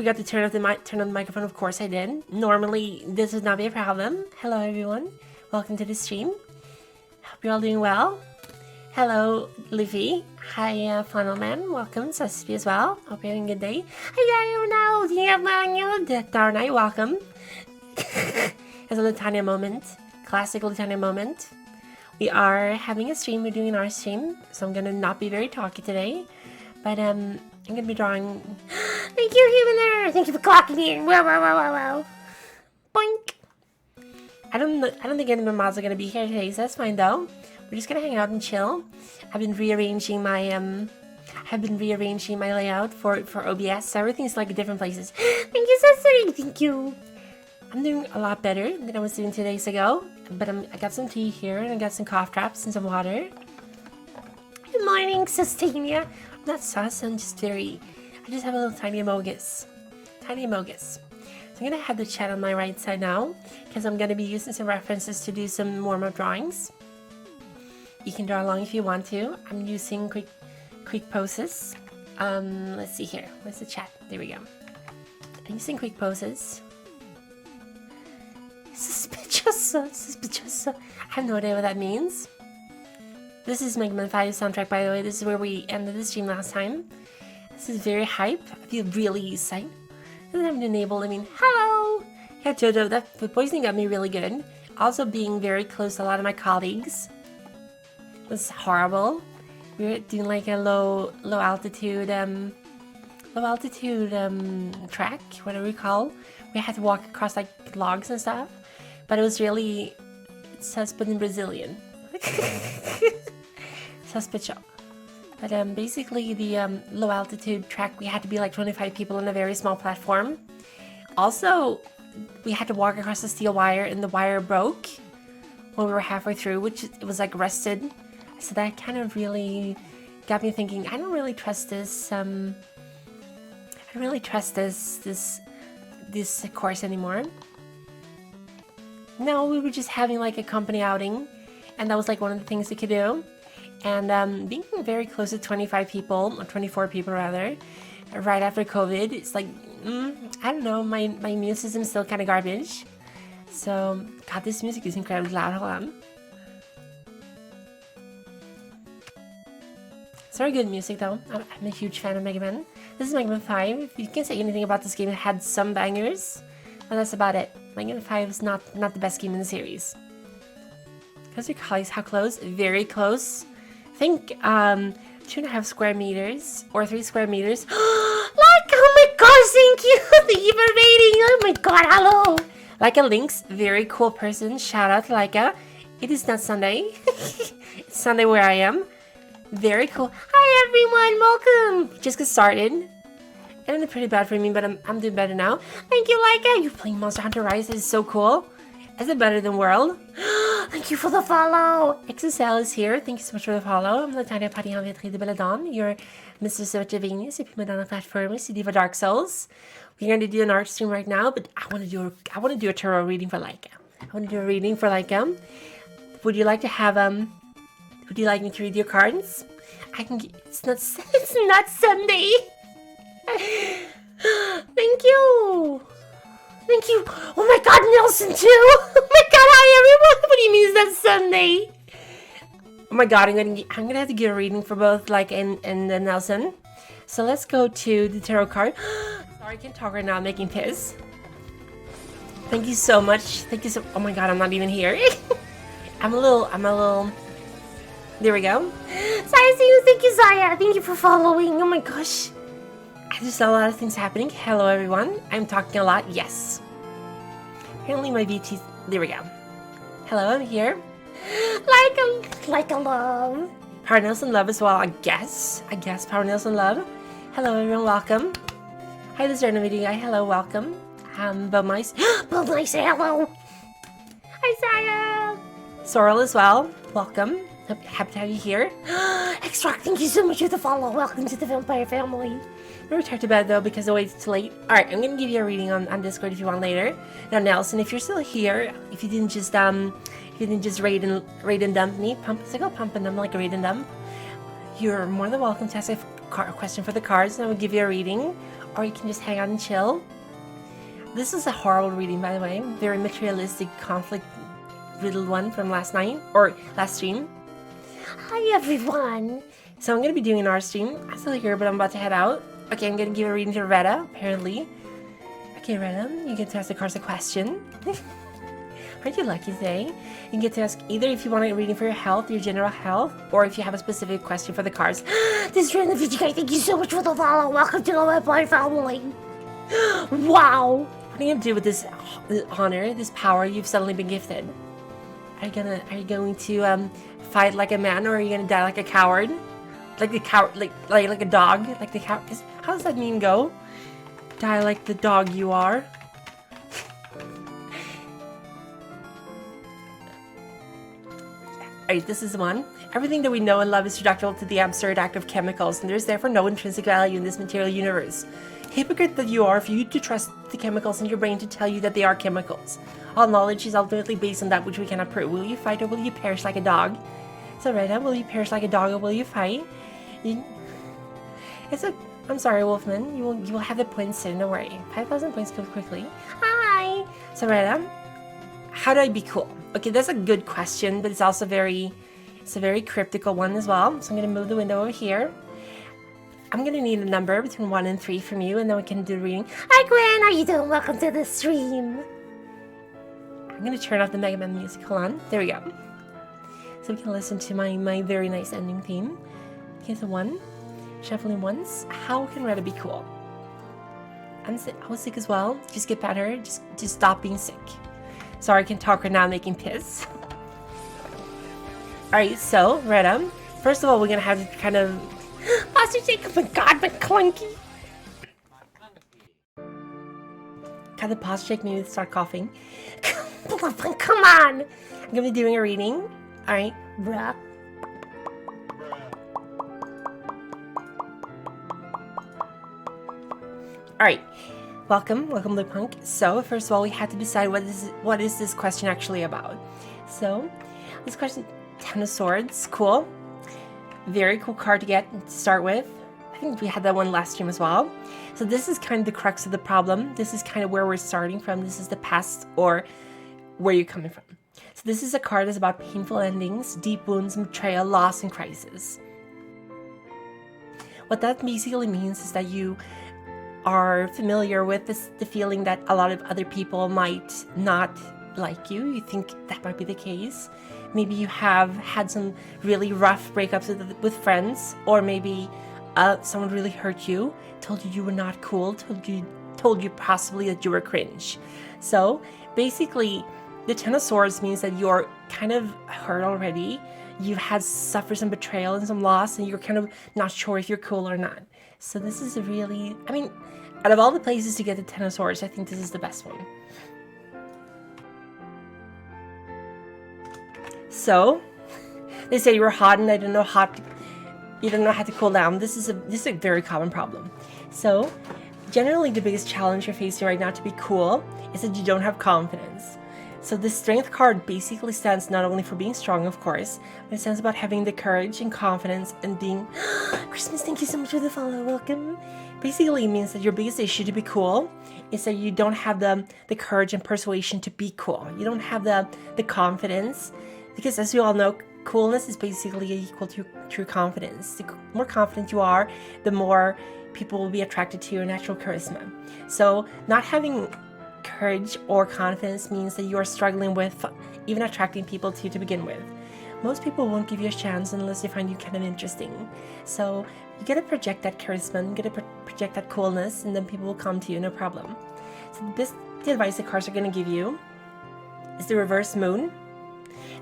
forgot to turn on the microphone. Of course I did. Normally, this would not be a problem. Hello, everyone. Welcome to the stream. Hope you're all doing well. Hello, Livy. Hi, Funnel Man. Welcome, Susby as well. Hope you're having a good day. Darn I welcome. As a Latanya moment. Classic Latanya moment. We are having a stream. We're doing our stream. So I'm going to not be very talky today. But, I'm going to be drawing... Thank you, Human there! Thank you for clocking in! Wow, wow, wow, wow, wow. Boink! I don't think any of my mods are going to be here today, so that's fine, though. We're just going to hang out and chill. I've been rearranging my, layout for OBS, so everything's, like, different places. Thank you, Cecily! Thank you! I'm doing a lot better than I was doing 2 days ago. But I got some tea here, and I got some cough drops and some water. Good morning, Sustainia! I'm not sus, I'm just I just have a little tiny amogus. Tiny amogus. So I'm going to have the chat on my right side now, because I'm going to be using some references to do some warm-up drawings. You can draw along if you want to. I'm using quick poses. Let's see here. Where's the chat? There we go. I'm using quick poses. Suspicioso. I have no idea what that means. This is Mega Man 5 soundtrack, by the way. This is where we ended the stream last time. This is very hype. I feel really psyched. Doesn't have an enable. I mean, hello! Yeah, Jojo, that food poisoning got me really good. Also being very close to a lot of my colleagues was horrible. We were doing like a low altitude track, whatever we call. We had to walk across like logs and stuff. But it was really suspect in Brazilian. Suspicious. But basically the low altitude track, we had to be like 25 people on a very small platform. Also, we had to walk across the steel wire and the wire broke when we were halfway through, which it was like rusted. So that kind of really got me thinking, I don't really trust this, this course anymore. No, we were just having like a company outing, and that was like one of the things we could do. And being very close to 25 people, or 24 people rather, right after COVID, it's like, I don't know, my immune system's still kind of garbage. So, God, this music is incredibly loud. Hold on. It's very good music though. I'm a huge fan of Mega Man. This is Mega Man 5. If you can say anything about this game, it had some bangers, but that's about it. Mega Man 5 is not the best game in the series. Because your colleagues, how close? Very close. I think 2.5 square meters or 3 square meters. Like, oh my gosh, thank you! Thank you for rating! Oh my god, hello! Laika Links, very cool person. Shout out to Laika. It is not Sunday. It's Sunday where I am. Very cool. Hi everyone, welcome! Just got started. It ended pretty bad for me, but I'm doing better now. Thank you, Laika! You're playing Monster Hunter Rise, this is so cool. Is it better than World? Thank you for the follow! XSL is here, thank you so much for the follow. I'm Natalia Parihan-Vetri de Belladon, your Mr. Sevachevinius, if you're on platform, Diva Dark Souls. We're going to do an art stream right now, but I want to do a tarot reading for Laika. Would you like to have would you like me to read your cards? I can it's not Sunday. Thank you. Thank you. Oh my god, Nelson too. Oh my god, hi everyone. What do you mean it's not Sunday? Oh my god, I'm gonna have to give a reading for both like and Nelson. So let's go to the tarot card. Sorry, I can't talk right now, I'm making piss. Thank you so much. Thank you so oh my god, I'm not even here. I'm a little there we go. Saya, see you. Thank you, Saya. Thank you for following. Oh my gosh. I just saw a lot of things happening. Hello, everyone. I'm talking a lot. Yes. Apparently my VT... There we go. Hello, I'm here. Like a love. Power Nelson Love as well, I guess. Power Nelson Love. Hello, everyone. Welcome. Hi, this is Erna Video Guy. Hello, welcome. Bowmice. Bowmice, hello. Hi, Saya. Sorrel as well. Welcome. Happy to have you here. Extract, thank you so much for the follow. Welcome to the Vampire family. I'm returned to bed though because I waited too late. Alright, I'm gonna give you a reading on Discord if you want later. Now Nelson, if you're still here, if you didn't just raid and dump me, pump and dump like a raid and dump, you're more than welcome to ask a question for the cards and I will give you a reading. or you can just hang out and chill. This is a horrible reading, by the way. Very materialistic, conflict-riddled one from last night, or last stream. Hi, everyone. So I'm going to be doing our stream. I'm still here, but I'm about to head out. Okay, I'm going to give a reading to Retta, apparently. Okay, Retta, you get to ask the cards a question. Aren't you lucky today? You get to ask either if you want a reading for your health, your general health, or if you have a specific question for the cards. This is random video guy. Thank you so much for the follow. Welcome to the Webboy family. Wow. What are you gonna do with this honor, this power you've suddenly been gifted? Are you going to fight like a man, or are you gonna die like a coward? Like the coward, like a dog, like the cow. How does that meme go? Die like the dog you are. Alright, this is one. Everything that we know and love is reducible to the absurd act of chemicals, and there is therefore no intrinsic value in this material universe. Hypocrite that you are for you to trust the chemicals in your brain to tell you that they are chemicals. All knowledge is ultimately based on that which we cannot prove. Will you fight or will you perish like a dog? So Retta, will you perish like a dog or will you fight? I'm sorry, Wolfman. You will have the points soon, don't worry. 5,000 points go quickly. Hi! So Retta, how do I be cool? Okay, that's a good question, but it's also a very cryptical one as well. So I'm going to move the window over here. I'm going to need a number between 1 and 3 from you, and then we can do the reading. Hi, Gwen! How you doing? Welcome to the stream. I'm going to turn off the Mega Man music. Hold on. There we go. So we can listen to my very nice ending theme. Okay, so 1. Shuffling once. How can Retta be cool? I was sick as well. Just get better. Just stop being sick. Sorry, I can talk right now. I'm making piss. Alright, so, Retta. First of all, we're going to have to kind of... Posture shake! Oh my god, my clunky! Can the posture shake me start coughing? Come on! I'm going to be doing a reading. Alright. Bruh. Alright. Welcome, Blue Punk. So, first of all, we had to decide what is this question actually about. So, this question, 10 of Swords, cool. Very cool card to get to start with. I think we had that one last stream as well. So this is kind of the crux of the problem. This is kind of where we're starting from. This is the past or where you're coming from. So this is a card that's about painful endings, deep wounds, betrayal, loss, and crisis. What that basically means is that you are familiar with the feeling that a lot of other people might not like you. You think that might be the case. Maybe you have had some really rough breakups with friends, or maybe someone really hurt you, told you were not cool, told you possibly that you were cringe. So basically, the 10 of Swords means that you're kind of hurt already. You've suffered some betrayal and some loss, and you're kind of not sure if you're cool or not. So this is a really, I mean, out of all the places to get the 10 of Swords, I think this is the best one. So, they say you were hot and you don't know how to cool down. This is a very common problem. So, generally the biggest challenge you're facing right now to be cool is that you don't have confidence. So the Strength card basically stands not only for being strong, of course, but it stands about having the courage and confidence and being... Christmas, thank you so much for the follow, welcome. Basically, it means that your biggest issue to be cool is that you don't have the courage and persuasion to be cool. You don't have the confidence, because as you all know, coolness is basically equal to true confidence. The more confident you are, the more people will be attracted to your natural charisma. So not having courage or confidence means that you are struggling with even attracting people to you to begin with. Most people won't give you a chance unless they find you kind of interesting. So you gotta project that charisma, you gotta project that coolness, and then people will come to you, no problem. So the advice the cards are gonna give you is the reverse moon.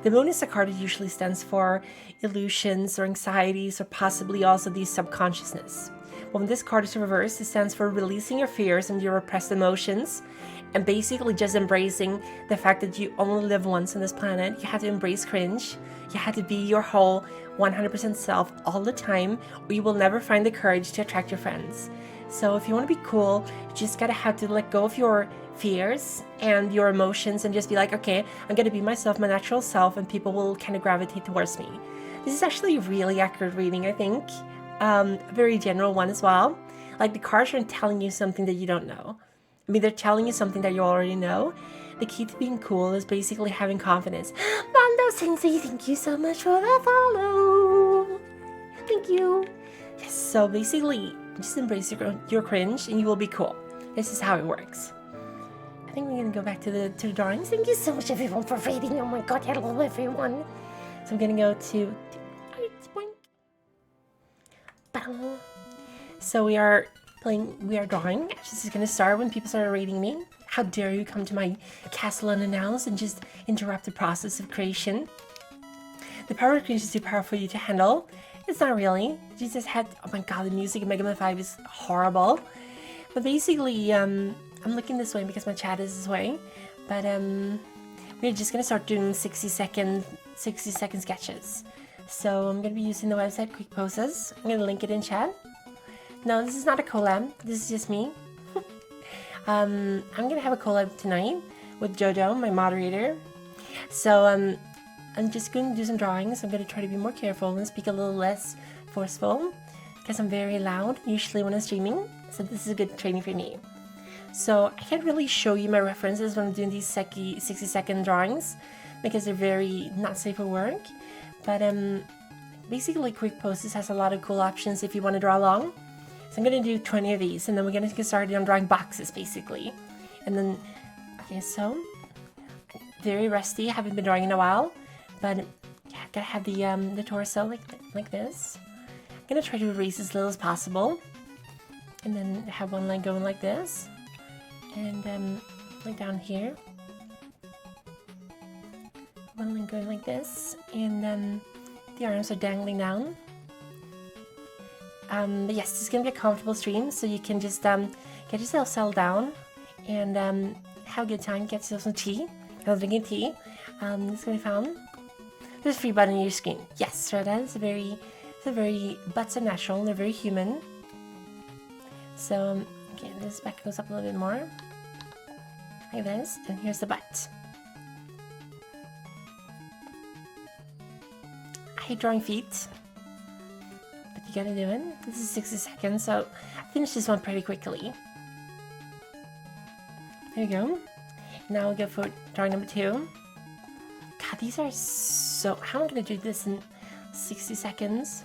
The moon is a card that usually stands for illusions or anxieties or possibly also the subconsciousness. When this card is reversed, it stands for releasing your fears and your repressed emotions, and basically just embracing the fact that you only live once on this planet. You have to embrace cringe. You have to be your whole 100% self all the time, or you will never find the courage to attract your friends. So if you want to be cool, you just gotta have to let go of your fears and your emotions and just be like, okay, I'm gonna be myself, my natural self, and people will kind of gravitate towards me. This is actually a really accurate reading, I think. A very general one as well. Like the cards aren't telling you something that you don't know. I mean, they're telling you something that you already know. The key to being cool is basically having confidence. Mondo Sensei, thank you so much for the follow. Thank you. Yes, so basically, just embrace your cringe and you will be cool. This is how it works. I think we're gonna go back to the drawings. Thank you so much, everyone, for rating. Oh my god, hello, everyone. So I'm gonna go to bang. So we are drawing. This is gonna start when people start rating me. How dare you come to my castle unannounced and just interrupt the process of creation? The power of creation is too powerful for you to handle. It's not really. You just had, oh my god, the music in Mega Man 5 is horrible. But basically, I'm looking this way because my chat is this way. But we're just gonna start doing 60-second sketches. So I'm gonna be using the website Quick Poses. I'm gonna link it in chat. No, this is not a collab. This is just me. I'm gonna have a collab tonight with Jojo, my moderator. So I'm just gonna do some drawings. I'm gonna try to be more careful and speak a little less forceful because I'm very loud usually when I'm streaming. So this is a good training for me. So I can't really show you my references when I'm doing these 60-second drawings because they're very not safe for work. But basically Quick Poses has a lot of cool options if you want to draw along. So I'm going to do 20 of these and then we're going to get started on drawing boxes basically. And then, okay, so very rusty, haven't been drawing in a while, but yeah, gotta have the torso like this. I'm going to try to erase as little as possible. And then have one line going like this. And like down here. One line going like this. And then the arms are dangling down. But yes, this is going to be a comfortable stream, so you can just get yourself settled down and have a good time, get yourself some tea. I was drinking tea. This is going to be fun. There's a free button on your screen. Yes, right, it's a very, butts are natural, they're very human. So, okay, this back goes up a little bit more. Like this, and here's the butt. I hate drawing feet. You gotta do it. This is 60 seconds, so I finished this one pretty quickly. There we go. Now we'll go for drawing number 2. God, these are so... How am I gonna do this in 60 seconds?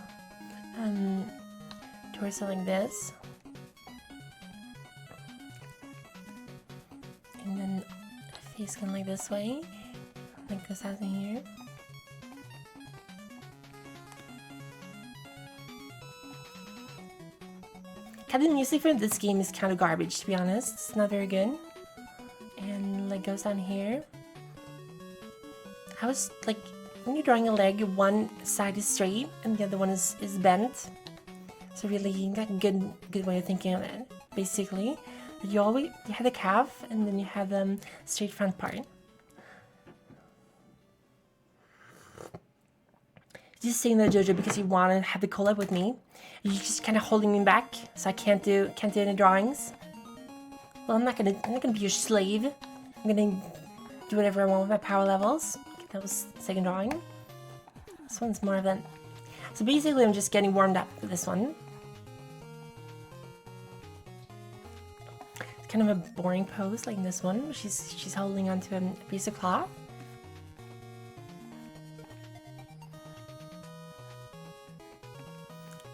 Torso like this. And then face going like this way. Like goes out in here. The music from this game is kind of garbage, to be honest. It's not very good. And like goes down here. I was like, when you're drawing a leg, one side is straight and the other one is bent. So really, you got a good way of thinking of it. Basically, you have the calf and then you have the straight front part. Just saying that, Jojo, because you want to have the collab with me. You're just kind of holding me back, so I can't do any drawings. Well, I'm not gonna be your slave. I'm gonna do whatever I want with my power levels. Okay, that was the second drawing. This one's more of that. So basically, I'm just getting warmed up for this one. It's kind of a boring pose, like this one. She's holding onto a piece of cloth.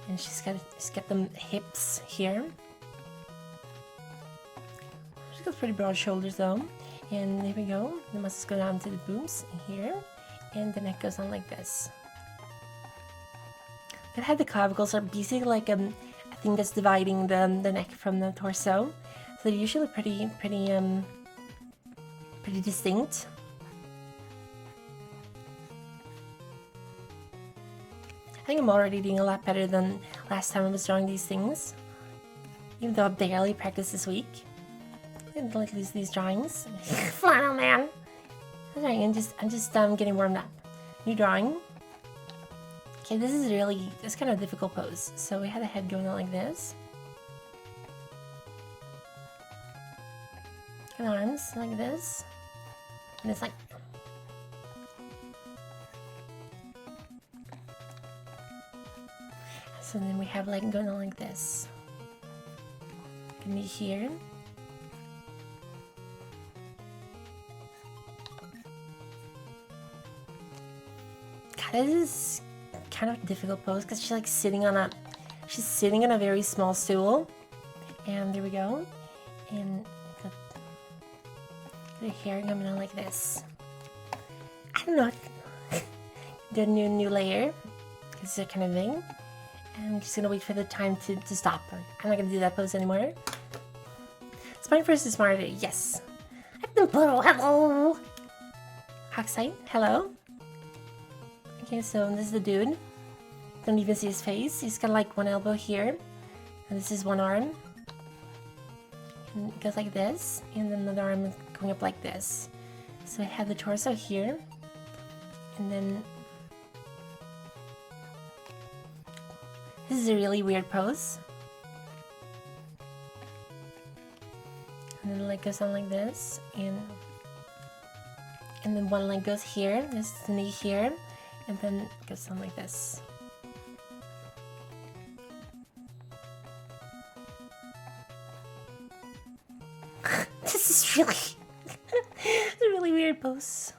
And she's got the hips here. She's got pretty broad shoulders though. And there we go. The muscles go down to the boobs here. And the neck goes on like this. That had the clavicles are basically like a thing that's dividing the neck from the torso. So they're usually pretty distinct. I think I'm already doing a lot better than last time I was drawing these things. Even though I barely practiced this week. And like these drawings. Flannel man! Alright, I'm just getting warmed up. New drawing. Okay, this is kind of a difficult pose. So we had the head going on like this. And arms like this. And it's like... So then we have leg going on like this. the knee here. God, this is kind of a difficult pose because she's like sitting on a very small stool. And there we go. And got the hair coming on like this. I don't know. The new layer. This is a kind of thing. And I'm just gonna wait for the time to stop. I'm not gonna do that pose anymore. Spine first is smarter. Yes. Hello. Hacksite. Hello. Okay, so this is the dude. Don't even see his face. He's got like one elbow here. And this is one arm. And it goes like this. And then another arm going up like this. So I have the torso here. And then this is a really weird pose. And then the leg goes on like this. And then one leg goes here. This is the knee here. And then it goes on like this. This is really a really weird pose.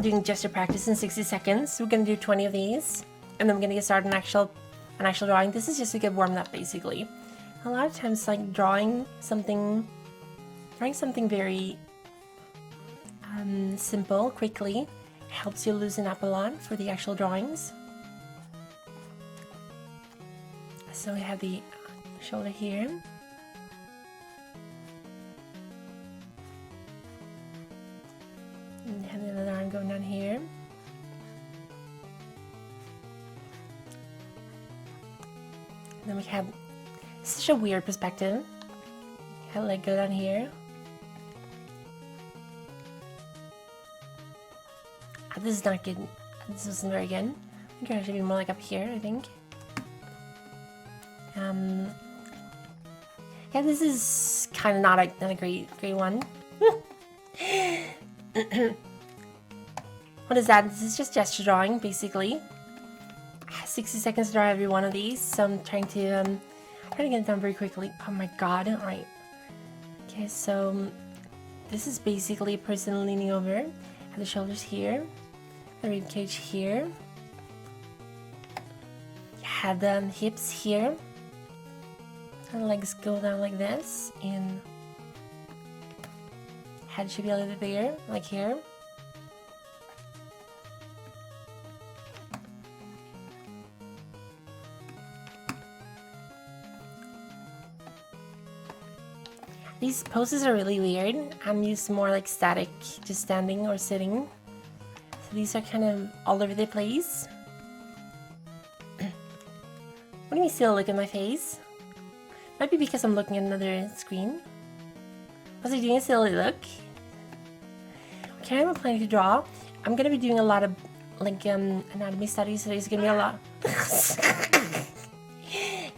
Doing gesture practice in 60 seconds. We're gonna do 20 of these, and then we're gonna get started on an actual drawing. This is just to get warmed up, basically. A lot of times, like drawing something very simple, quickly, helps you loosen up a lot for the actual drawings. So we have the shoulder here. And have another arm going down here. And then we have such a weird perspective. Have a leg go down here. This is not good. This isn't very good. I think it should be more like up here, I think. Yeah, this is kind of not a great one. What is that? This is just gesture drawing, basically. 60 seconds to draw every one of these, so I'm trying to get it done very quickly. Oh my god, alright. Okay, so this is basically a person leaning over. Have the shoulders here, the rib cage here. Have the hips here. And the legs go down like this, and head should be a little bit bigger, like here. These poses are really weird. I'm used to more like static, just standing or sitting. So these are kind of all over the place. What do you still look at my face? Might be because I'm looking at another screen. Was I doing a silly look? Okay, I'm planning to draw. I'm gonna be doing a lot of like anatomy studies today. It's gonna be a lot.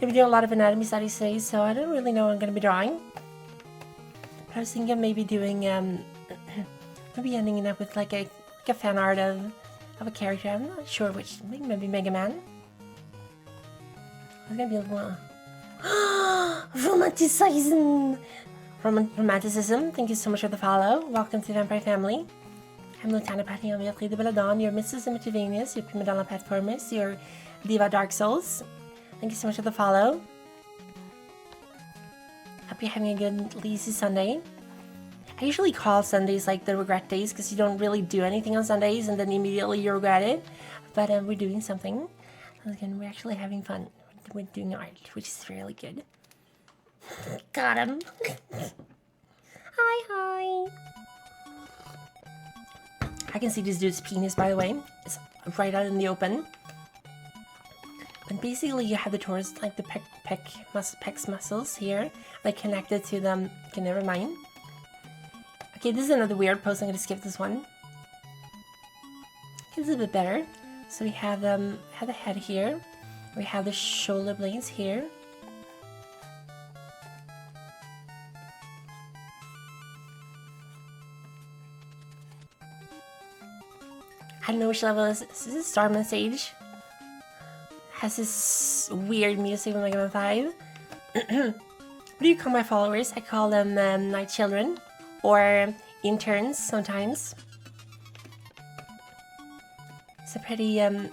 Gonna be doing a lot of anatomy studies today, so I don't really know what I'm gonna be drawing. But I was thinking of maybe doing maybe ending up with like a fan art of a character. I'm not sure which. Maybe Mega Man. It's gonna be a little romanticism. Thank you so much for the follow. Welcome to the Vampire Family. I'm Lieutenant Patty Beatrice de Belladon, your Mrs. Imitavenus, your Prima Donna Pathformis, your Diva Dark Souls. Thank you so much for the follow. Hope you're having a good lazy Sunday. I usually call Sundays like the regret days because you don't really do anything on Sundays and then immediately you regret it. But we're doing something. And again, we're actually having fun. We're doing art, which is really good. Got him. Hi. I can see this dude's penis, by the way. It's right out in the open. And basically, you have the torso, like the pecs muscles here, like connected to them. Okay, never mind. Okay, this is another weird pose. I'm gonna skip this one. Okay, this is a bit better. So we have the head here. We have the shoulder blades here. I don't know which level is this. Is this Starman Sage? Has this weird music from Mega Man 5. What do you call my followers? I call them night children or interns sometimes. It's a pretty I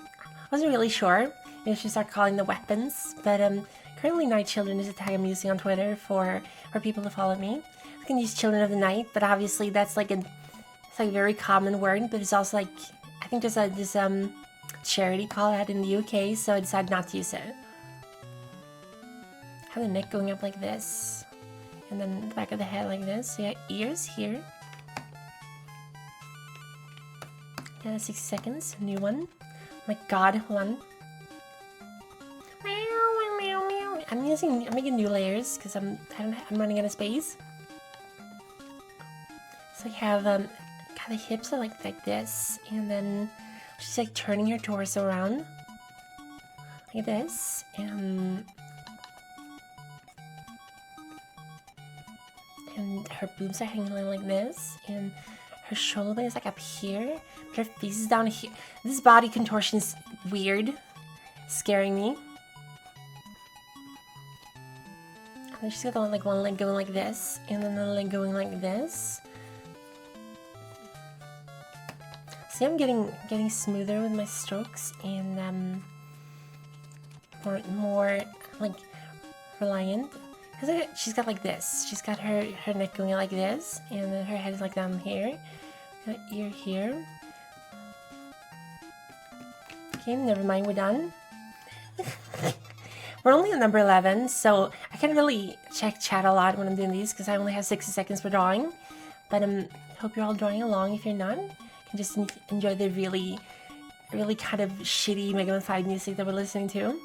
wasn't really sure if she start calling the weapons, but currently night children is a tag I'm using on Twitter for people to follow me. I can use children of the night, but obviously that's like it's like a very common word, but it's also like I think there's this charity call out in the UK, so I decided not to use it. Have the neck going up like this, and then the back of the head like this. So yeah, ears here. Yeah, 60 seconds. New one. Oh my God, hold on. I'm making new layers because I'm running out of space. So I have God, the hips are like this, and then she's like turning her torso around like this, and her boobs are hanging like this, and her shoulder blade is like up here, but her face is down here. This body contortion is weird, scaring me. And then she's got like one leg going like this, and then the leg going like this. See, I'm getting smoother with my strokes and more like reliant. Because she's got like this. She's got her neck going like this, and then her head is like down here. Got ear here. Okay, never mind, we're done. We're only on number 11, so I can't really check chat a lot when I'm doing these because I only have 60 seconds for drawing. But hope you're all drawing along. If you're not, you can just enjoy the really kind of shitty Mega Man 5 music that we're listening to.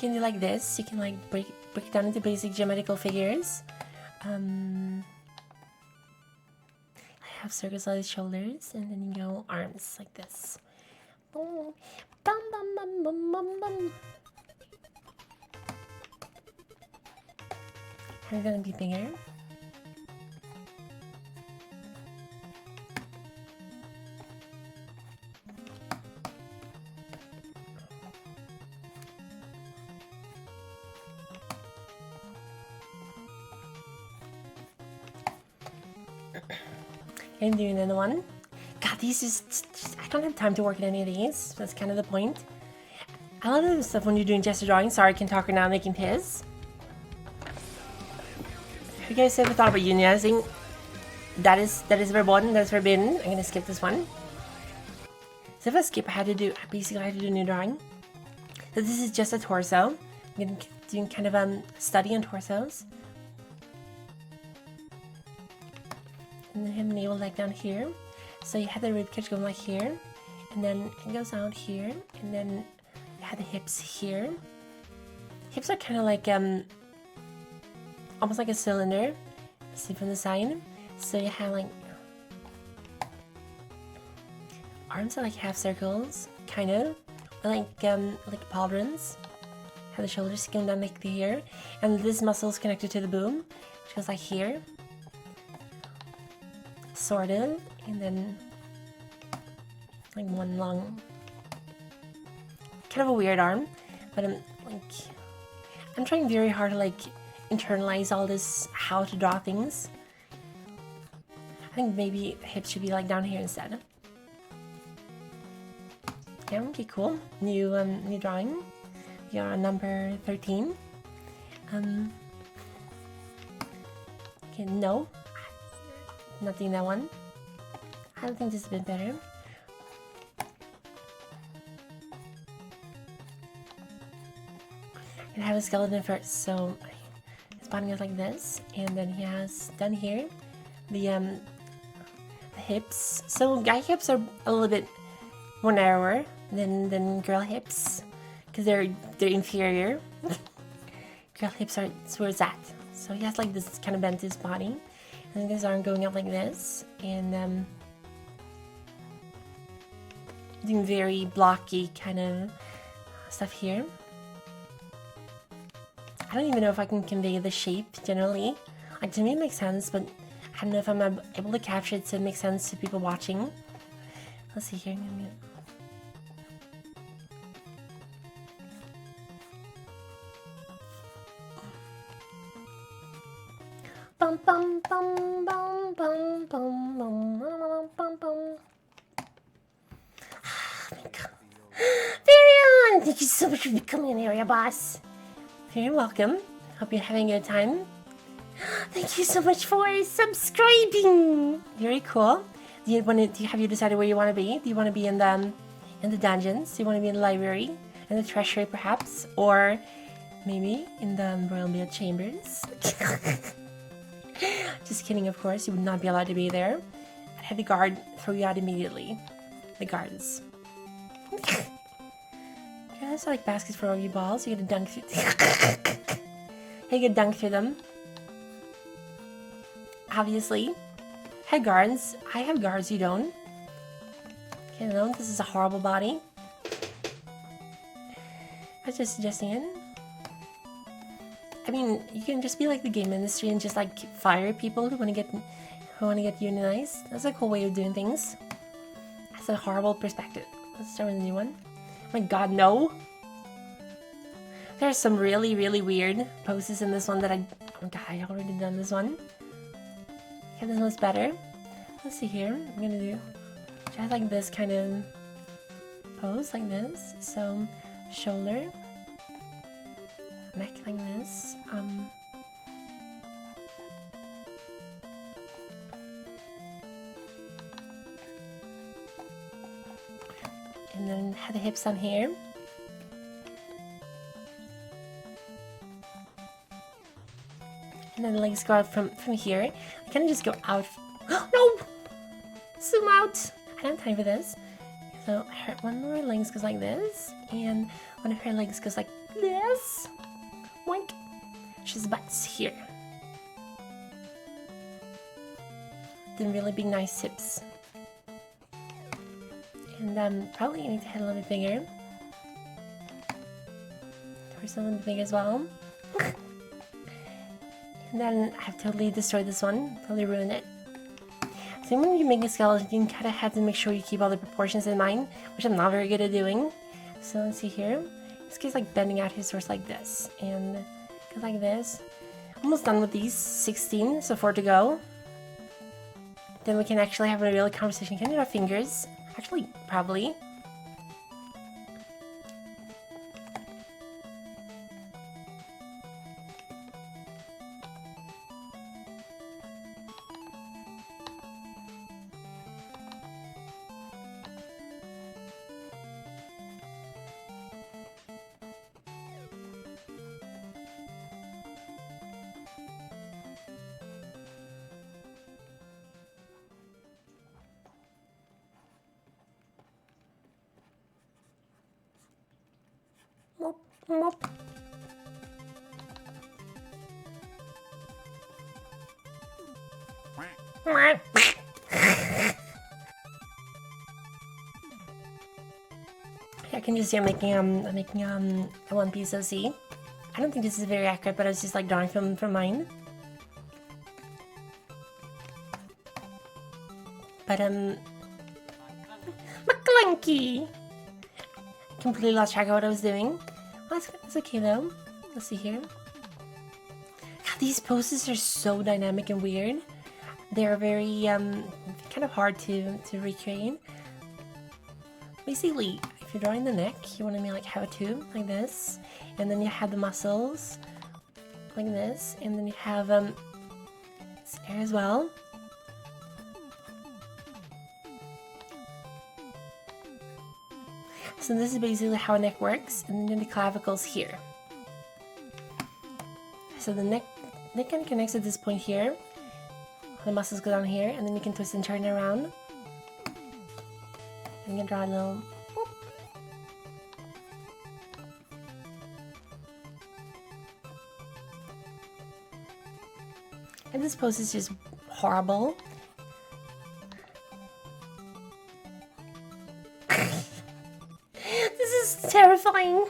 You can do like this. You can like break it down into basic geometrical figures. I have circles on the shoulders, and then you go arms like this. Boom, bum, bum, bum, bum, bum, bum. Are gonna be bigger. I'm doing another one. God, these just I don't have time to work at any of these. That's kind of the point. I love this stuff when you're doing gesture drawing. Sorry, I can talk right now making piss. If you guys ever thought about unionizing, that is verboten, that's forbidden. I'm gonna skip this one. So if I skip, I had to do a new drawing. So this is just a torso. I'm doing kind of a study on torsos. And then have the navel like down here. So you have the ribcage going like here, and then it goes out here, and then you have the hips here. Hips are kind of like almost like a cylinder. See from the side. So you have like arms are like half circles, kind of, like pauldrons. Have the shoulders going down like here, and this muscle is connected to the boom, which goes like here. Sort of, and then like one long, kind of a weird arm, but I'm trying very hard to like internalize all this how to draw things. I think maybe hips should be like down here instead. Yeah, okay, cool. New drawing. We are on number 13. Okay, no. Not doing that one. I don't think this is a bit better. I'm gonna have a skeleton first, so his body goes like this, and then he has down here the hips. So guy hips are a little bit more narrower than girl hips because they're inferior. Girl hips are where it's at. So he has like this kind of bent his body. And his arm going up like this, and doing very blocky kind of stuff here. I don't even know if I can convey the shape generally. Like, to me it makes sense, but I don't know if I'm able to capture it so it makes sense to people watching. Let's see here. Bum bum bum bum bum bum bum bum bum. Varian! Thank you so much for becoming an area boss. You're welcome. Hope you're having a good time. Thank you so much for subscribing. Very cool. Have you decided where you want to be? Do you want to be in the dungeons? Do you want to be in the library? In the treasury perhaps? Or maybe in the Royal Mail Chambers? Just kidding, of course. You would not be allowed to be there. I'd have the guard throw you out immediately. The guards. Yeah, that's like baskets for all you balls. You get to dunk through. You get dunk through them. Obviously. Hey guards. I have guards, you don't. Okay, no, this is a horrible body. I was just suggesting it. I mean, you can just be like the game industry and just like fire people who want to get unionized. That's a cool way of doing things. That's a horrible perspective. Let's start with a new one. Oh my god, no! There's some really, really weird poses in this one that oh my god, I already done this one. Okay, this one's better. Let's see here. I'm gonna do just like this kind of pose, like this. So, shoulder, neck like this. And then have the hips on here. And then the legs go out from here. I kind of just go out. No! Zoom out! I don't have time for this. So one of her legs goes like this. And one of her legs goes like this. Boink. She's butts here. Then really big nice hips. And probably need to head a little bit bigger. Torso a little bit big as well. And then I've totally destroyed this one. Totally ruined it. So when you make a skeleton, you kind of have to make sure you keep all the proportions in mind, which I'm not very good at doing. So let's see here. This guy's like bending out his horse like this. And goes like this. Almost done with these. 16, so 4 to go. Then we can actually have a real conversation. Can we do our fingers? Actually, probably. Mop, mop. I can just see I'm making a One Piece OC. I don't think this is very accurate, but I was just like drawing from mine. But McClunky! Completely lost track of what I was doing. Well, that's okay though. Let's see here. God, these poses are so dynamic and weird. They're very kind of hard to recreate. Basically, if you're drawing the neck, you want to like have a tube like this, and then you have the muscles like this, and then you have this hair as well. So this is basically how a neck works, and then the clavicles here. So the neck kind of connects at this point here. The muscles go down here, and then you can twist and turn it around. And you can draw a little boop. And this pose is just horrible. This is terrifying.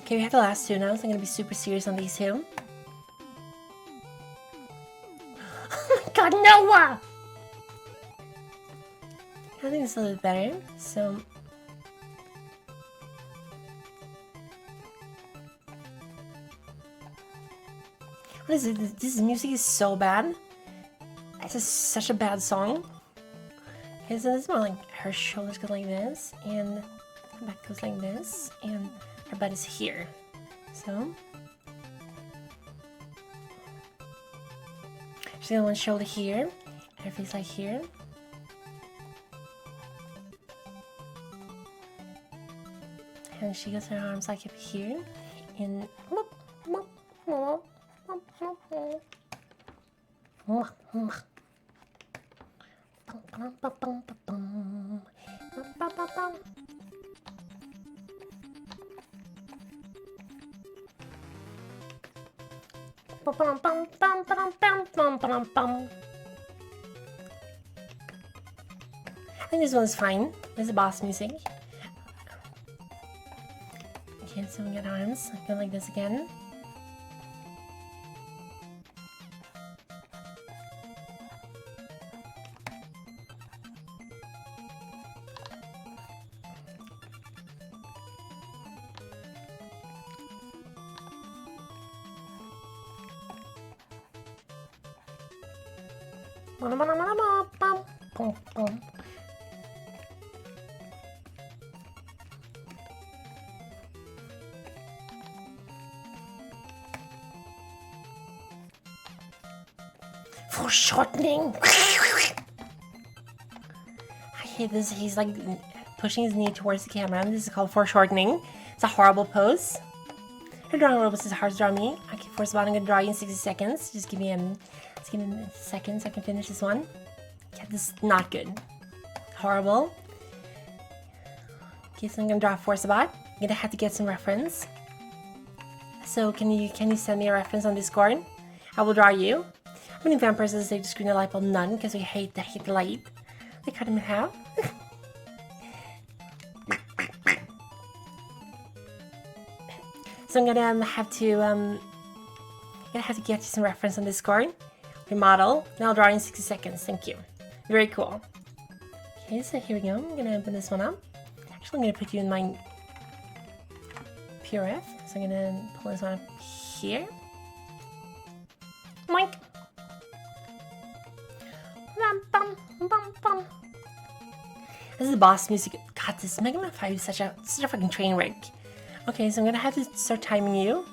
Okay, we have the last two now, so I'm gonna be super serious on these two. Oh my god, Noah! I think it's a little bit better, so... What is it? This music is so bad. This is such a bad song. Okay, so this is more like her shoulders go like this, and her back goes like this, and her butt is here. So she's got one shoulder here, her face like here. And she gets her arms like up here, and I think this one's fine. This is boss music. Okay, so we get arms. I go like this again. Foreshortening. I hate this. He's like pushing his knee towards the camera. This is called foreshortening. It's a horrible pose. Her drawing robots is hard to draw me. Okay, first of all, I'm gonna draw you in 60 seconds. Just give me seconds so I can finish this one. Yeah, this is not good. Horrible. Okay, so I'm gonna draw Forcebot. I'm gonna have to get some reference. So can you send me a reference on Discord? I will draw you. How many vampires does it take to screen a light bulb? None, because we hate the light. They cut him in half. So I'm gonna have to get you some reference on Discord. Your model. Now I'll draw in 60 seconds. Thank you. Very cool. Okay, so here we go. I'm gonna open this one up. Actually, I'm gonna put you in my PRF. So I'm gonna pull this one up here. Moink. This is boss music. God, this Mega Man 5 is such a fucking train wreck. Okay, so I'm gonna have to start timing you.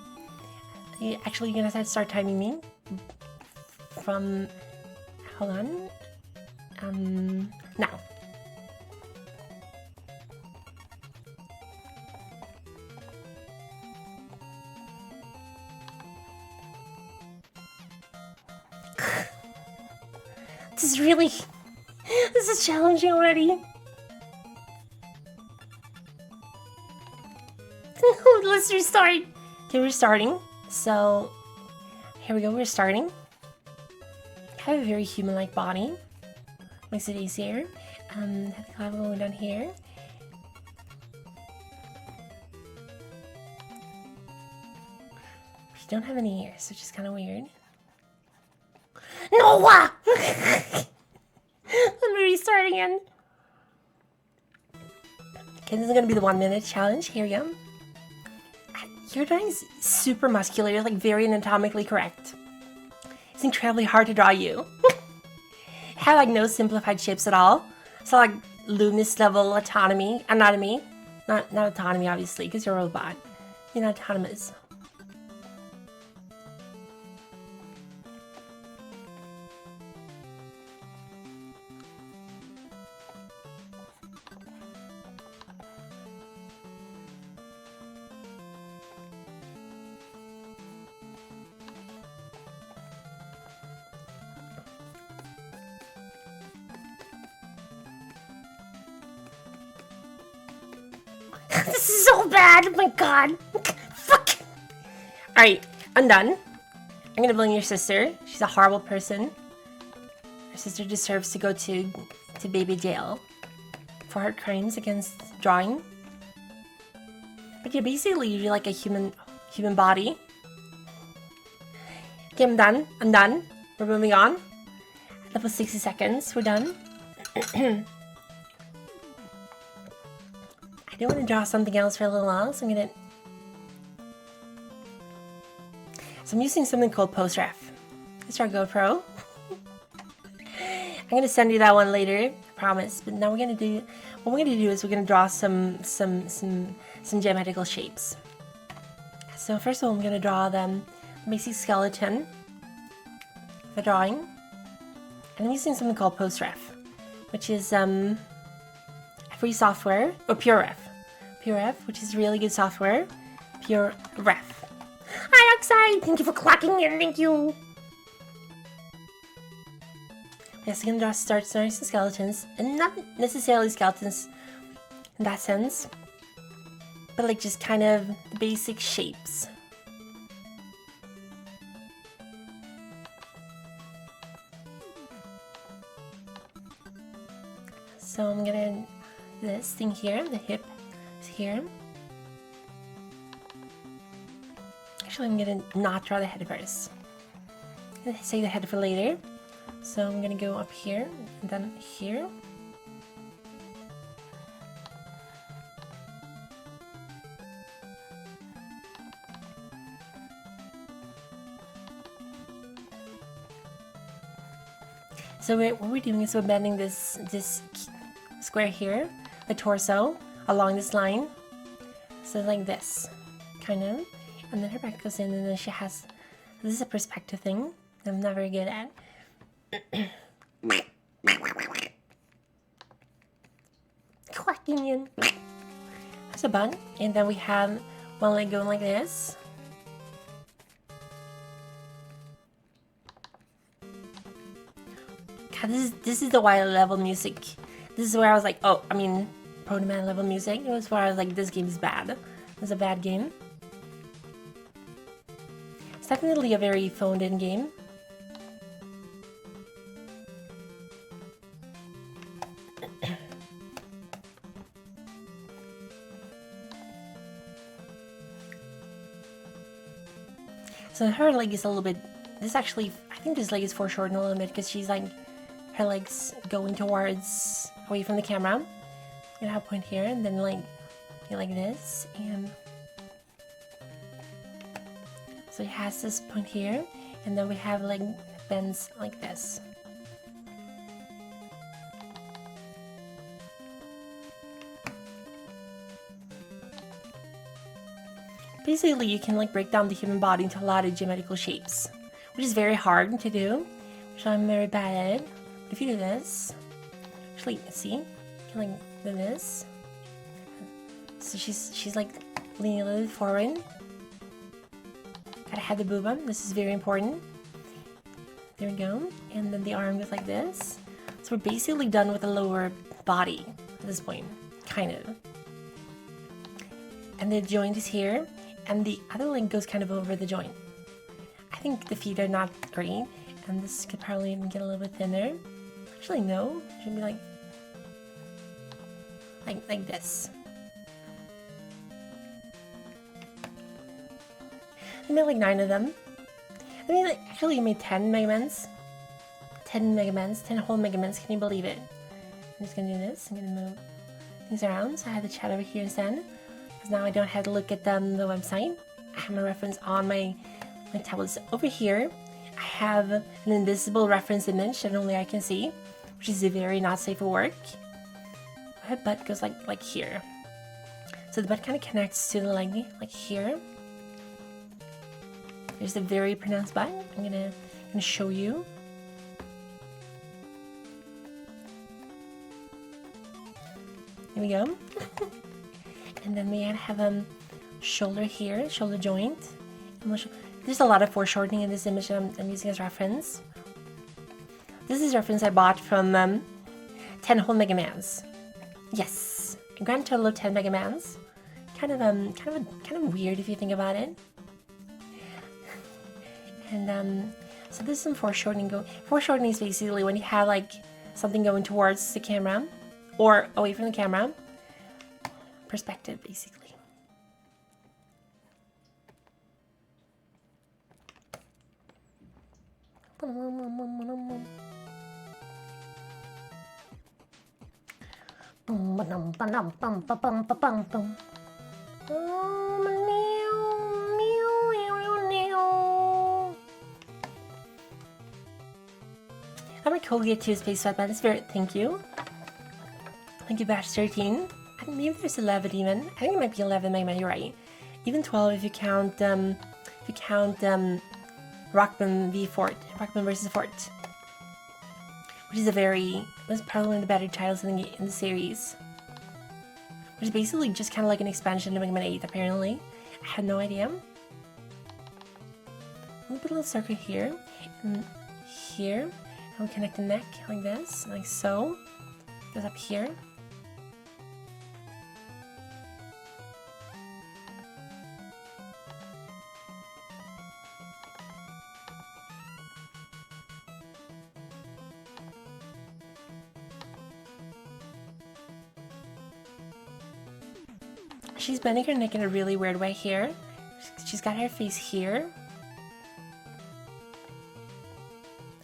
Actually, you're gonna have to start timing me. From... Hold on. Now. This is challenging already. Let's restart. Okay, we're starting. So, here we go, we're starting. I have a very human-like body. Makes it easier. Have the clavicle going down here. We don't have any ears, which is kind of weird. Noah! Let me restart again. Okay, this is gonna be the 1 minute challenge. Here we go. Your drawing is super muscular. You're like very anatomically correct. It's incredibly hard to draw you. Have like no simplified shapes at all. So like Loomis level anatomy. Not autonomy obviously, because you're a robot. You're not autonomous. This is so bad. Oh my god. Fuck. Alright, I'm done. I'm gonna blame your sister. She's a horrible person. sister deserves to go to baby jail for her crimes against drawing. But yeah, basically you're like a human body. Okay, I'm done. We're moving on. That was 60 seconds. We're done. I do want to draw something else for a little while, so I'm using something called PostRef. It's our GoPro. I'm gonna send you that one later, I promise. But now what we're gonna do is we're gonna draw some geometrical shapes. So first of all, I'm gonna draw the basic skeleton for drawing, and I'm using something called PostRef, which is free software, or PureRef, which is really good software. PureRef. Hi, Oxide! Thank you for clocking in, thank you! Yes, I'm gonna start some skeletons, and not necessarily skeletons in that sense, but like just kind of basic shapes. So I'm gonna this thing here, the hip is here. Actually, I'm gonna not draw the head first. I'm gonna save the head for later. So I'm gonna go up here and then here. So what we're doing is we're bending this square here, the torso, along this line. So like this, kind of. And then her back goes in, and then she has, this is a perspective thing I'm not very good at. Clacking in. That's a bun. And then we have one leg going like this. God, this is the wild level music. This is where I was like, oh, I mean, Proto Man level music. It was where I was like, this game is bad. It was a bad game. It's definitely a very phoned-in game. So her leg is a little bit, this actually, I think this leg is foreshortened a little bit because she's like, her legs going towards, away from the camera. You have a point here, and then like this, and so it has this point here, and then we have like bends like this. Basically, you can like break down the human body into a lot of geometrical shapes, which is very hard to do, which I'm very bad at. If you do this, actually, see, you can like do this. So she's like leaning a little bit forward. Gotta have the boob. This is very important. There we go. And then the arm goes like this. So we're basically done with the lower body at this point, kind of. And the joint is here, and the other leg goes kind of over the joint. I think the feet are not great, and this could probably even get a little bit thinner. Actually, no. It should be like this. I made like 9 of them. I mean, actually, I made 10 Megamans. 10 Megamans, 10 whole Megamans. Can you believe it? I'm just gonna do this. I'm gonna move things around. So I have the chat over here instead. Because now I don't have to look at the website. I have my reference on my tablets. Over here, I have an invisible reference image that only I can see, which is very not safe for work. My butt goes like here. So the butt kind of connects to the leg, like here. There's a very pronounced butt. I'm gonna show you. Here we go. And then we have shoulder here, shoulder joint. There's a lot of foreshortening in this image that I'm using as reference. This is a reference I bought from 10 whole Megamans. Yes, a grand total of 10 Megamans. Kind of weird if you think about it. And So there's some foreshortening going. Foreshortening is basically when you have like something going towards the camera or away from the camera. Perspective, basically. I'm a Colgate toothpaste sweatband. Thank you. Thank you, Batch 13. I think maybe there's 11 even. I think it might be 11, Magma, you're right. Even 12 if you count Rockman v Fort. Rockman versus Fort. Which is was probably one of the better titles in the series. Which is basically just kind of like an expansion of Mega Man 8, apparently. I had no idea. We'll put a little circle here, and here. And we connect the neck like this, like so. Goes up here. She's bending her neck in a really weird way here. She's got her face here.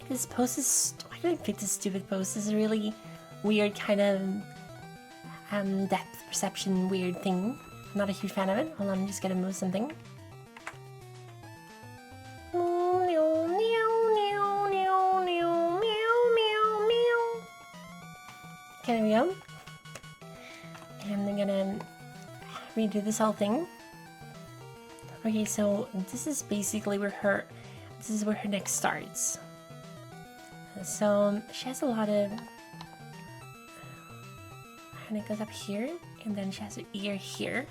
This pose is... Why did I pick this stupid pose? This is a really weird kind of depth perception weird thing. I'm not a huge fan of it. Hold on, I'm just gonna move something. Okay, there we go. And I'm gonna redo this whole thing. Okay, so this is basically where her neck starts. So she has a lot of, and it goes up here, and then she has her ear here.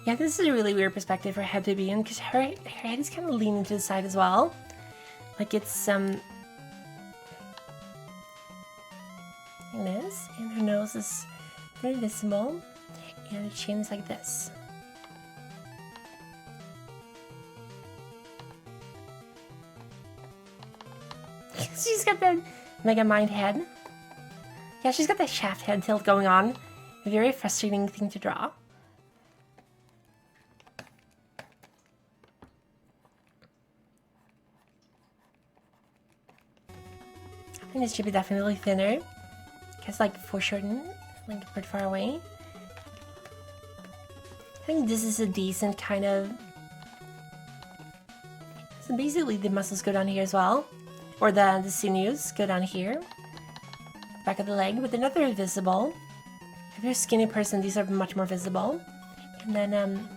Yeah, this is a really weird perspective for her head to be in, because her head is kind of leaning to the side as well. Like it's like this, and her nose is very visible, and her chin is like this. She's got the Mega Mind head. Yeah, she's got the shaft head tilt going on. A very frustrating thing to draw. I think this should be definitely thinner. Because like foreshortened, like pretty far away. I think this is a decent kind of... So basically the muscles go down here as well. Or the sinews go down here. Back of the leg, but they're not very visible. If you're a skinny person, these are much more visible. And then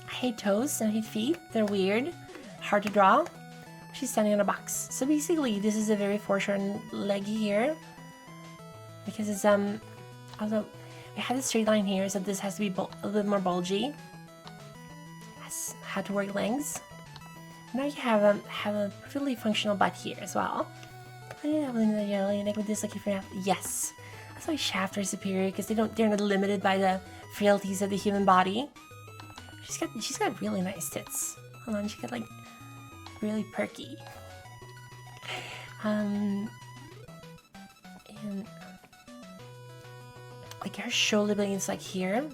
I hate toes and I hate feet. They're weird. Hard to draw. She's standing on a box. So basically, this is a very foreshortened leg here. Because it's, although we had a straight line here, so this has to be a little bit more bulgy. That's how to work legs. Now you have a perfectly functional butt here as well. Like with this, like if you have, yes. That's why shaft are superior, because they're not limited by the frailties of the human body. She's got really nice tits. Hold on, she got like really perky. And like her shoulder blade is like here.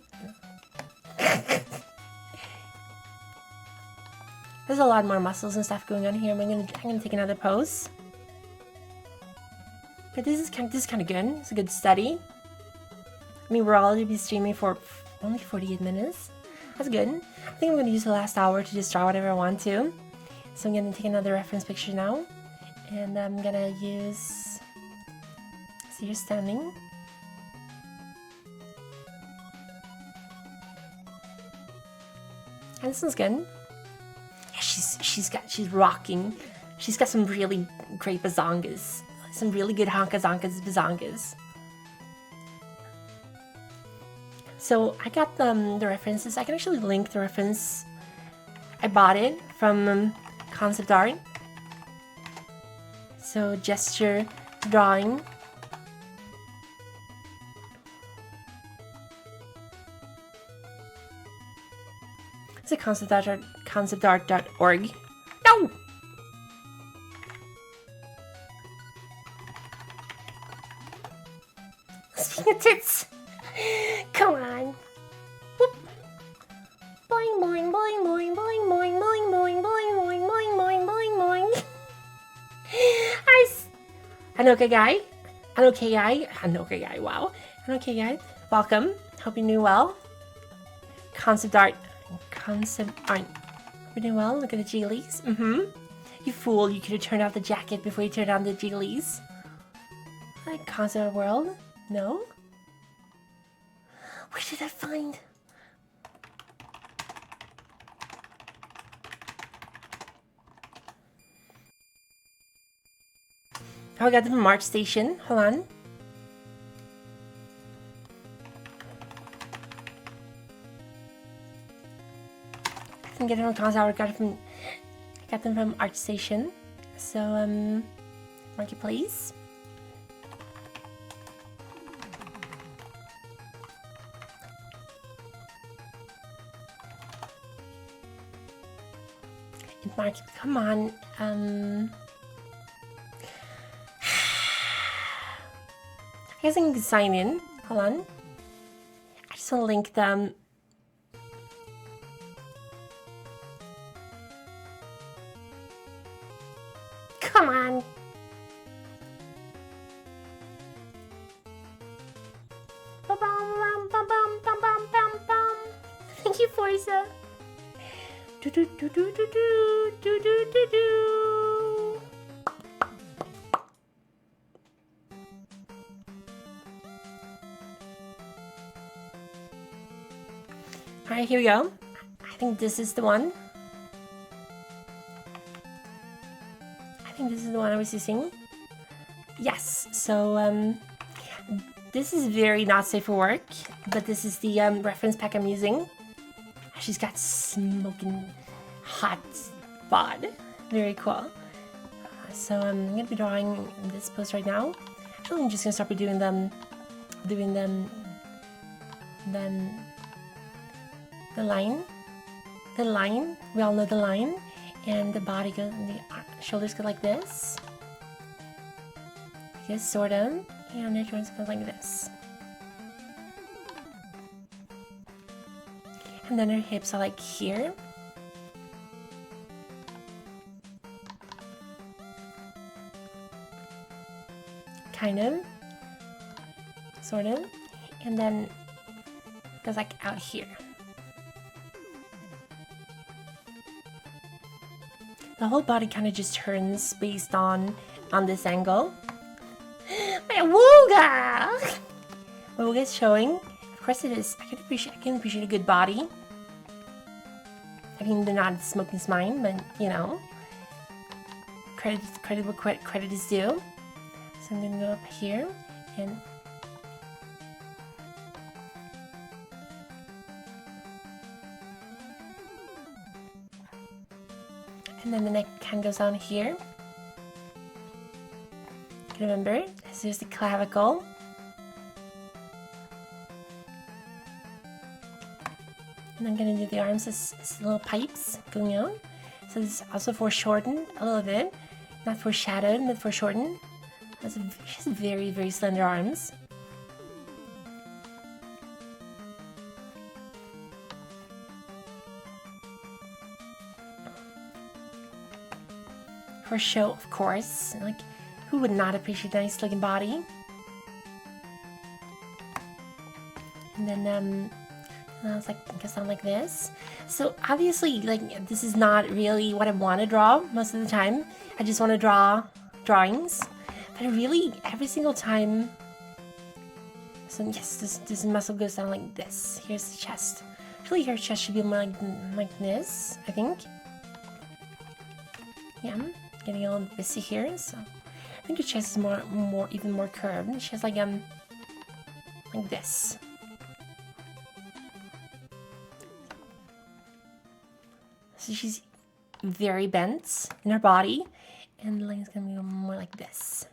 There's a lot more muscles and stuff going on here. I'm gonna take another pose. But this is kind of good. It's a good study. I mean, we're all gonna be streaming for only 48 minutes. That's good. I think I'm gonna use the last hour to just draw whatever I want to. So I'm gonna take another reference picture now, and I'm gonna use. So you're standing. And this one's good. she's rocking. She's got some really great bazongas. Some really good honka-zonkas bazongas. So I got the references. I can actually link the reference. I bought it from Concept Art. So gesture drawing. It's a conceptart.org. No! Speaking of tits, come on. Whoop. Boing, boing, boing, boing, boing, boing, boing, boing, boing, boing, boing, boing, boing, boing. An okay guy. An okay guy. An okay guy. Wow. An okay guy. Welcome. Hope you're doing well. Concept art. We're doing well. Look at the Geelies. You fool. You could have turned off the jacket before you turned on the Geelies. Like Concept Art World? No? Where did I find? Oh, I got them from Art Station. Hold on. I didn't get them from Concept Art. I got them from Art Station. So, Marketplace. Market, come on. I guess I can sign in. Hold on. I just want to link them. Come on. Thank you, Forza. Do do do do do do do do do do. Alright, here we go. I think this is the one. I think this is the one I was using. Yes, so this is very not safe for work, but this is the reference pack I'm using. She's got smoking hot bod. Very cool. So I'm gonna be drawing this post right now. Actually, I'm just gonna start doing them. Then the line. The line. We all know the line. And the body goes, and the shoulders go like this. Like this, sort of. And the joints go like this. And then her hips are like here. Kind of. Sort of. And then it goes like out here. The whole body kind of just turns based on this angle. My wooga! My wooga is showing. Of course it is. I can appreciate a good body. I mean, they're not smoking mine, but you know, credit where credit is due. So I'm gonna go up here and then the neck kind of goes on here. Remember, this is the clavicle. And I'm gonna do the arms as little pipes going on. So this is also foreshortened a little bit. Not foreshadowed, but foreshortened. She has very, very slender arms. For show, of course. Like, who would not appreciate a nice looking body? And then, I was like, I guess I'm like this. So obviously, like, this is not really what I want to draw most of the time. I just want to draw drawings. But I really, every single time. So yes, this muscle goes down like this. Here's the chest. Actually, her chest should be more like this, I think. Yeah, getting a little busy here. So I think her chest is even more curved. She has like this. So she's very bent in her body, and the leg's gonna be more like this.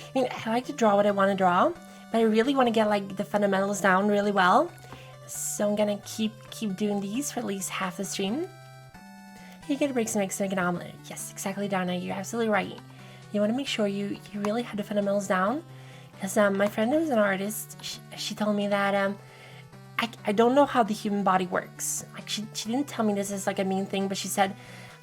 I mean, I like to draw what I want to draw, but I really want to get like the fundamentals down really well. So I'm gonna keep doing these for at least half the stream. You get to break some eggs to make an omelet. Yes, exactly, Donna. You're absolutely right. You want to make sure you really have the fundamentals down. Because my friend who's an artist, she told me that I don't know how the human body works. Like she didn't tell me this is like a mean thing, but she said,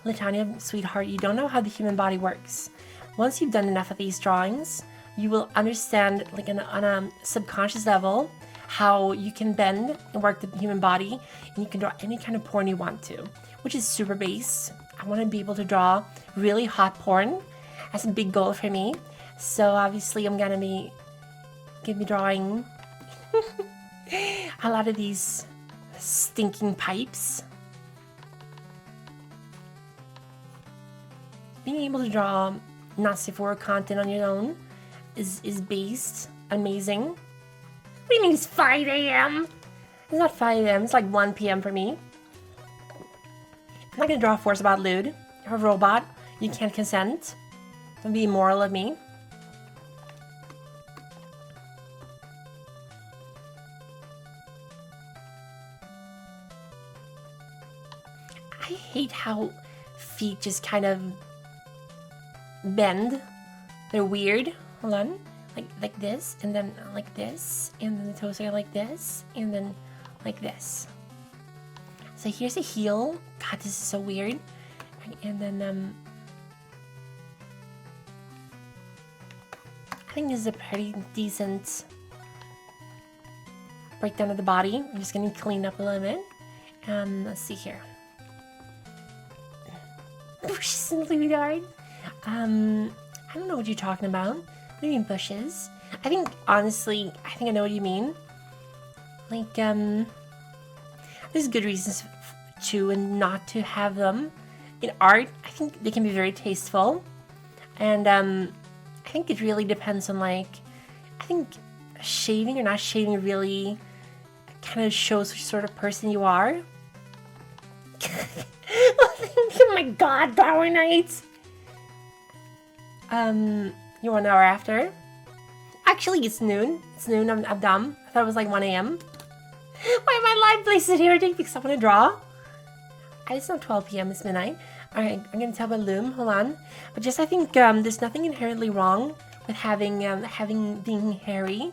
Latanya, sweetheart, you don't know how the human body works. Once you've done enough of these drawings, you will understand like on a subconscious level how you can bend and work the human body, and you can draw any kind of porn you want to, which is super base. I want to be able to draw really hot porn. That's a big goal for me. So obviously I'm gonna be drawing a lot of these stinking pipes. Being able to draw not safe for work content on your own is based amazing. What do you mean it's 5 a.m.? It's not 5 a.m. It's like 1 p.m. for me. I'm not gonna draw a force about lewd. You're a robot. You can't consent. Don't be immoral of me. I hate how feet just kind of bend. They're weird. Hold on. Like this, and then like this, and then the toes are like this, and then like this. So here's a heel. God, this is so weird. And then I think this is a pretty decent breakdown of the body. I'm just gonna clean up a little bit. Let's see here. Bushes and Luminard. I don't know what you're talking about. What do you mean bushes? I think, honestly, I know what you mean. Like, there's good reasons to and not to have them. In art, I think they can be very tasteful. And, I think it really depends on, like, I think shaving or not shaving really kind of shows which sort of person you are. Oh my god, Power Knights! You want an hour after? Actually, it's noon. It's noon, I'm dumb. I thought it was like 1 a.m. Why am I live placed here? Because I want to draw? It's not 12 p.m., it's midnight. Alright, I'm gonna tell about Loom, hold on. But just, I think, there's nothing inherently wrong with being hairy.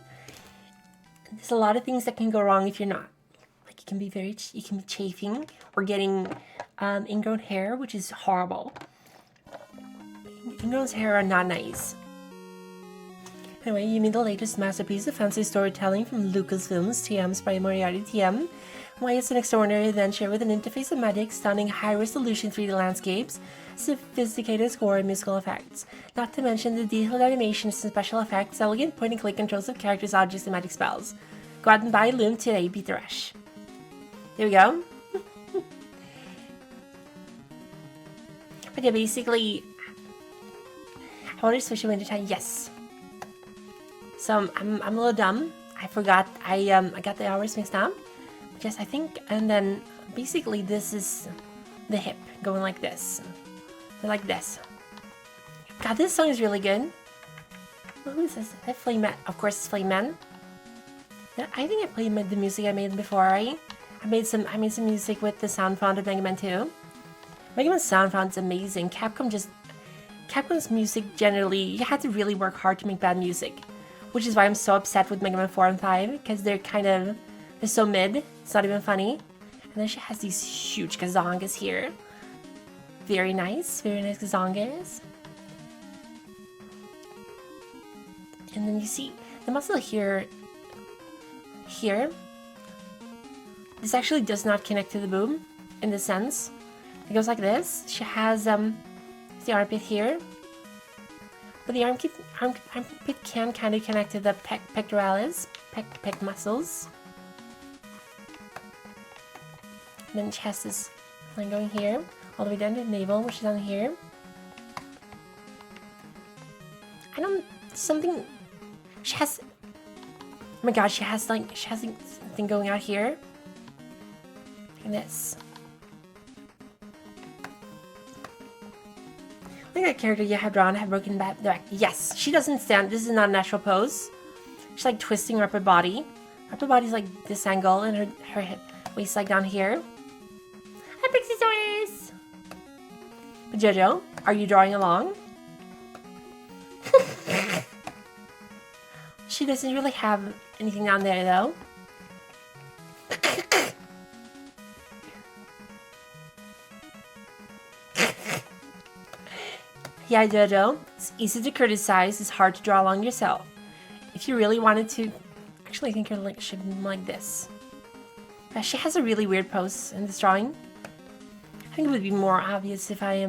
There's a lot of things that can go wrong if you're not. Like, you can be chafing or getting ingrown hair, which is horrible. Ingrown hair are not nice. Anyway, you mean the latest masterpiece of fantasy storytelling from Lucasfilms, TM's by Moriarty TM. Why it's an extraordinary adventure with an interface of magic, stunning high-resolution 3D landscapes, sophisticated score, and musical effects. Not to mention the detailed animations and special effects, elegant point-and-click controls of characters, objects, and magic spells. Go out and buy Loom today, beat the rush. There we go. But yeah, basically, I want to switch it into time. Yes. So I'm a little dumb. I forgot. I got the hours mixed up. Yes, I think. And then basically this is the hip going like this, like this. God, this song is really good. Who is this? That Flame Man. Of course, it's Flame Man. Yeah, I think I played the music I made before. I made some music with the sound font of Mega Man 2. Mega Man sound font's amazing. Capcom's music generally, you had to really work hard to make bad music, which is why I'm so upset with Mega Man 4 and 5, because they're so mid, it's not even funny. And then she has these huge gazongas here. Very nice gazongas. And then you see the muscle here. This actually does not connect to the boob, in the sense. It goes like this. She has the armpit here. But the armpit can kind of connect to the pectoralis, pec muscles. then she has this line going here, all the way down to the navel, which is down here. Something, she has, oh my god, she has something going out here. Like this. I think that character you have drawn have broken back. Yes, she doesn't stand, this is not a natural pose. She's like twisting her upper body. Her upper body's like this angle, and her hip, waist like down here. Hi, Pixie Stories! But Jojo, are you drawing along? She doesn't really have anything down there though. Yeah, Jojo, it's easy to criticize, it's hard to draw along yourself. If you really wanted to, actually I think your link should be like this. Yeah, she has a really weird pose in this drawing. I think it would be more obvious if I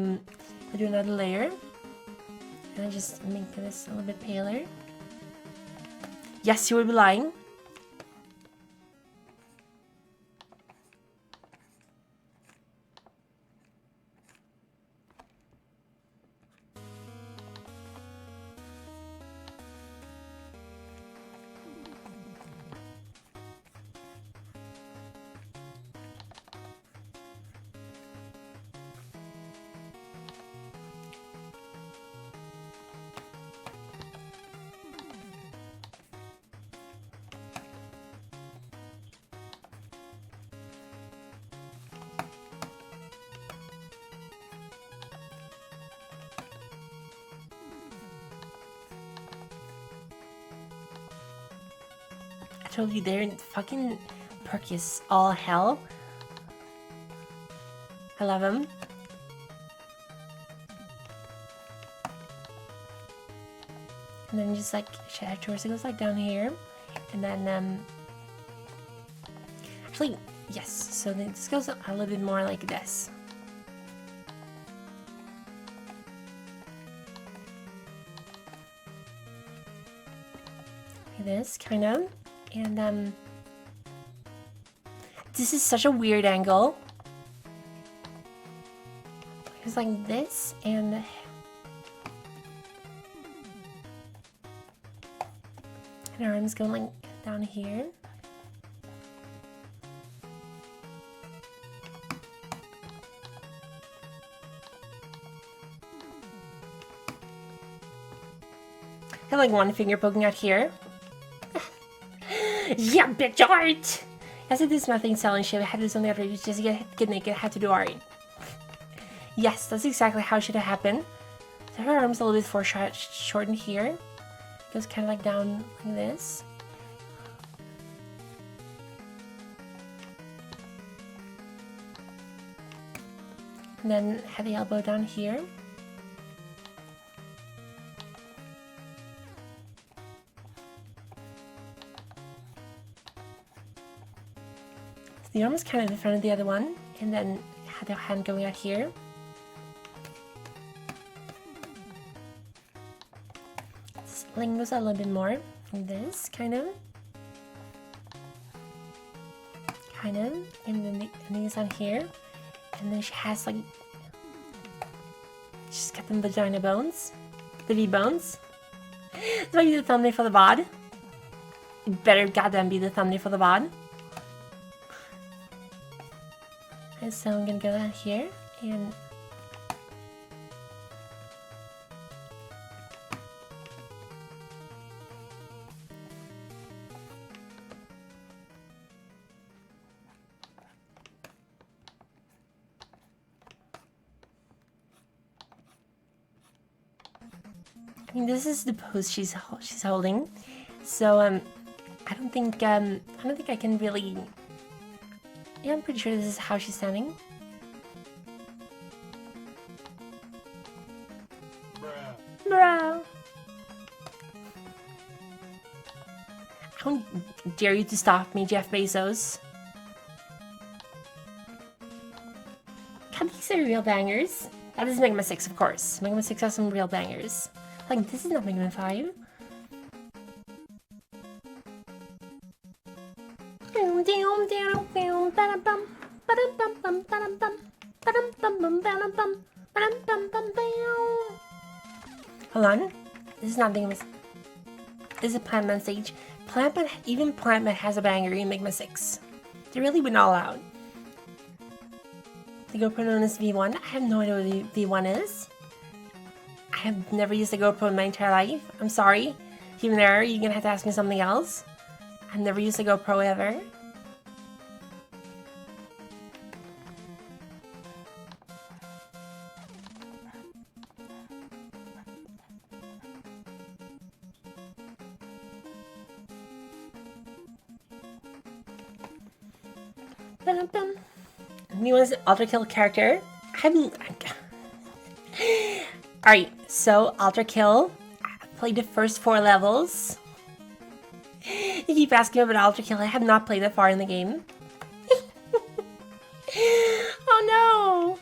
do another layer. And I just make this a little bit paler. Yes, you would be lying. I told you they're fucking perky as all hell. I love him. And then just like her torso goes like down here, and then actually yes. So then this goes a little bit more like this. Like this kind of. And this is such a weird angle. It's like this, and her arms going like down here. I have like one finger poking out here. Yeah, bitch art! As it is nothing selling shit, I had this on the other just to get naked, I had to do art. Yes, that's exactly how it should have happened. So her arm's a little bit shortened here. It goes kind of like down like this. And then have the elbow down here. The arm is kind of in front of the other one, and then had the hand going out here. Sling goes a little bit more, like this, kind of, and then the ending is on here, and then she has like, she's got them vagina bones, the V bones. That's why you do the thumbnail for the VOD. It better goddamn be the thumbnail for the VOD. And so I'm gonna go down here and I mean, this is the pose she's holding. So I don't think I can really. Yeah, I'm pretty sure this is how she's standing. Bruh. I don't dare you to stop me, Jeff Bezos. God, these are real bangers. That is Mega Man 6, of course. Mega Man 6 has some real bangers. Like, this is not Mega Man 5. Hold on. This is not being this is a Plantman stage. Even Plantman has a banger in Migma 6. They really went all out. The GoPro known as V1. I have no idea what the V1 is. I have never used a GoPro in my entire life. I'm sorry. Human error, you're gonna have to ask me something else. I've never used a GoPro ever. Anyone's Ultra Kill character. Alright, so Ultra Kill. I played the first 4 levels. You keep asking about Ultra Kill. I have not played that far in the game. Oh no!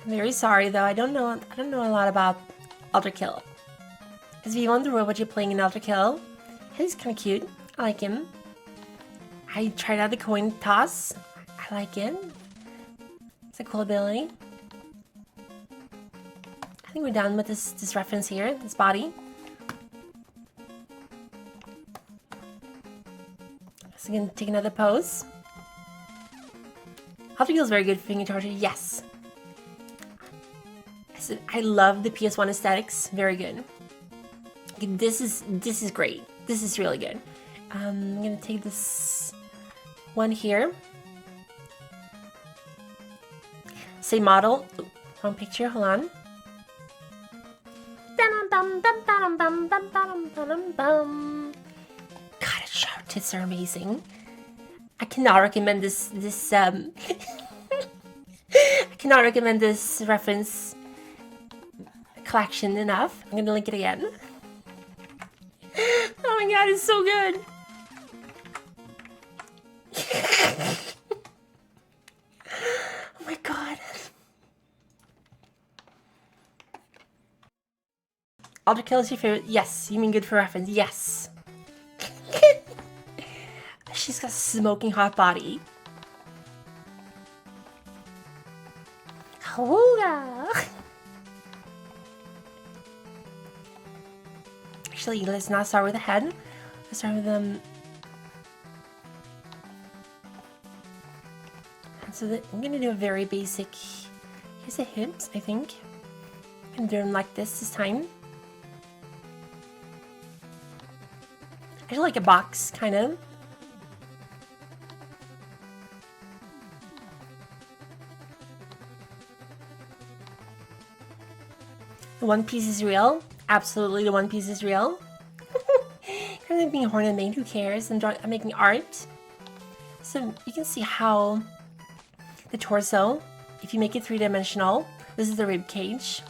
I'm very sorry though. I don't know a lot about Ultra Kill. Because if you want the robot you're playing in Ultra Kill, he's kind of cute. I like him. I tried out the coin toss. I like it. It's a cool ability. I think we're done with this reference here, this body. So I'm gonna take another pose. Ultra Kill is very good for finger torture. Yes. I love the PS1 aesthetics. Very good. This is great. This is really good. I'm gonna take this one here. Same model. Ooh, wrong picture. Hold on. God, its sharp tits are amazing. I cannot recommend this. I cannot recommend this reference collection enough. I'm gonna link it again. Oh my god, it's so good. Oh my god. Ultra Kill is your favorite? Yes. You mean good for reference? Yes. She's got a smoking hot body. Actually, let's not start with the head. Let's start with them. So I'm gonna do a very basic. Here's the hips, I think. I'm gonna do them like this time. I do like a box, kind of. The One Piece is real. Absolutely, the One Piece is real. Kind of being a hornet maid, who cares? I'm making art. So you can see how the torso, if you make it 3-dimensional, this is the rib cage.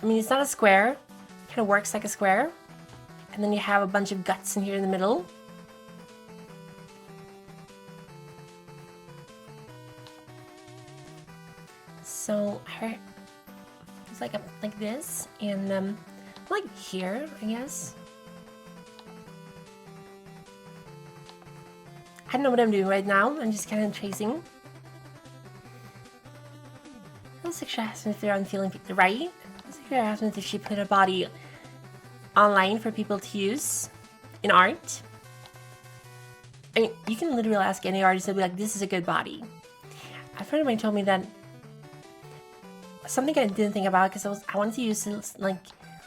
I mean, it's not a square. It kind of works like a square. And then you have a bunch of guts in here in the middle. So it's like this, and like here, I guess. I don't know what I'm doing right now. I'm just kind of tracing. Let's actually ask me if they're on feeling right. Let's actually ask me if she put a body online for people to use in art. I mean, you can literally ask any artist, they'll be like, this is a good body. A friend of mine told me that something I didn't think about, because I wanted to use like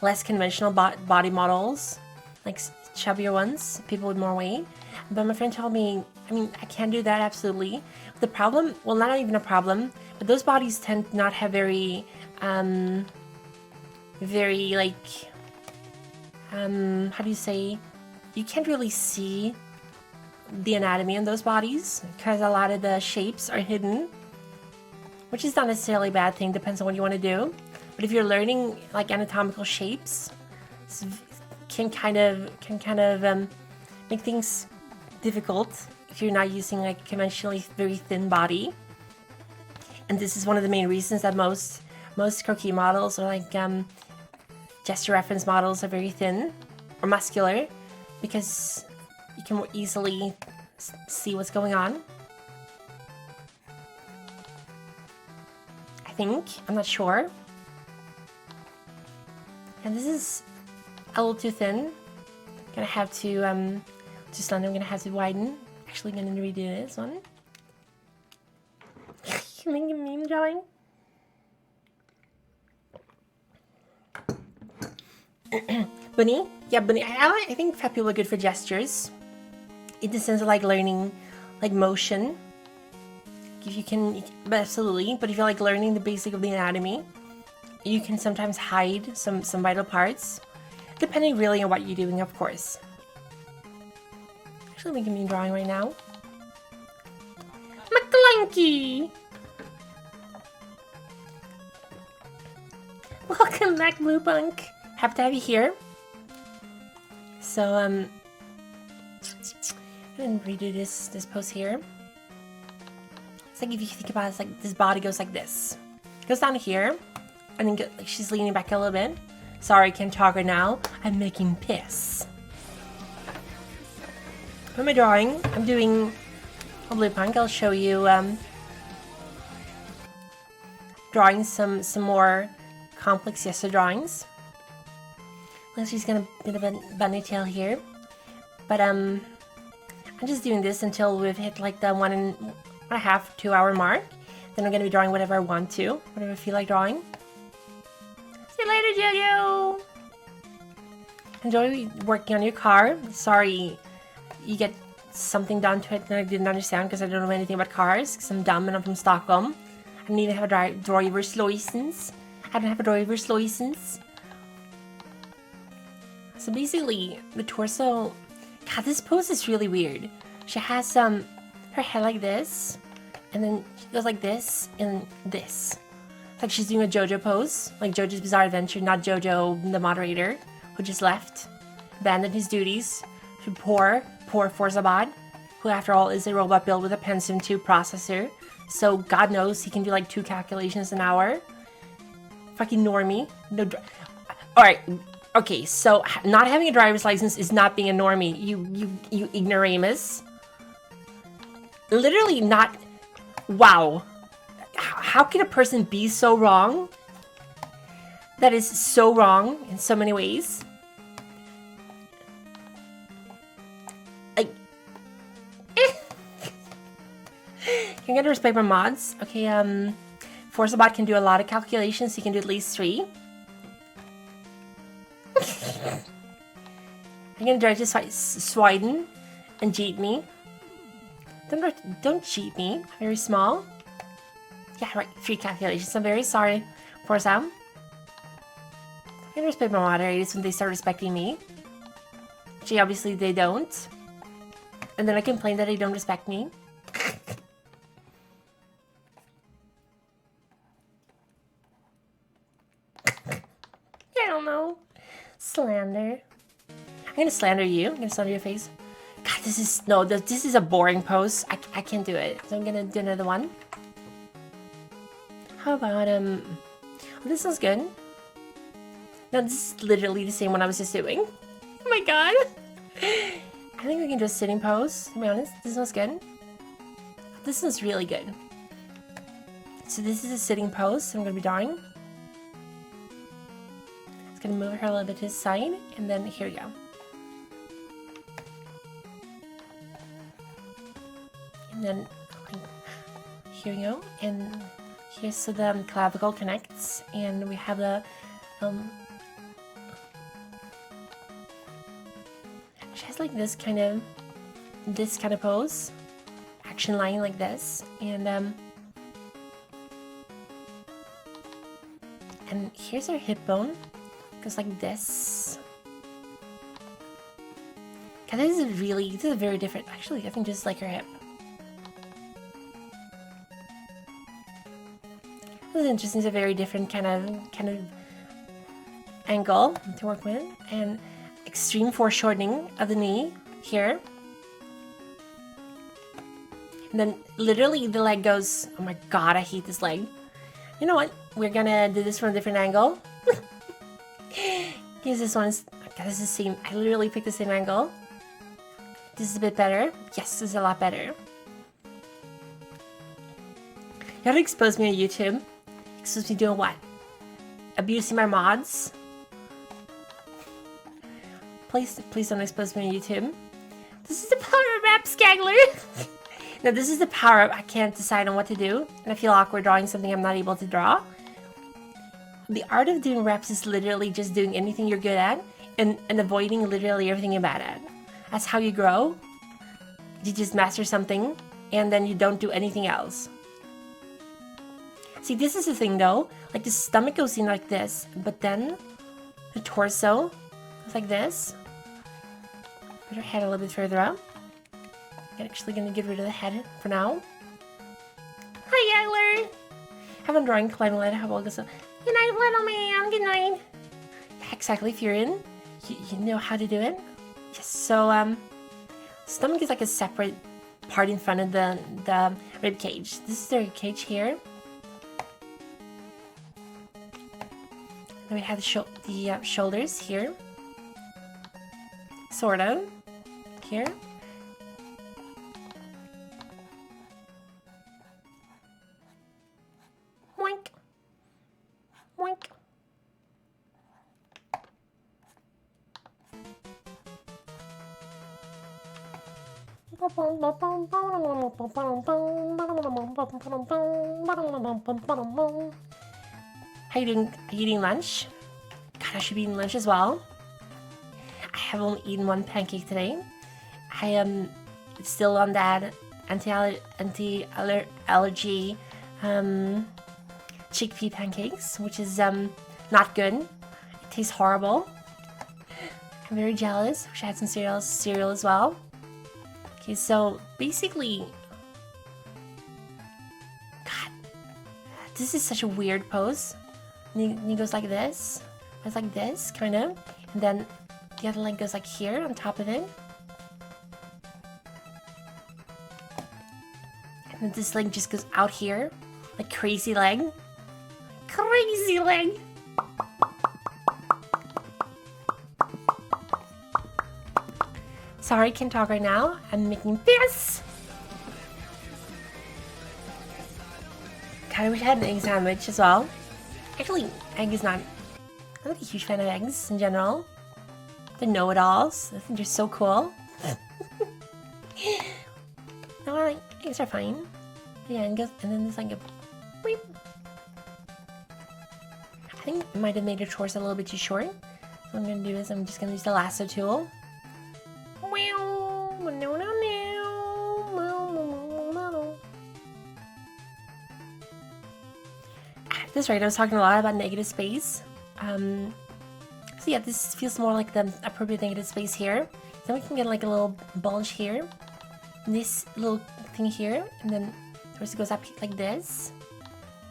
less conventional body models, like chubbier ones, people with more weight. But my friend told me, I mean, I can do that, absolutely. The problem, well, not even a problem, but those bodies tend to not have very like, how do you say, you can't really see the anatomy in those bodies, because a lot of the shapes are hidden, which is not necessarily a bad thing, depends on what you want to do. But if you're learning like anatomical shapes, can kind of make things difficult if you're not using like a conventionally very thin body. And this is one of the main reasons that most croquis models, or like gesture reference models, are very thin or muscular, because you can more easily see what's going on. I think. I'm not sure. And this is a little too thin. Gonna have to, just slender, I'm gonna have to widen. Actually gonna redo this one. Make a meme drawing. Bunny? Yeah, Bunny. I think fat people are good for gestures. In the sense of like learning, like motion. If you can, absolutely. But if you're like learning the basic of the anatomy, you can sometimes hide some vital parts. Depending really on what you're doing, of course. Actually making me drawing right now. McClunky! Welcome back, Blue Punk. Happy to have you here. So, I'm gonna redo this pose here. It's like if you think about it, it's like this body goes like this. It goes down here, and then like she's leaning back a little bit. Sorry, I can't talk right now. I'm making piss. For my drawing, I'm doing a Blue Punk. I'll show you drawing some more complex Yeso drawings. She's gonna bit of a bunny tail here, but I'm just doing this until we've hit like the 1.5 2 hour mark. Then I'm gonna be drawing whatever I want to, whatever I feel like drawing. See you later, Jojo. Enjoy working on your car. Sorry, you get something done to it that I didn't understand because I don't know anything about cars. Because I'm dumb and I'm from Stockholm. I don't even have a driver's license. I don't have a driver's license. So basically, the torso... God, this pose is really weird. She has her head like this, and then she goes like this, and this. It's like she's doing a JoJo pose, like JoJo's Bizarre Adventure, not JoJo, the moderator, who just left, abandoned his duties to poor Forzabad, who after all is a robot built with a Pentium 2 processor. So God knows he can do like 2 calculations an hour. Fucking normie. No. Alright. Okay, so not having a driver's license is not being a normie, you ignoramus. Literally not... Wow. How can a person be so wrong? That is so wrong in so many ways. Like... You're gonna respect my mods. Okay, Forzabot can do a lot of calculations, he can do at least 3. I'm gonna try to swiden and cheat me. Don't cheat me. Very small. Yeah, right. 3 calculations. I'm very sorry, Forza. I'm gonna respect my moderators when they start respecting me. Gee, obviously they don't. And then I complain that they don't respect me. I don't know. Slander. I'm gonna slander you. I'm gonna slander your face. God, this is a boring pose. I can't do it. So I'm gonna do another one. How about oh, this one's good. No, this is literally the same one I was just doing. Oh my god. I think we can do a sitting pose, to be honest. This one's good. This one's really good. So this is a sitting pose I'm gonna be drawing. Gonna move her a little bit to the side, and then here we go. And then here we go, and here's so the clavicle connects, and we have the she has like this kind of pose, action line like this, and here's her hip bone. Goes like this. God, this is a very different. Actually, I think just like her hip. This is interesting. It's a very different kind of angle to work with, and extreme foreshortening of the knee here. And then literally the leg goes. Oh my god, I hate this leg. You know what? We're gonna do this from a different angle. Yes, this one's... God, this is the same... I literally picked the same angle. This is a bit better. Yes, this is a lot better. You have to expose me on YouTube. Excuse me, doing what? Abusing my mods? Please don't expose me on YouTube. This is the power of rap, Skagler! Now this is the power up. I can't decide on what to do, and I feel awkward drawing something I'm not able to draw. The art of doing reps is literally just doing anything you're good at and avoiding literally everything you're bad at. That's how you grow. You just master something and then you don't do anything else. See, this is the thing though. Like the stomach goes in like this, but then the torso goes like this. Put her head a little bit further up. I'm actually gonna get rid of the head for now. Hi, Yagler! Have a drawing climbing ladder. How about this? Good night, little man. Good night. Yeah, exactly. If you're in, you know how to do it. Yes. So stomach is like a separate part in front of the rib cage. This is the rib cage here. Then we have the shoulders here. Sort of. Here. Moink. Moink. How you doing? Are you eating lunch? God, I should be eating lunch as well. I have only eaten one pancake today. I am still on that anti-allergy chickpea pancakes, which is not good. It tastes horrible. I'm very jealous. Wish I had some cereal as well. Okay, so basically, God, this is such a weird pose. And he goes like this. It's like this, kind of, and then the other leg goes like here on top of it. And then this leg just goes out here, like crazy leg. Crazy leg! Sorry, can't talk right now. I'm making this! God, I wish I had an egg sandwich as well. Actually, egg is not... I'm not a huge fan of eggs in general. The know-it-alls. I think they're so cool. No, I like eggs are fine. Yeah, and then there's like a beep. I think I might have made the torso a little bit too short. So what I'm gonna do is I'm just gonna use the lasso tool. That's right, I was talking a lot about negative space. So yeah, this feels more like the appropriate negative space here. Then we can get like a little bulge here. And this little thing here, and then it goes up like this.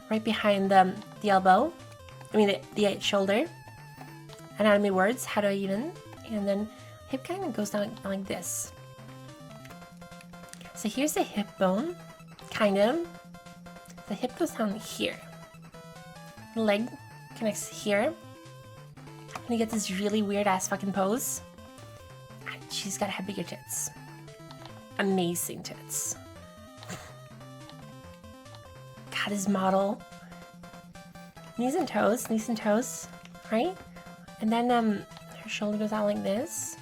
Right behind the elbow. I mean the shoulder. Anatomy words, how do I even? And then hip kind of goes down like this. So here's the hip bone, kind of. The hip goes down here. The leg connects here. And you get this really weird ass fucking pose. And she's gotta have bigger tits. Amazing tits. God, this model. Knees and toes, right? And then her shoulder goes out like this.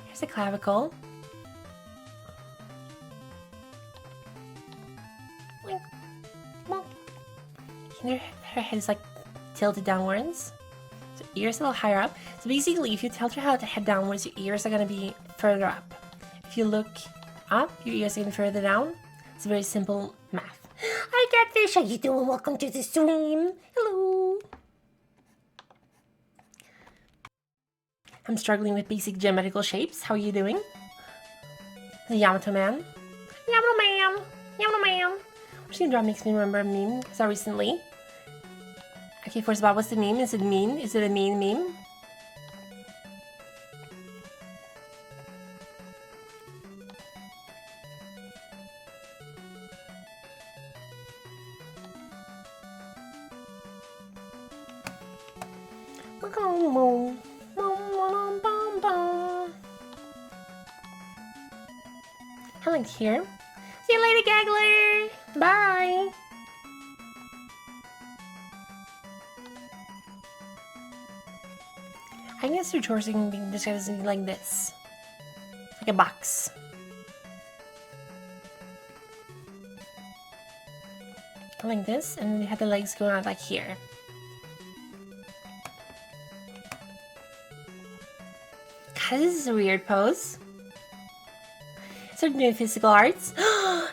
Here's the clavicle. And her head is like tilted downwards. So ears a little higher up. So basically, if you tilt your head downwards, your ears are gonna be further up. If you look up, your ears are gonna be further down. It's very simple math. Hi Catfish, how you doing? Welcome to the stream. Hello. I'm struggling with basic geometrical shapes. How are you doing? The Yamato Man. Yamato Man. Yamato Man. Which draw makes me remember a meme I saw recently. Okay, first of all, what's the meme? Is it mean? Is it a mean meme? I like here. See you later, Gagler! Bye! I guess your torso can be described as like this. Like a box. Like this, and then you have the legs going out like here. God, this is a weird pose. So doing physical arts.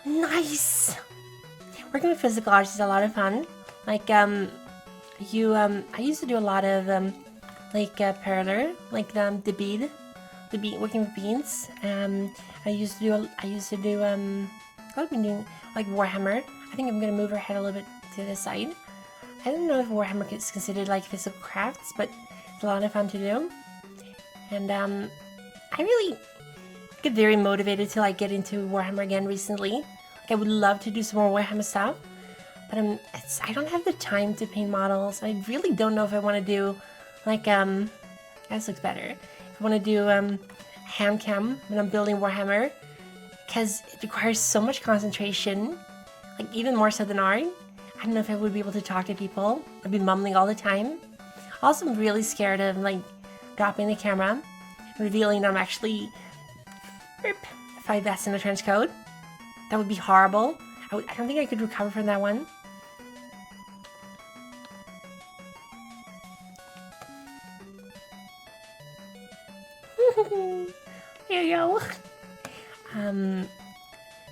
Nice! Working with physical arts is a lot of fun. Like, I used to do a lot of, parlor, like, the bead, working with beads. I used to do, I've been doing, like, Warhammer. I think I'm gonna move her head a little bit to the side. I don't know if Warhammer is considered, like, physical crafts, but it's a lot of fun to do. And, I really get very motivated to, like, get into Warhammer again recently. Like, I would love to do some more Warhammer stuff. But I don't have the time to paint models. I really don't know if I want to do, like, this looks better. If I want to do, hand cam when I'm building Warhammer. Because it requires so much concentration. Like, even more so than art. I don't know if I would be able to talk to people. I'd be mumbling all the time. Also, I'm really scared of, like, dropping the camera. Revealing I'm actually 5S in a trench coat. That would be horrible. I don't think I could recover from that one. There you go.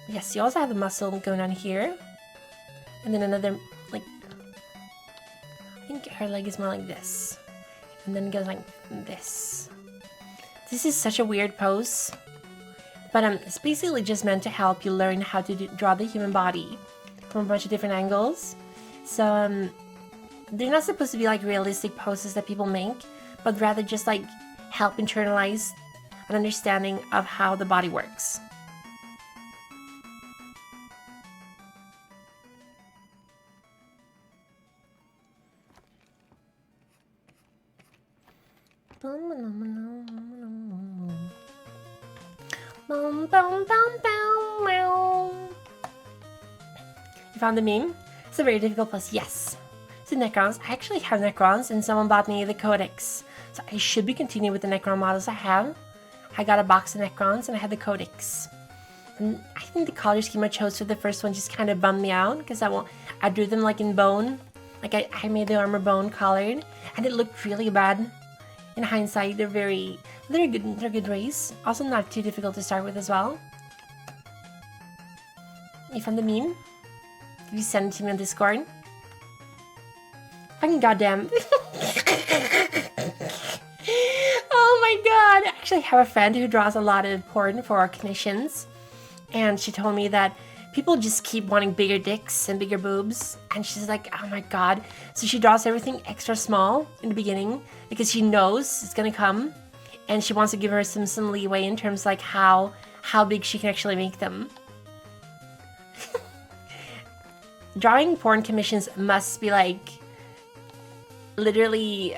Yes, you also have the muscle going on here. And then another, like, I think her leg is more like this. And then it goes like this. This is such a weird pose. But it's basically just meant to help you learn how to draw the human body from a bunch of different angles. So, they're not supposed to be like realistic poses that people make, but rather just like help internalize an understanding of how the body works. You found the meme? It's a very difficult pose. Yes. So Necrons. I actually have Necrons, and someone bought me the Codex. So I should be continuing with the Necron models I have. I got a box of Necrons, and I had the Codex. And I think the color scheme I chose for the first one just kind of bummed me out, because I drew them like in bone. Like I made the armor bone colored, and it looked really bad. In hindsight, they're good. They're good race. Also, not too difficult to start with as well. You found the meme? Did you send it to me on Discord? Fucking goddamn! Oh my god! I actually have a friend who draws a lot of porn for our commissions, and she told me that people just keep wanting bigger dicks and bigger boobs, and she's like, oh my god. So she draws everything extra small in the beginning because she knows it's gonna come, and she wants to give her some leeway in terms of like how big she can actually make them. Drawing porn commissions must be like literally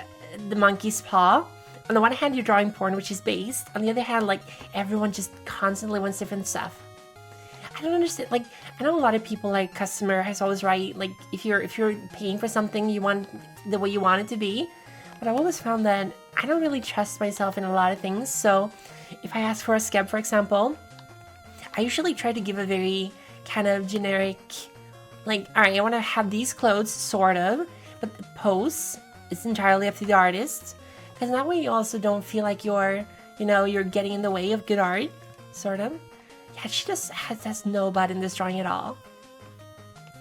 the monkey's paw. On the one hand, you're drawing porn, which is based. On the other hand, like, everyone just constantly wants different stuff. I don't understand. Like, I know a lot of people, like, customer is always right. Like, if you're paying for something, you want the way you want it to be. But I've always found that I don't really trust myself in a lot of things. So if I ask for a skeb, for example, I usually try to give a very kind of generic, like, all right, I want to have these clothes, sort of, but the pose is entirely up to the artist. Because that way you also don't feel like you're getting in the way of good art, sort of. Yeah, she just has no butt in this drawing at all.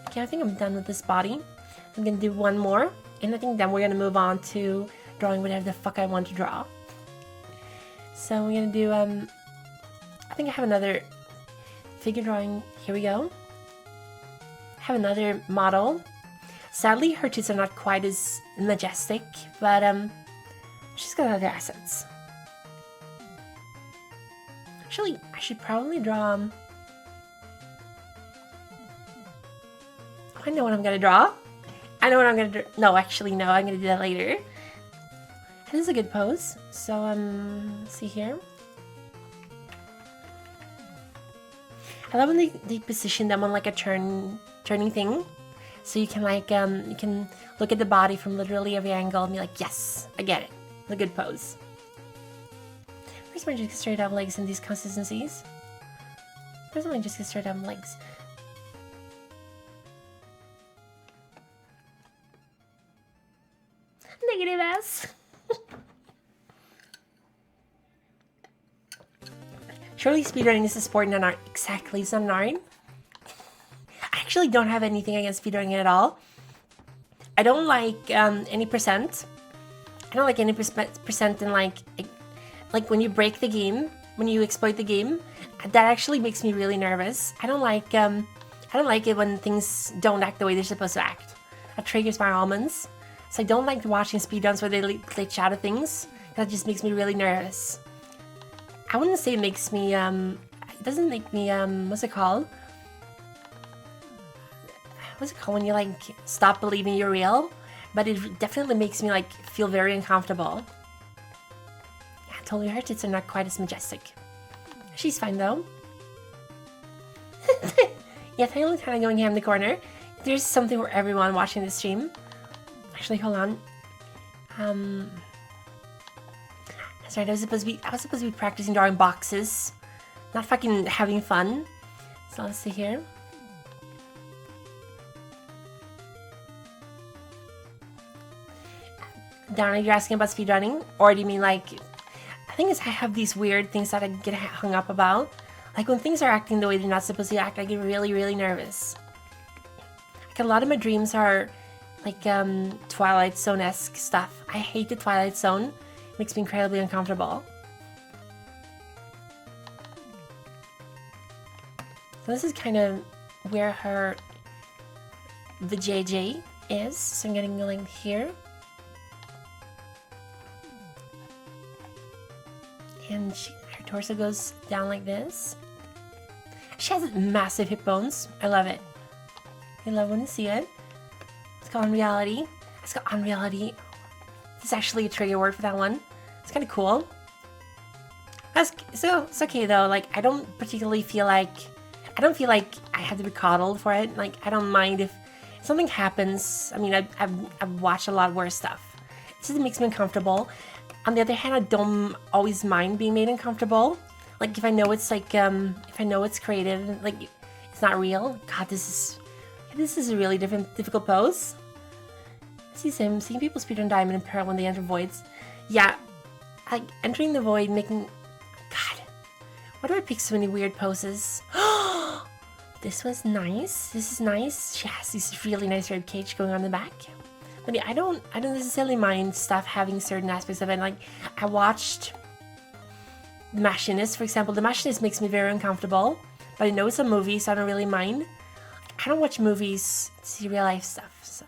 Okay, I think I'm done with this body. I'm gonna do one more, and I think then we're gonna move on to drawing whatever the fuck I want to draw. So we're gonna do, I think I have another figure drawing. Here we go. I have another model. Sadly, her tits are not quite as majestic, but she's got other assets. Actually, I should probably draw. I know what I'm gonna draw. I know what I'm gonna do. No, actually, no. I'm gonna do that later. This is a good pose. So, let's see here. I love when they position them on like a turning thing, so you can like you can look at the body from literally every angle and be like, yes, I get it. It's a good pose. Where's my just straight up legs in these consistencies? Where's my just straight up legs? Negative S. Surely speedrunning is a sport and an art. Exactly, it's not an art. I actually don't have anything against speedrunning at all. I don't like any percent. I don't like any percent in like when you break the game, when you exploit the game. That actually makes me really nervous. I don't like it when things don't act the way they're supposed to act. That triggers my almonds. So I don't like watching speedruns where they glitch out of things. That just makes me really nervous. I wouldn't say it makes me, it doesn't make me, what's it called? What's it called when you, like, stop believing you're real? But it definitely makes me, like, feel very uncomfortable. Yeah, totally, her tits are not quite as majestic. She's fine, though. Yeah, Tyler kind of going here in the corner. There's something for everyone watching the stream. Actually, hold on. That's right, I was supposed to be practicing drawing boxes. Not fucking having fun. So let's see here. Donna, you're asking about speedrunning? Or do you mean like... I think I have these weird things that I get hung up about. Like when things are acting the way they're not supposed to act, I get really, really nervous. Like a lot of my dreams are like Twilight Zone-esque stuff. I hate the Twilight Zone. It makes me incredibly uncomfortable. So this is kind of where her vajayjay is. So I'm getting a link here. And her torso goes down like this. She has massive hip bones. I love it. I love when you see it. It's called Unreality. It's called Unreality. This is actually a trigger word for that one. It's kind of cool. So it's okay though. Like I don't particularly feel like I have to be coddled for it. Like I don't mind if something happens. I mean, I've watched a lot worse stuff. It just makes me uncomfortable. On the other hand, I don't always mind being made uncomfortable. Like if I know it's like if I know it's creative, like it's not real. God, this is a really difficult pose. Seeing people speedrun Diamond and Pearl when they enter voids. Yeah, like entering the void, making... God, why do I pick so many weird poses? This was nice. This is nice. She has this really nice rib cage going on the back. But yeah, I don't necessarily mind stuff having certain aspects of it. Like I watched The Machinist, for example. The Machinist makes me very uncomfortable, but I know it's a movie, so I don't really mind. I don't watch movies to see real life stuff, so.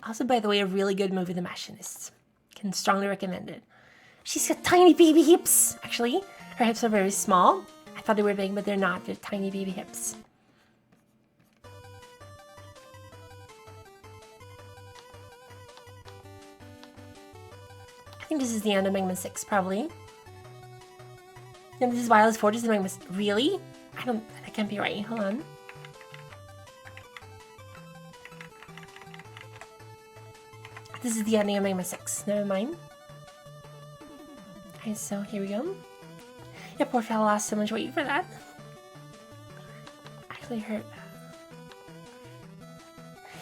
Also, by the way, a really good movie, The Machinist. Can strongly recommend it. She's got tiny baby hips, actually. Her hips are very small. I thought they were big, but they're not. They're tiny baby hips. I think this is the end of Mega Man 6, probably. And this is Wireless Fortress and Mega Man... Really? That can't be right. Hold on. This is the ending of Mega Man 6. Never mind. Okay, so here we go. Yeah, poor fella lost so much weight for that. Actually hurt.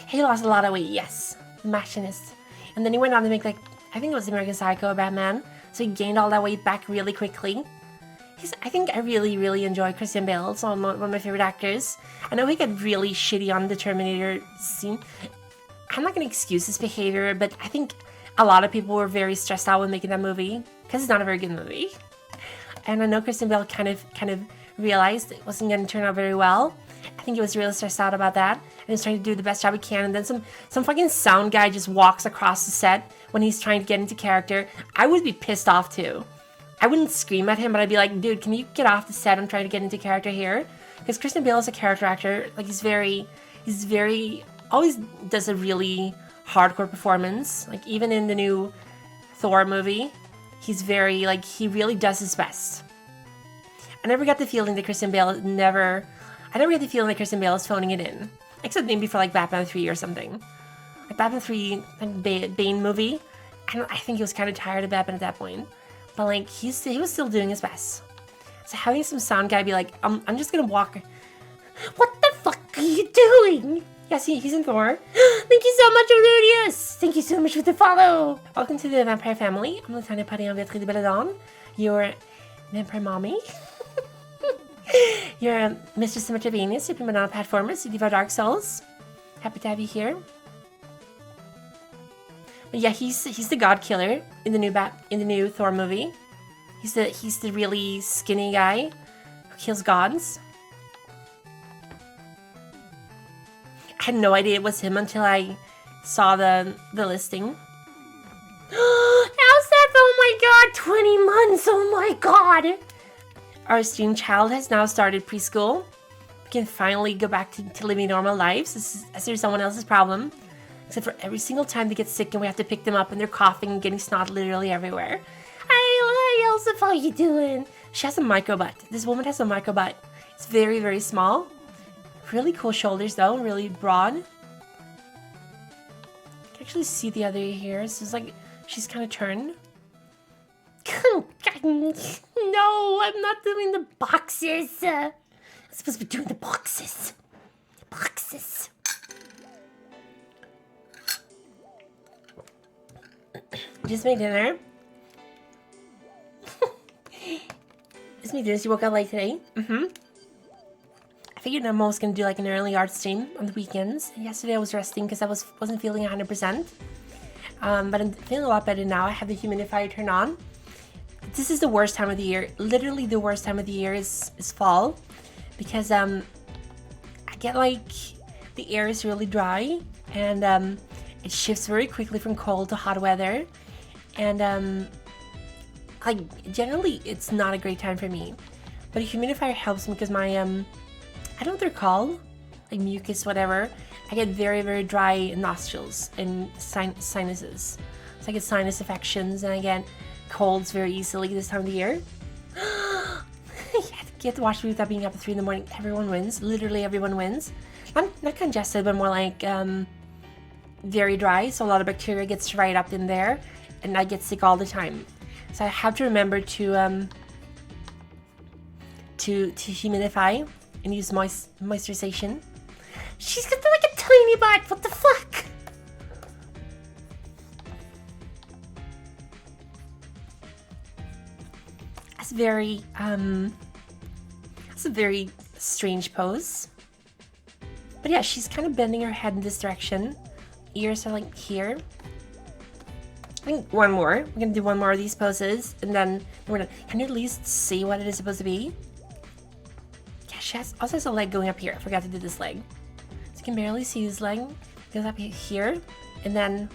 He lost a lot of weight, yes. The Machinist. And then he went on to make like... I think it was American Psycho, Batman. So he gained all that weight back really quickly. I think I really, really enjoy Christian Bale. It's one of my favorite actors. I know he got really shitty on the Terminator scene. I'm not going to excuse his behavior, but I think a lot of people were very stressed out when making that movie. Because it's not a very good movie. And I know Christian Bale kind of realized it wasn't going to turn out very well. I think he was really stressed out about that. And he's trying to do the best job he can. And then some fucking sound guy just walks across the set when he's trying to get into character. I would be pissed off too. I wouldn't scream at him, but I'd be like, dude, can you get off the set? I'm trying to get into character here. Because Christian Bale is a character actor. Like, he's very, always does a really hardcore performance. Like, even in the new Thor movie, he's very, like, he really does his best. I never got the feeling that Christian Bale is phoning it in. Except maybe for, like, Batman 3 or something. Like, Batman 3, like, Bane movie, I think he was kind of tired of Bepin at that point. But like, he was still doing his best. So having some sound guy be like, I'm just gonna walk. What the fuck are you doing? Yes, he's in Thor. Thank you so much, Oludius. Thank you so much for the follow. Welcome to the Vampire family. I'm Lieutenant Patty Beatrice de Belladon, your vampire mommy. You're Mr. Symmetry Venus, Super Banana Platformers, you devour Dark Souls. Happy to have you here. But yeah, he's the God Killer in the new Thor movie. He's the really skinny guy who kills gods. I had no idea it was him until I saw the listing. Elsef, oh my god, 20 months, oh my god! Our esteemed child has now started preschool. We can finally go back to living normal lives as there's someone else's problem. Except for every single time they get sick and we have to pick them up and they're coughing and getting snot literally everywhere. Hi, Elsef, how you doing? She has a micro butt. This woman has a micro butt. It's very, very small. Really cool shoulders though, really broad. You can actually see the other ear here. So it's like she's kind of turned. No, I'm not doing the boxes. I'm supposed to be doing the boxes. Boxes. Just made dinner. Just made dinner. You woke up late today. I figured I'm always gonna do like an early art stream on the weekends. Yesterday I was resting because I wasn't feeling 100%. But I'm feeling a lot better now. I have the humidifier turned on. This is the worst time of the year. Literally the worst time of the year is fall, because I get like the air is really dry and it shifts very quickly from cold to hot weather, and like generally it's not a great time for me. But a humidifier helps me because my I don't know what they're called, like mucus, whatever. I get very, very dry nostrils and sinuses. So I get sinus infections and I get colds very easily this time of the year. You have to watch me without being up at 3 in the morning. Everyone wins. Literally everyone wins. Not congested, but more like very dry. So a lot of bacteria gets right up in there and I get sick all the time. So I have to remember to humidify and use moisturization. She's got like a tiny butt. What the fuck? That's very that's a very strange pose. But yeah, she's kind of bending her head in this direction. Ears are like here. I think one more. We're gonna do one more of these poses, and then we're gonna. Can you at least see what it is supposed to be? Yeah, she also has a leg going up here. I forgot to do this leg. So you can barely see this leg. It goes up here, and then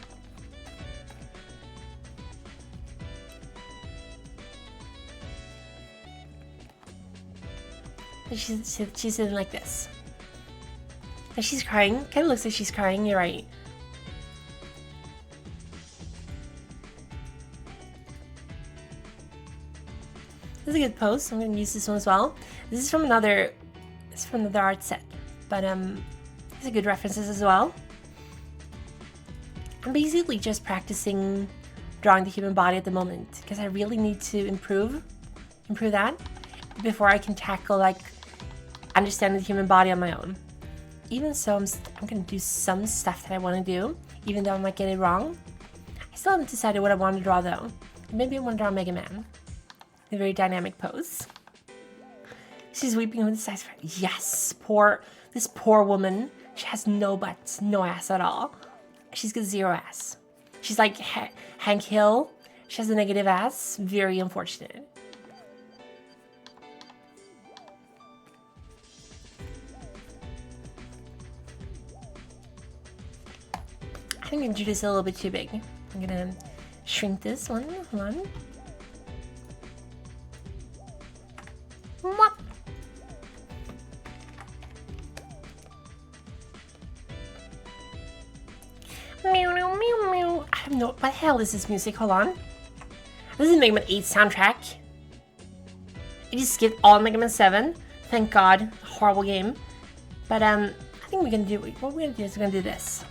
she's sitting like this. And she's crying. Kind of looks like she's crying. You're right. This is a good pose. I'm gonna use this one as well. This is from another. It's from another art set, but these are good references as well. I'm basically just practicing drawing the human body at the moment because I really need to improve that before I can tackle like understanding the human body on my own. Even so, I'm gonna do some stuff that I want to do, even though I might get it wrong. I still haven't decided what I want to draw though. Maybe I want to draw Mega Man. A very dynamic pose. She's weeping with the size. Yes, this poor woman. She has no butt, no ass at all. She's got zero ass. She's like Hank Hill. She has a negative ass. Very unfortunate. I think I drew this a little bit too big. I'm gonna shrink this one. Hold on. Meow, meow, meow, meow. I have no. What the hell is this music? Hold on. This is Mega Man 8 soundtrack. It just skipped all Mega Man 7. Thank God. Horrible game. But I think we're gonna do. What we're gonna do is we're gonna do this.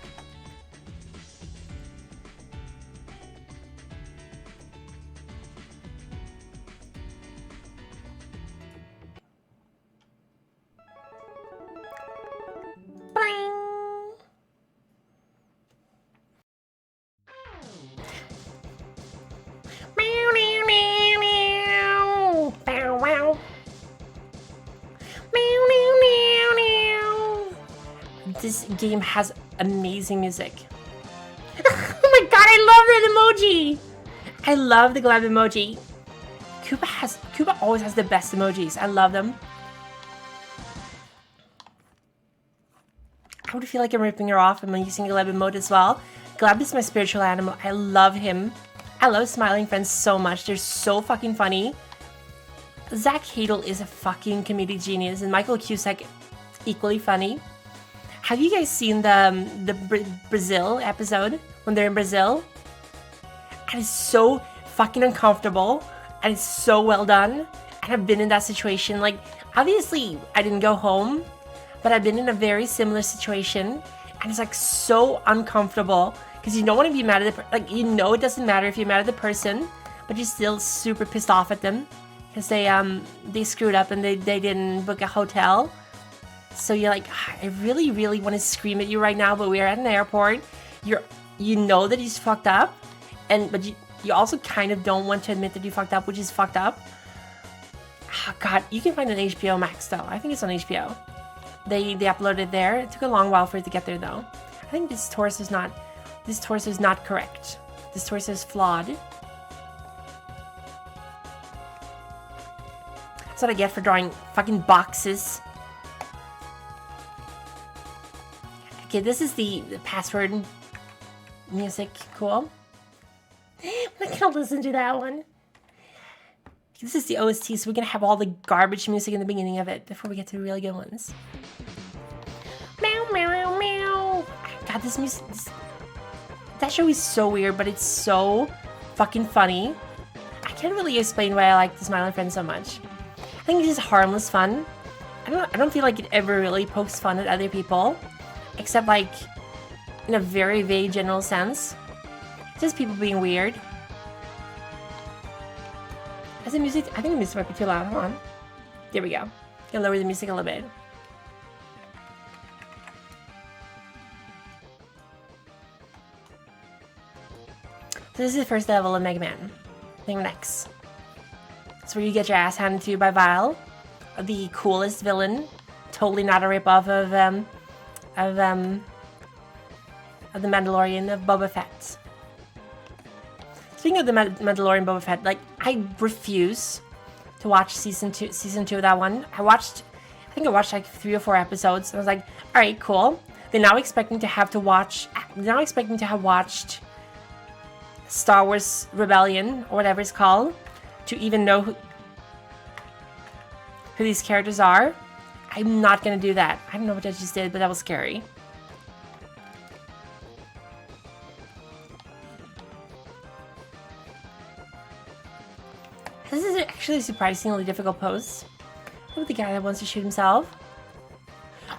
This game has amazing music. Oh my god, I love that emoji! I love the glad emoji. Koopa always has the best emojis. I love them. I would feel like I'm ripping her off. I'm using Gleb emote as well. Gleb is my spiritual animal. I love him. I love Smiling Friends so much. They're so fucking funny. Zach Hadel is a fucking comedic genius, and Michael Cusack equally funny. Have you guys seen the Brazil episode when they're in Brazil? And it's so fucking uncomfortable, and it's so well done. And I've been in that situation. Like, obviously, I didn't go home, but I've been in a very similar situation, and it's like so uncomfortable because you don't want to be mad at the like, you know, it doesn't matter if you're mad at the person, but you're still super pissed off at them because they screwed up and they didn't book a hotel. So you're like, I really, really want to scream at you right now, but we're at an airport. You know that he's fucked up, but you also kind of don't want to admit that you fucked up, which is fucked up. Oh God, you can find it on HBO Max though. I think it's on HBO. They uploaded it there. It took a long while for it to get there though. I think this torso is not correct. This torso is flawed. That's what I get for drawing fucking boxes. Okay, this is the password music. Cool. I'm not gonna listen to that one. This is the OST, so we're gonna have all the garbage music in the beginning of it before we get to the really good ones. Meow, meow, meow. God, this music... that show is so weird, but it's so fucking funny. I can't really explain why I like the Smiling Friends so much. I think it's just harmless fun. I don't feel like it ever really pokes fun at other people. Except, like, in a very vague general sense. It's just people being weird. Is the music... I think the music might be too loud. Hold on. There we go. Gonna lower the music a little bit. So this is the first level of Mega Man. Thing next. It's where you get your ass handed to you by Vile. The coolest villain. Totally not a ripoff of the Mandalorian of Boba Fett. Speaking of the Mandalorian Boba Fett, like, I refuse to watch season two of that one. I think I watched like 3 or 4 episodes, and I was like, all right, cool. They're now expecting to have watched Star Wars Rebellion, or whatever it's called, to even know who these characters are. I'm not gonna do that. I don't know what I just did, but that was scary. This is actually a surprisingly difficult pose. Look at the guy that wants to shoot himself.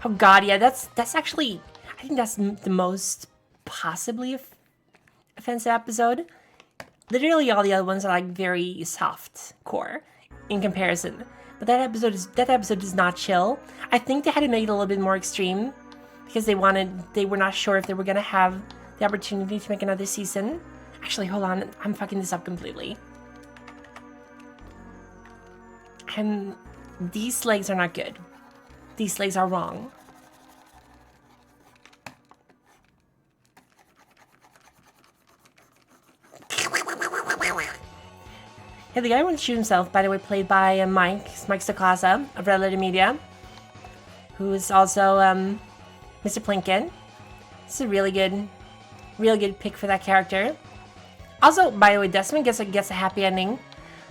Oh God, yeah, that's actually, I think that's the most possibly offensive episode. Literally all the other ones are like very soft core in comparison. But that episode is not chill. I think they had to make it a little bit more extreme because they were not sure if they were gonna have the opportunity to make another season. Actually, hold on, I'm fucking this up completely. And these legs are not good. These legs are wrong. Yeah, the guy who wants to shoot himself, by the way, played by Mike Stacasa of Red Letter Media, who is also Mr. Plinkett. It's a really good pick for that character. Also, by the way, Desmond gets a happy ending.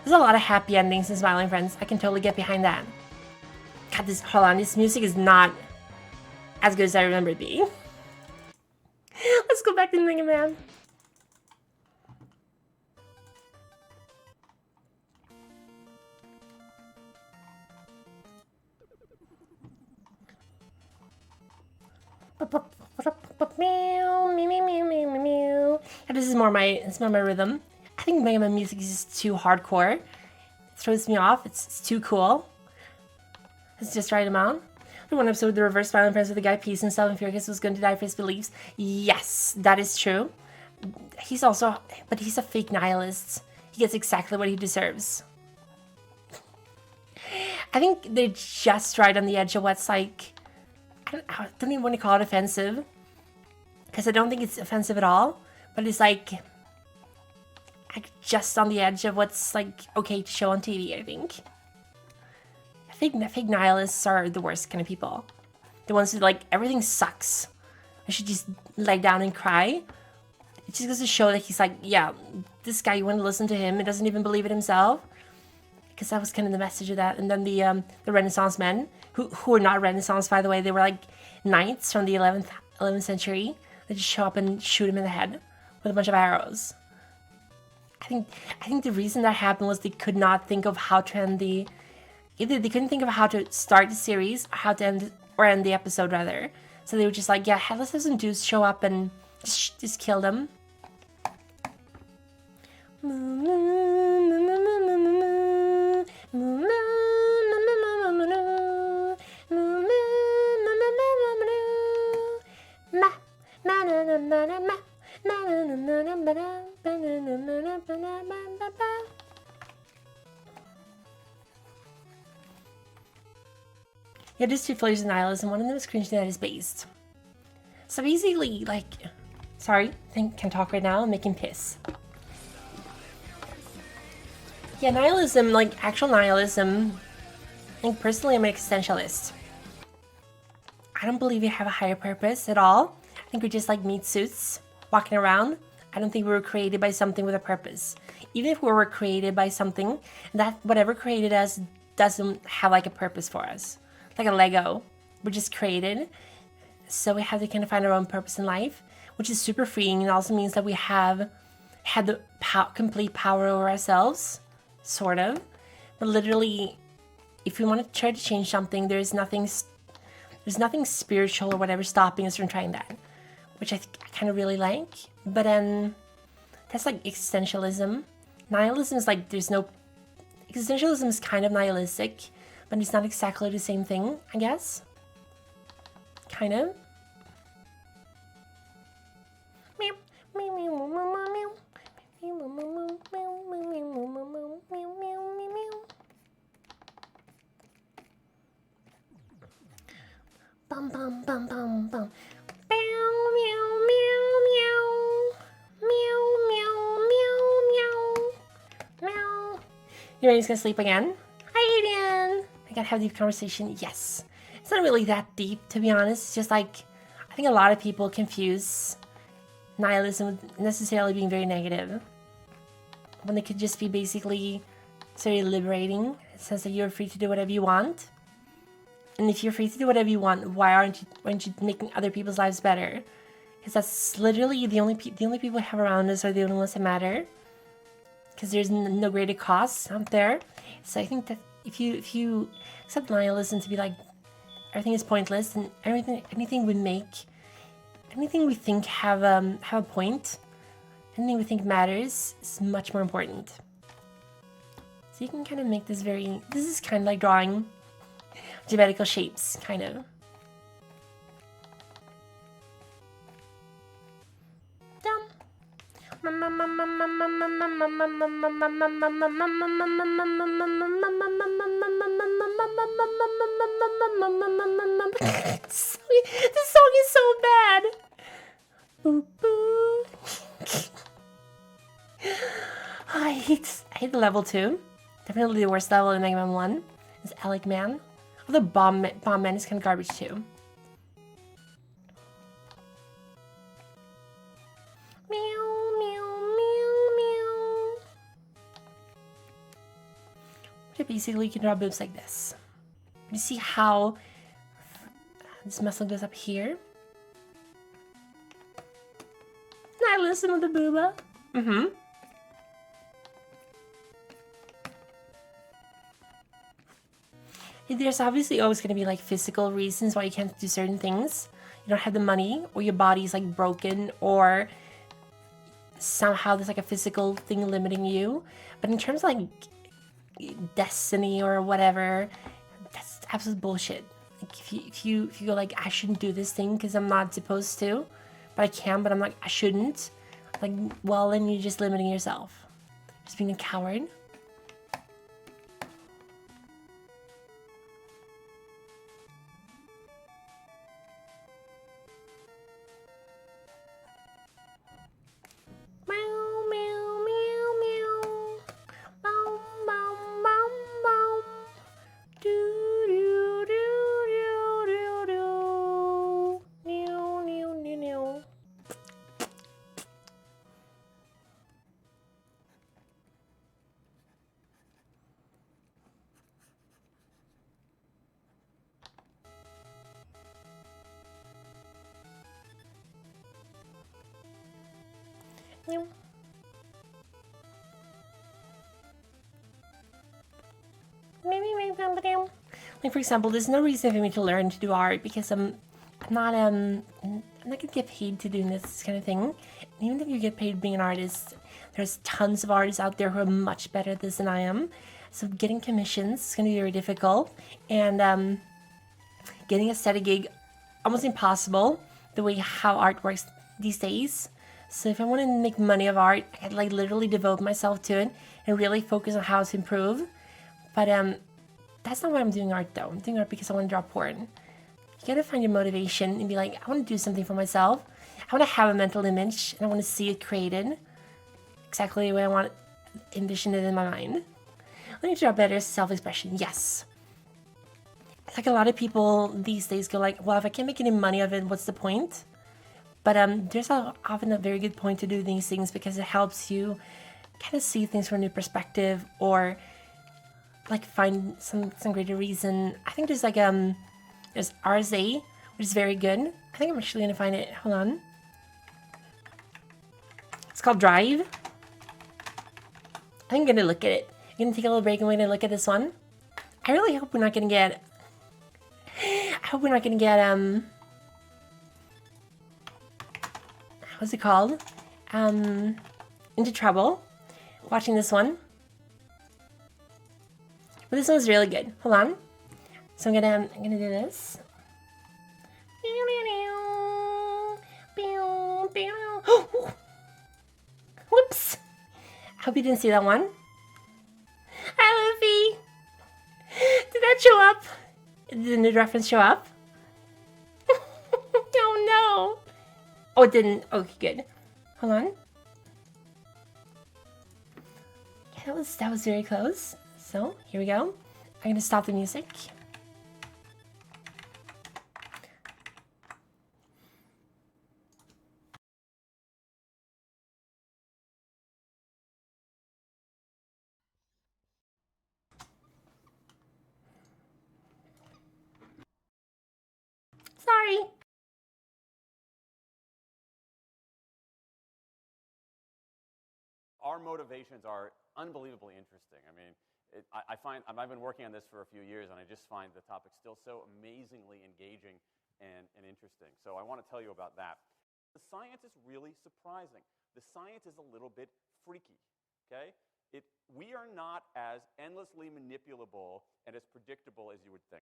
There's a lot of happy endings in Smiling Friends. I can totally get behind that. God, hold on, this music is not as good as I remember it being. Let's go back to Mega Man. This is more my rhythm. I think Mega Man music is just too hardcore. It throws me off. It's too cool. It's just right amount. The one episode with the reverse Smiling Friends with the guy Peace and Southern Furious was going to die for his beliefs. Yes, that is true. He's a fake nihilist. He gets exactly what he deserves. I think they're just right on the edge of what's like, I don't even want to call it offensive, because I don't think it's offensive at all, but it's like just on the edge of what's like okay to show on TV, I think. I think nihilists are the worst kind of people. The ones who like everything sucks. I should just lay down and cry. It just goes to show that he's like, yeah, this guy, you want to listen to him, he doesn't even believe it himself. Because that was kind of the message of that. And then the Renaissance men, who are not Renaissance, by the way, they were like knights from the 11th century. They just show up and shoot him in the head with a bunch of arrows. I think the reason that happened was they could not think of how to end the... Either they couldn't think of how to start the series, or how to end the episode, rather. So they were just like, yeah, let's have some dudes show up and just kill them. Yeah, there's two flavors of nihilism. One of them is cringe that is based. So basically, like, sorry, can talk right now. I'm making piss. Yeah, nihilism, like actual nihilism. I think personally, I'm an existentialist. I don't believe we have a higher purpose at all. I think we're just like meat suits walking around. I don't think we were created by something with a purpose. Even if we were created by something, that whatever created us doesn't have like a purpose for us. Like a Lego, we're just created. So we have to kind of find our own purpose in life, which is super freeing. It also means that we have had the complete power over ourselves, sort of. But literally, if we want to try to change something, there's nothing spiritual or whatever stopping us from trying that, which I kind of really like. But then that's like existentialism. Nihilism is like existentialism is kind of nihilistic, but it's not exactly the same thing, I guess. Kind of. Bum bum bum bum bum. Meow meow meow meow. Meow meow meow meow. Meow. You ready to sleep again? Hi, Aiden. I gotta have a deep conversation. Yes. It's not really that deep, to be honest. It's just like, I think a lot of people confuse nihilism with necessarily being very negative, when it could just be basically very liberating. It says that you're free to do whatever you want. And if you're free to do whatever you want, why aren't you making other people's lives better? Because that's literally the only people we have around us are the only ones that matter. Because there's no greater cause out there. So I think that if you accept nihilism to be like everything is pointless, and anything we think have a point, anything we think matters is much more important. So you can kind of make this this is kind of like drawing geometrical shapes, kind of. This song is so bad. Boop, boop. I hate the level 2. Definitely the worst level in Mega Man 1 is Alec Man. Although Bomb Man is kind of garbage too. Meow, meow, meow, meow. So basically, you can draw boobs like this. You see how this muscle goes up here? I listen to the booba. There's obviously always going to be like physical reasons why you can't do certain things. You don't have the money, or your body's like broken, or somehow there's like a physical thing limiting you. But in terms of like destiny or whatever, that's absolute bullshit. Like if you go like, I shouldn't do this thing because I'm not supposed to, but I can, but I'm like, I shouldn't. Like, well, then you're just limiting yourself. Just being a coward. Like, for example, there's no reason for me to learn to do art because I'm not gonna get paid to do this kind of thing. And even if you get paid being an artist, there's tons of artists out there who are much better at this than I am. So getting commissions is gonna be very difficult, and getting a steady gig almost impossible. The way how art works these days. So if I want to make money of art, I could like literally devote myself to it and really focus on how to improve. But that's not why I'm doing art though. I'm doing art because I want to draw porn. You gotta find your motivation and be like, I want to do something for myself. I want to have a mental image and I want to see it created exactly the way I want it, envision it in my mind. Let me draw better self-expression. Yes. Like a lot of people these days go like, well, if I can't make any money of it, what's the point? But there's often a very good point to do these things because it helps you kind of see things from a new perspective or like find some greater reason. I think there's like there's RSA, which is very good. I think I'm actually gonna find it. Hold on. It's called Drive. I think I'm gonna look at it. I'm gonna take a little break and we're gonna look at this one. I really hope we're not gonna get. I hope we're not gonna get what's it called? Into trouble watching this one. But this one's really good. Hold on. So I'm gonna do this. Whoops. I hope you didn't see that one. Hi, Luffy. Did that show up? Did the new reference show up? Oh no. Oh, it didn't. Okay, good. Hold on. Yeah, that was very close. So here we go. I'm gonna stop the music. Sorry. Our motivations are unbelievably interesting. I mean, I find I've been working on this for a few years, and I just find the topic still so amazingly engaging and interesting. So I want to tell you about that. The science is really surprising. The science is a little bit freaky, okay? We are not as endlessly manipulable and as predictable as you would think.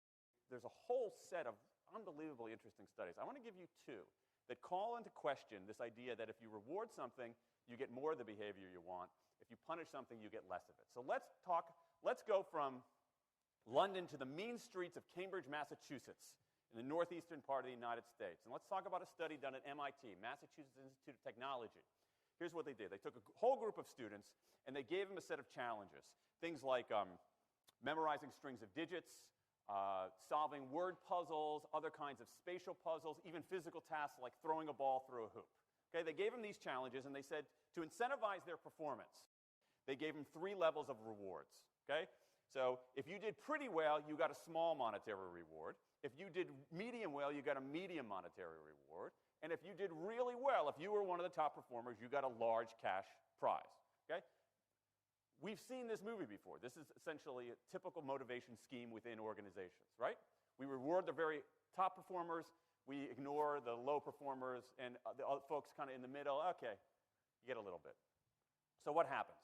There's a whole set of unbelievably interesting studies. I want to give you two that call into question this idea that if you reward something, you get more of the behavior you want. If you punish something, you get less of it. So let's go from London to the mean streets of Cambridge, Massachusetts, in the northeastern part of the United States. And let's talk about a study done at MIT, Massachusetts Institute of Technology. Here's what they did. They took a whole group of students, and they gave them a set of challenges. Things like memorizing strings of digits, solving word puzzles, other kinds of spatial puzzles, even physical tasks like throwing a ball through a hoop. Okay, they gave them these challenges, and they said to incentivize their performance, they gave them 3 levels of rewards. Okay, so if you did pretty well, you got a small monetary reward. If you did medium well, you got a medium monetary reward. And if you did really well, if you were one of the top performers, you got a large cash prize. Okay, we've seen this movie before. This is essentially a typical motivation scheme within organizations, right? We reward the very top performers. We ignore the low performers and the other folks kind of in the middle. Okay, you get a little bit. So what happens?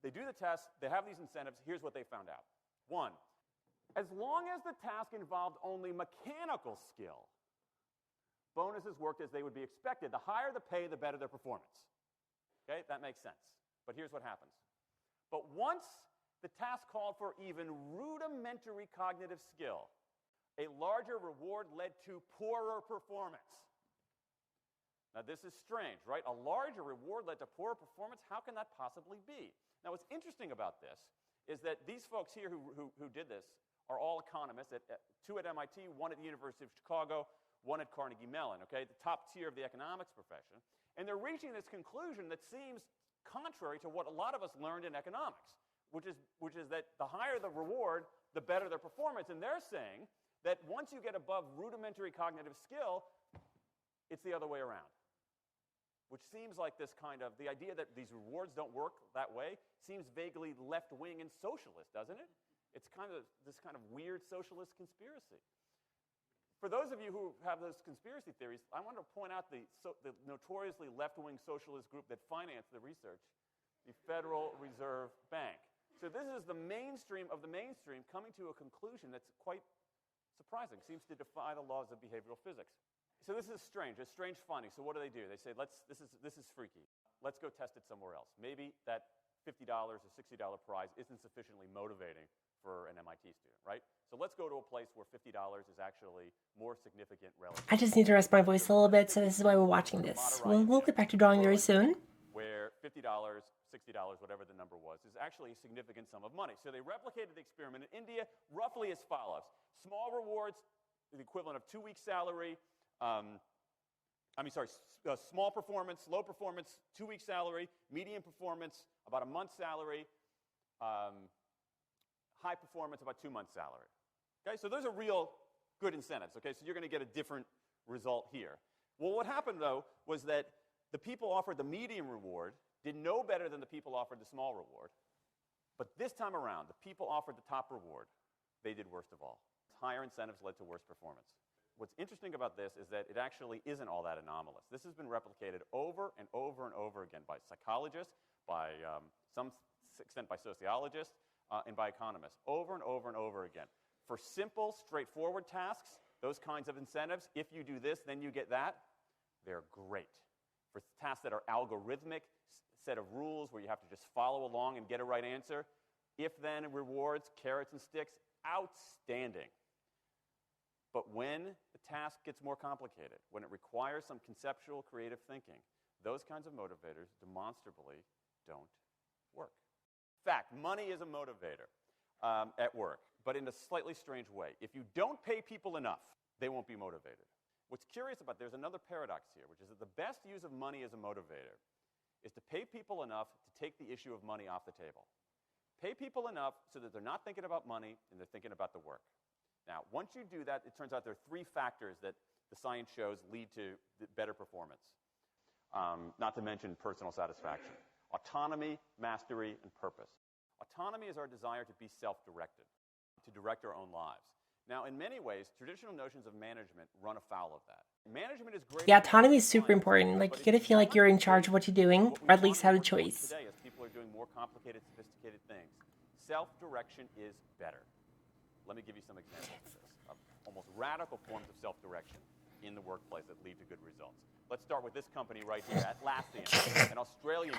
They do the test. They have these incentives. Here's what they found out. 1, as long as the task involved only mechanical skill, bonuses worked as they would be expected. The higher the pay, the better their performance. Okay, that makes sense. But here's what happens. But once the task called for even rudimentary cognitive skill, a larger reward led to poorer performance. Now, this is strange, right? A larger reward led to poorer performance? How can that possibly be? Now, what's interesting about this is that these folks here who did this are all economists, 2 at MIT, 1 at the University of Chicago, 1 at Carnegie Mellon, okay, the top tier of the economics profession. And they're reaching this conclusion that seems contrary to what a lot of us learned in economics, which is that the higher the reward, the better their performance. And they're saying that once you get above rudimentary cognitive skill, it's the other way around. which seems like this kind of, the idea that these rewards don't work that way seems vaguely left-wing and socialist, doesn't it? It's kind of this kind of weird socialist conspiracy. For those of you who have those conspiracy theories, I want to point out the notoriously left-wing socialist group that financed the research, the Federal Reserve Bank. So this is the mainstream of the mainstream coming to a conclusion that's quite surprising, seems to defy the laws of behavioral physics. So this is strange, a strange finding. So what do? They say, this is freaky. Let's go test it somewhere else. Maybe that $50 or $60 prize isn't sufficiently motivating for an MIT student, right? So let's go to a place where $50 is actually more significant relative. I just need to rest my voice a little bit, so this is why we're watching this. We'll get back to drawing very soon. Where $50, $60, whatever the number was, is actually a significant sum of money. So they replicated the experiment in India roughly as follows. Small rewards, the equivalent of 2 weeks' salary. Small performance, low performance, 2 weeks' salary. Medium performance, about a month's salary. High performance, about 2 months' salary. Okay, so those are real good incentives. Okay, so you're going to get a different result here. Well, what happened, though, was that the people offered the medium reward did no better than the people offered the small reward. But this time around, the people offered the top reward. They did worst of all. Higher incentives led to worse performance. What's interesting about this is that it actually isn't all that anomalous. This has been replicated over and over and over again by psychologists, by some extent by sociologists, and by economists, over and over and over again. For simple, straightforward tasks, those kinds of incentives, if you do this, then you get that, they're great. For tasks that are algorithmic, set of rules where you have to just follow along and get a right answer, if-then rewards, carrots and sticks, outstanding. But when the task gets more complicated, when it requires some conceptual, creative thinking, those kinds of motivators demonstrably don't work. In fact, money is a motivator at work, but in a slightly strange way. If you don't pay people enough, they won't be motivated. What's curious about, there's another paradox here, which is that the best use of money as a motivator is to pay people enough to take the issue of money off the table. Pay people enough so that they're not thinking about money and they're thinking about the work. Now, once you do that, it turns out there are 3 factors that the science shows lead to better performance, not to mention personal satisfaction. Autonomy, mastery, and purpose. Autonomy is our desire to be self-directed, to direct our own lives. Now, in many ways, traditional notions of management run afoul of that. Management is great. Yeah, autonomy is super important. Like, you gotta feel like you're in charge of what you're doing, or at least have a choice. Today, as people are doing more complicated, sophisticated things, self-direction is better. Let me give you some examples of this, of almost radical forms of self-direction in the workplace that lead to good results. Let's start with this company right here, Atlassian, an Australian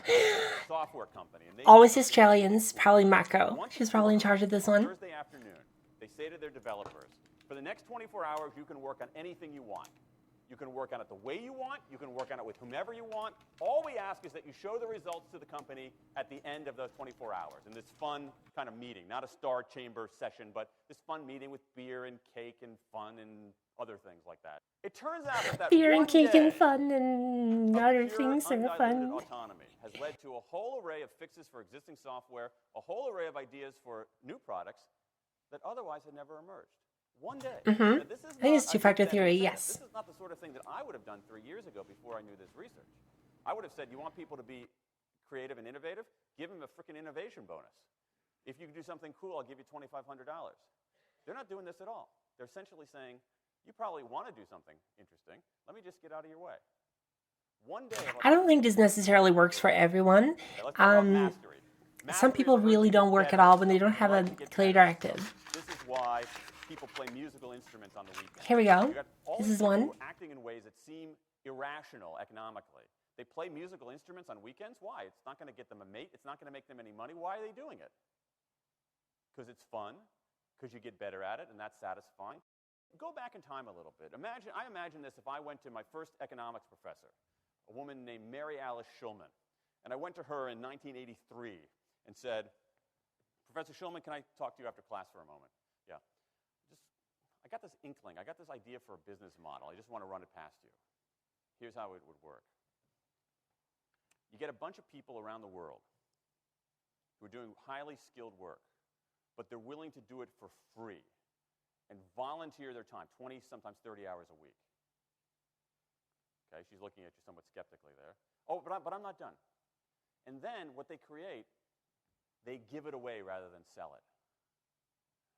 software company. And Always Australians, probably Mako. She's probably in charge of this one. Thursday afternoon, they say to their developers, for the next 24 hours, you can work on anything you want. You can work on it the way you want. You can work on it with whomever you want. All we ask is that you show the results to the company at the end of those 24 hours in this fun kind of meeting, not a star chamber session, but this fun meeting with beer and cake and fun and other things like that. It turns out that beer and one cake day and fun and other things are fun. Autonomy has led to a whole array of fixes for existing software, a whole array of ideas for new products that otherwise had never emerged. One day. I think it's two-factor theory, yes. This is not the sort of thing that I would have done 3 years ago before I knew this research. I would have said, you want people to be creative and innovative? Give them a freaking innovation bonus. If you can do something cool, I'll give you $2,500. They're not doing this at all. They're essentially saying, you probably want to do something interesting. Let me just get out of your way. One day. I don't think this necessarily works for everyone. Some people really don't work at all when they don't have a clear directive. This is why people play musical instruments on the weekend. Here we go. This is one. Acting in ways that seem irrational economically. They play musical instruments on weekends. Why? It's not going to get them a mate. It's not going to make them any money. Why are they doing it? Because it's fun, because you get better at it, and that's satisfying. Go back in time a little bit. I imagine this if I went to my first economics professor, a woman named Mary Alice Schulman, and I went to her in 1983 and said, Professor Schulman, can I talk to you after class for a moment? Yeah. I got this inkling. I got this idea for a business model. I just want to run it past you. Here's how it would work. You get a bunch of people around the world who are doing highly skilled work, but they're willing to do it for free and volunteer their time, 20, sometimes 30 hours a week. Okay, she's looking at you somewhat skeptically there. Oh, but I'm not done. And then what they create, they give it away rather than sell it.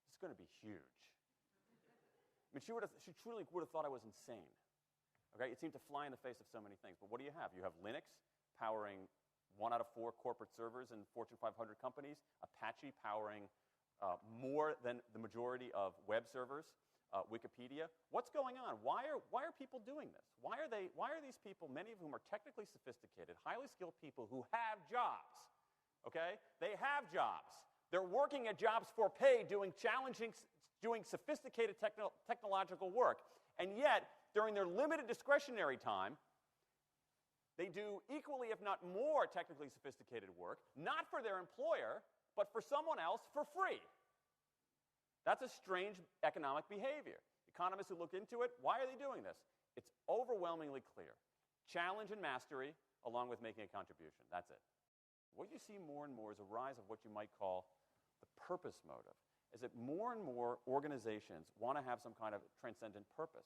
It's going to be huge. I mean, she truly would have thought I was insane. Okay, it seemed to fly in the face of so many things. But what do you have? You have Linux powering 1 out of 4 corporate servers in Fortune 500 companies, Apache powering more than the majority of web servers, Wikipedia. What's going on? Why are people doing this? Why are these people, many of whom are technically sophisticated, highly skilled people who have jobs, okay? They have jobs. They're working at jobs for pay, doing sophisticated technological work. And yet, during their limited discretionary time, they do equally, if not more, technically sophisticated work, not for their employer, but for someone else for free. That's a strange economic behavior. Economists who look into it, why are they doing this? It's overwhelmingly clear. Challenge and mastery, along with making a contribution. That's it. What you see more and more is a rise of what you might call the purpose motive, is that more and more organizations want to have some kind of transcendent purpose,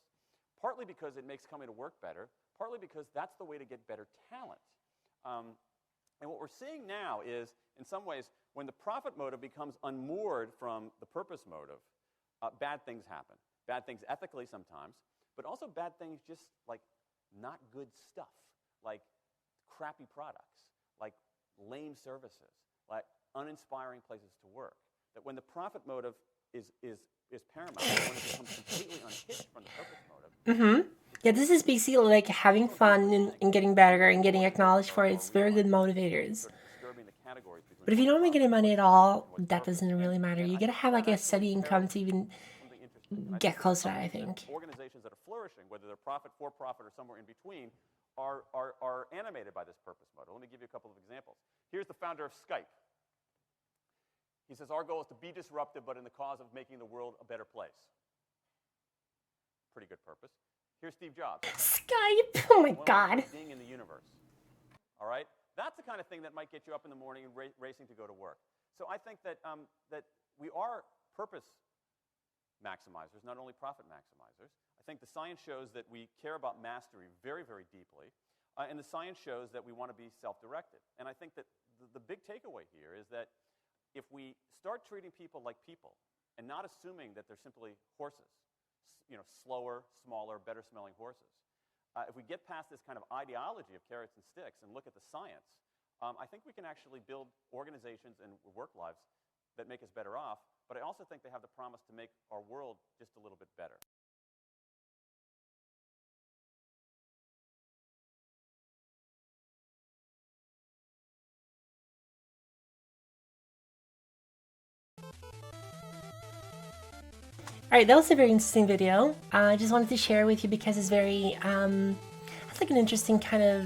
partly because it makes coming to work better, partly because that's the way to get better talent. And what we're seeing now is, in some ways, when the profit motive becomes unmoored from the purpose motive, bad things happen. Bad things ethically sometimes, but also bad things just like not good stuff, like crappy products, like lame services, like uninspiring places to work. That when the profit motive is paramount, when it becomes completely unhitched from the purpose motive. Mm-hmm. Yeah, this is basically like having fun and getting better and getting acknowledged for it. It's very good motivators. But if you don't make any money at all, that doesn't really matter. You gotta have like a steady income to even get close to that, I think. Organizations that are flourishing, whether they're profit, for-profit, or somewhere in between, are animated by this purpose motive. Let me give you a couple of examples. Here's the founder of Skype. He says, our goal is to be disruptive, but in the cause of making the world a better place. Pretty good purpose. Here's Steve Jobs. Skype! Oh my God. Being in the universe. All right? That's the kind of thing that might get you up in the morning and racing to go to work. So I think that, that we are purpose maximizers, not only profit maximizers. I think the science shows that we care about mastery very, very deeply. And the science shows that we want to be self-directed. And I think that the big takeaway here is that if we start treating people like people and not assuming that they're simply horses, slower, smaller, better-smelling horses, if we get past this kind of ideology of carrots and sticks and look at the science, I think we can actually build organizations and work lives that make us better off, but I also think they have the promise to make our world just a little bit better. Alright, that was a very interesting video. I just wanted to share with you because it's very, it's like an interesting kind of,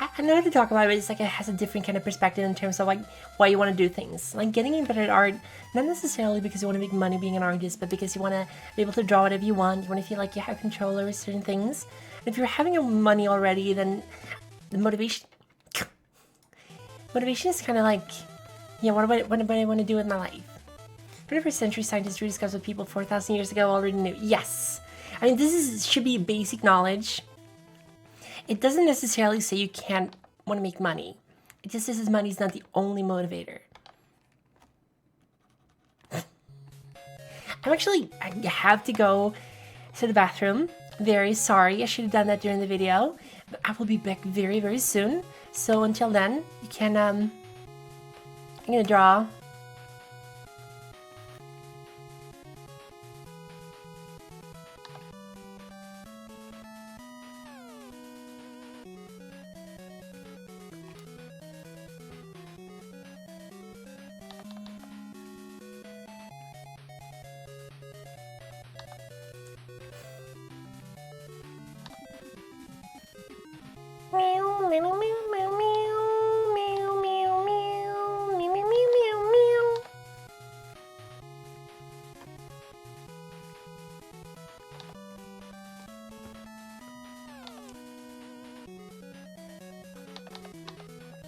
I don't know how to talk about it, but it's like it has a different kind of perspective in terms of like why you want to do things. Like getting better at art, not necessarily because you want to make money being an artist, but because you want to be able to draw whatever you want. You want to feel like you have control over certain things. And if you're having your money already, then the motivation is kind of like, yeah, what do I want to do with my life? 21st century scientists rediscovered what people 4,000 years ago already knew. Yes. I mean, this should be basic knowledge. It doesn't necessarily say you can't want to make money. It just says money is not the only motivator. I have to go to the bathroom. Very sorry. I should have done that during the video. But I will be back very, very soon. So until then, you can, I'm going to draw. Meow, meow, meow, meow, meow, meow, meow, meow, meow, meow, meow, meow.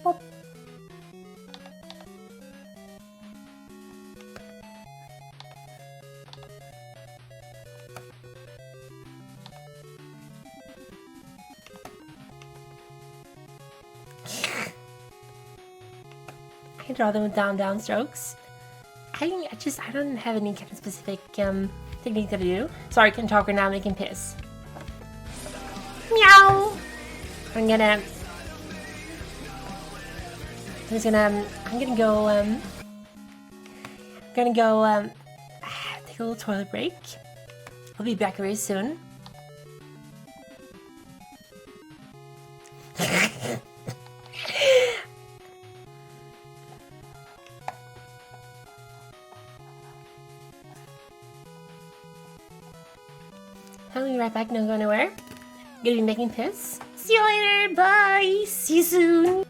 Boop. can draw them with down strokes. I don't have any kind of specific technique that I do. Sorry, I can talk right now, making piss. Meow! I'm gonna go take a little toilet break. I'll be back very soon. I'll be right back, don't go nowhere. Gonna be making piss. See you later, bye! See you soon!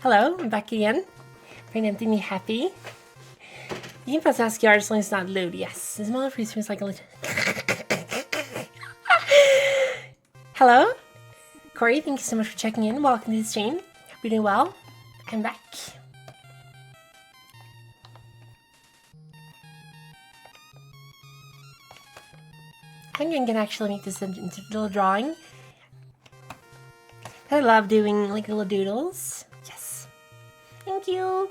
Hello, I'm back again. Preempting me happy. You can press ASCII art as long as it's not load. Yes, this model freeze seems like a little. Hello, Corey. Thank you so much for checking in. Welcome to the stream. Hope you're doing well. I'm back. I'm gonna actually make this into a little drawing. I love doing like little doodles. Yes. Thank you.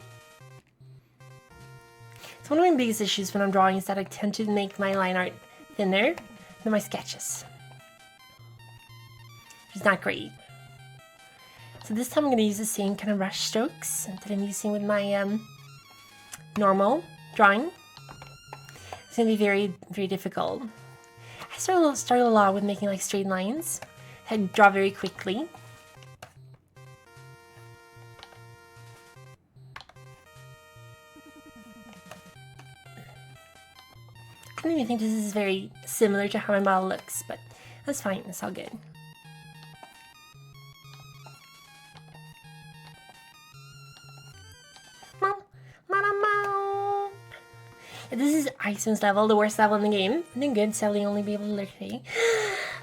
So one of my biggest issues when I'm drawing is that I tend to make my line art thinner than my sketches. Which is not great. So this time I'm going to use the same kind of brush strokes that I'm using with my normal drawing. It's going to be very, very difficult. I struggle a lot with making like straight lines. I draw very quickly. I don't even think this is very similar to how my model looks, but that's fine, it's all good. This is Iceman's level, the worst level in the game. I'm doing good, sadly only be able to look today.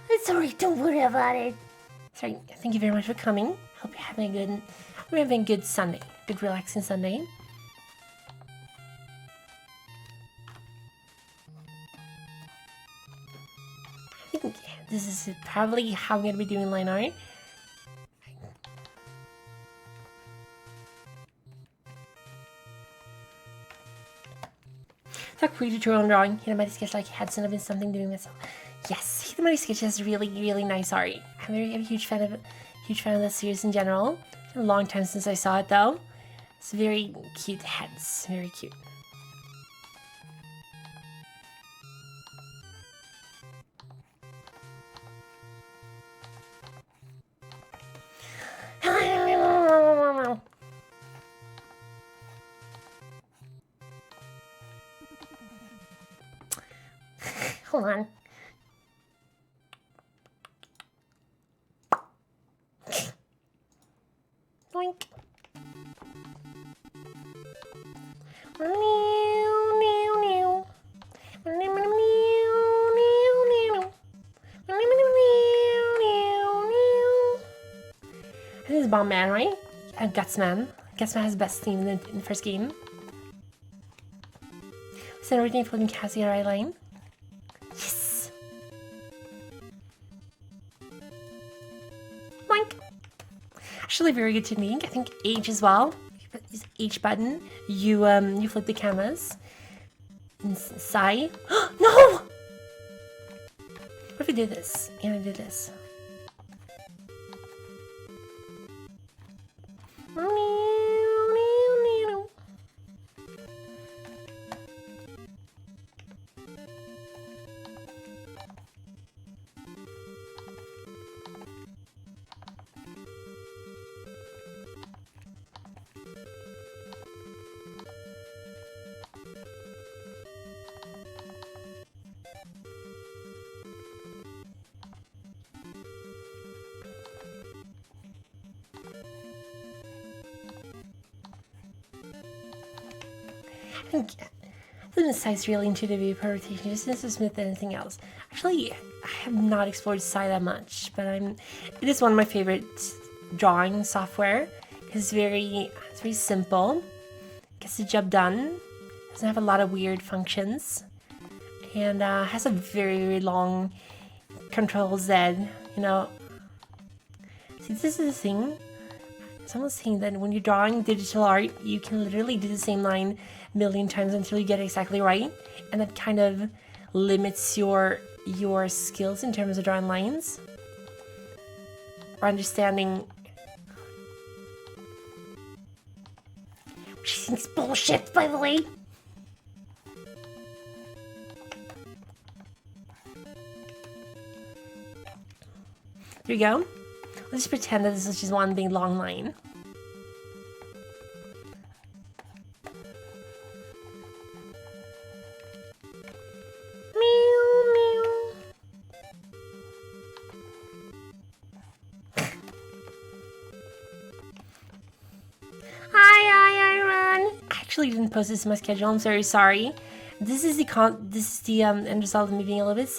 It's alright, don't worry about it. Sorry, thank you very much for coming. Hope you're having a good Sunday. Good relaxing Sunday. I think this is probably how I'm going to be doing line art. So quick tutorial on drawing. Mighty Sketch like Hudson. I've been doing myself. Yes, Mighty Sketch has really, really nice art. I'm a huge fan of this series in general. It's been a long time since I saw it though. It's very cute heads, very cute. Hold on. Boink. Bomb Man, right? And Gutsman. Gutsman has the best theme in the first game. Is that everything floating Cassie right line? Yes! Boink! Actually very good technique. I think H as well. Use H button. You flip the cameras. And sigh. No! What if we did this? And I did this. The side's really into the viewport rotation, just as smooth as anything else. Actually, I have not explored Sai that much, but it is one of my favorite drawing software. It's very simple, gets the job done, doesn't have a lot of weird functions, and has a very long Control Z. You know, see, this is the thing. Someone's saying that when you're drawing digital art, you can literally do the same line a million times until you get it exactly right, and that kind of limits your skills in terms of drawing lines or understanding. She thinks bullshit, by the way. There you go. Let's just pretend that this is just one big long line. Hi, Iron. I actually didn't post this in my schedule. I'm very sorry. This is the end result of me being a little bit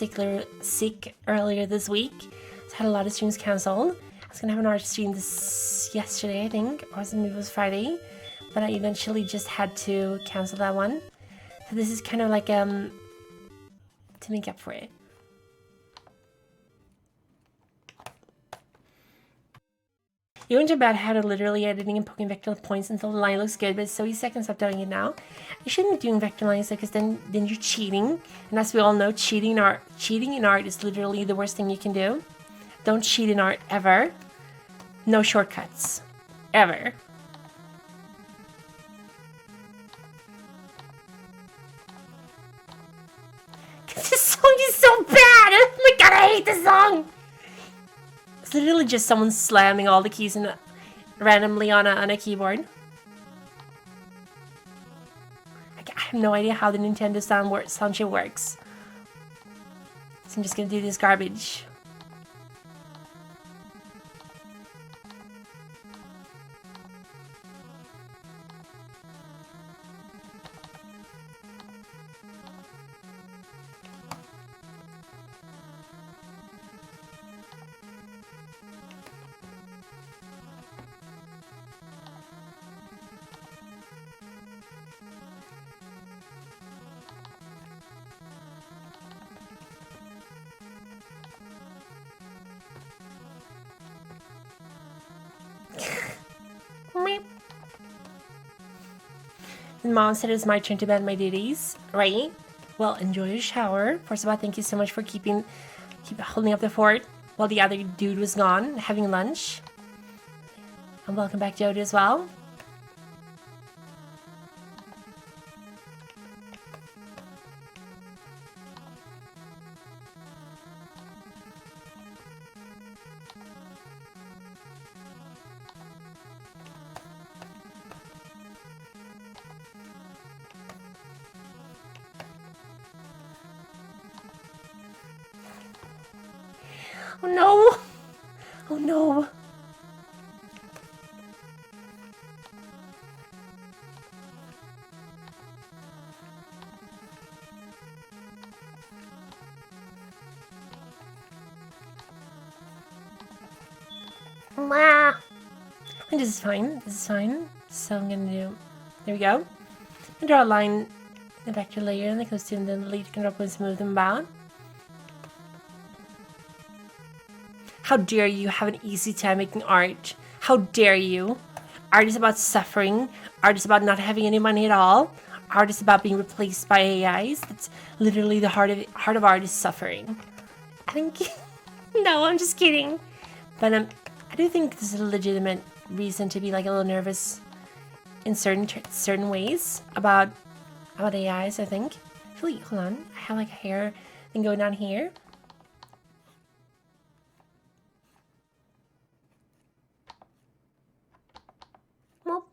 sick earlier this week. So I had a lot of streams cancelled. I was gonna have an art stream yesterday, I think, or maybe it was Friday, but I eventually just had to cancel that one. So this is kind of like to make up for it. You went about how to literally editing and poking vector points until the line looks good, but it's so easy I can stop doing it now. You shouldn't be doing vector lines because then you're cheating. And as we all know, cheating in art is literally the worst thing you can do. Don't cheat in art ever. No shortcuts. Ever. This song is so bad! Oh my god, I hate this song! It's literally just someone slamming all the keys randomly on a keyboard. I have no idea how the Nintendo sound chip works. So I'm just gonna do this garbage. And Mom said it was my turn to bed my duties, right? Well, enjoy your shower. First of all, thank you so much for keep holding up the fort while the other dude was gone, having lunch. And welcome back, Jody, as well. Oh no! Oh no! Mwah. And this is fine. This is fine. So I'm gonna do. There we go. And draw a line in the vector layer and the costume, then delete, can drop and smooth them about. How dare you have an easy time making art? How dare you? Art is about suffering. Art is about not having any money at all. Art is about being replaced by AIs. That's literally the heart of art is suffering. I think. No, I'm just kidding. But I do think this is a legitimate reason to be like a little nervous in certain ways about AIs. I think. Actually, hold on. I have like a hair thing going down here. Well,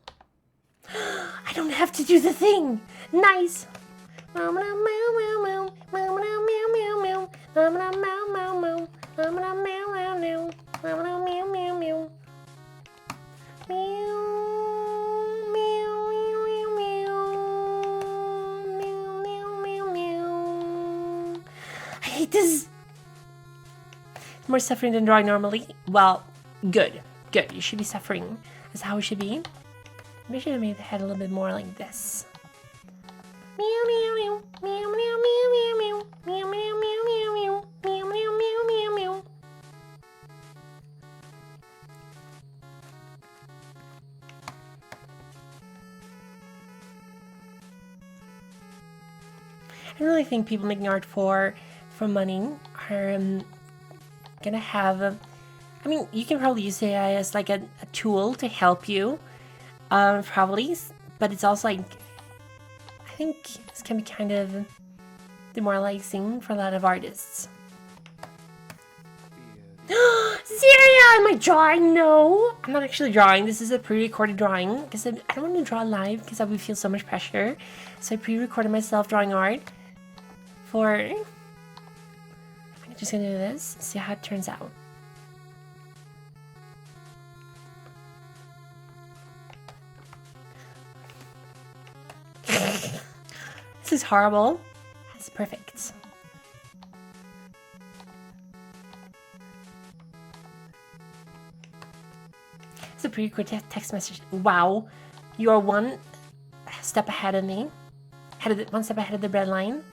I don't have to do the thing. Nice. I hate this. More suffering than drawing normally. Well, good. Good. You should be suffering. That's how it should be. Maybe I should have made the head a little bit more like this. Meow meow meow meow meow meow meow meow meow meow meow meow meow meow meow meow. I really think people making art for money are gonna have. I mean, you can probably use AI as like a tool to help you, probably, but it's also like. I think this can be kind of demoralizing for a lot of artists. Syria, am I drawing? No, I'm not actually drawing. This is a pre-recorded drawing because I don't want to draw live because I would feel so much pressure. So I pre-recorded myself drawing art for. I'm just gonna do this, see how it turns out. This is horrible. That's perfect. It's a pretty quick text message. Wow, you are one step ahead of me. One step ahead of the bread line.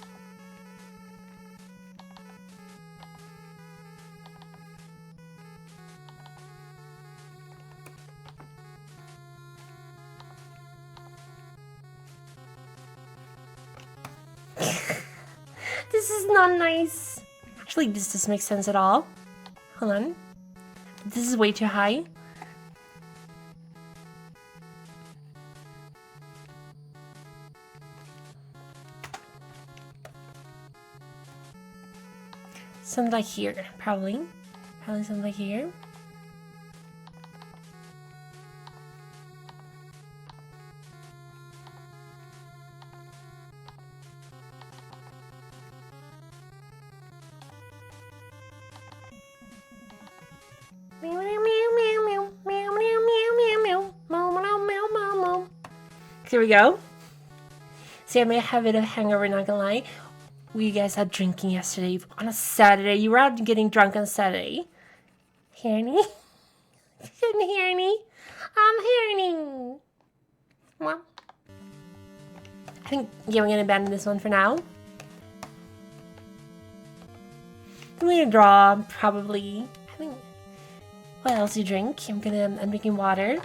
This is not nice. Actually, this doesn't make sense at all. Hold on. This is way too high. Something like here, probably. Probably something like here. Here we go. See, I may have a bit of a hangover, not gonna lie. We guys had drinking yesterday on a Saturday. You were out getting drunk on Saturday. Hear me? Couldn't hear me. I'm hearing. Well, I think, yeah, we're gonna abandon this one for now. I'm gonna draw, probably. I think, what else do you drink? I'm drinking water.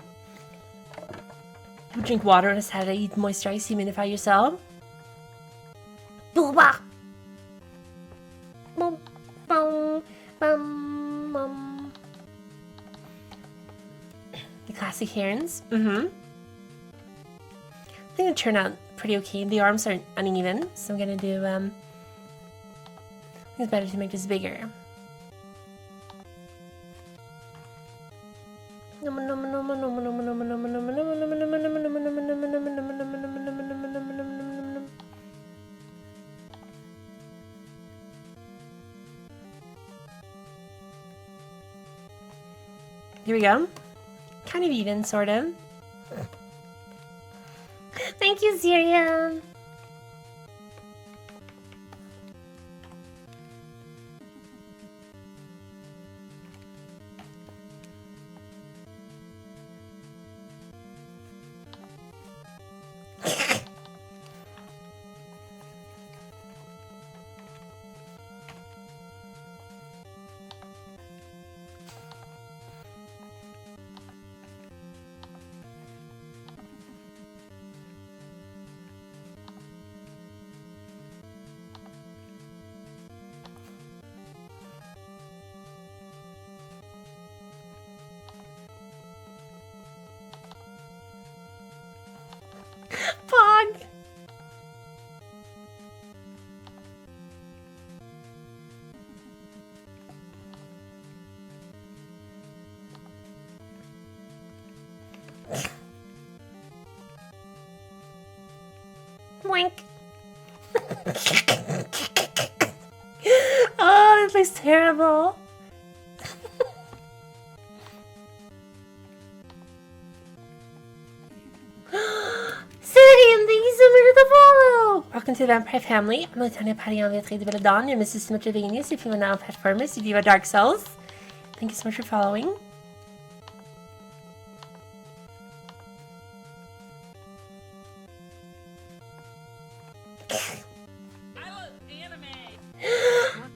You drink water on a Saturday, you moisturize, humidify yourself. Booba! Boom, boom, boom, boom. The classic herons. I think it turned out pretty okay. The arms are uneven, so I'm gonna do, I think it's better to make this bigger. Here we go. Kind of even, sort of. Thank you, Syria. Boink. Oh, this looks terrible. Sirian, thank you so much for the follow! Welcome to the Vampire Family. I'm Lieutenant Patty on the Trade de Belladon, your Mrs. Symmetravanius. If you are now Pet Farmers, if you have Dark Souls. Thank you so much for following. I love anime.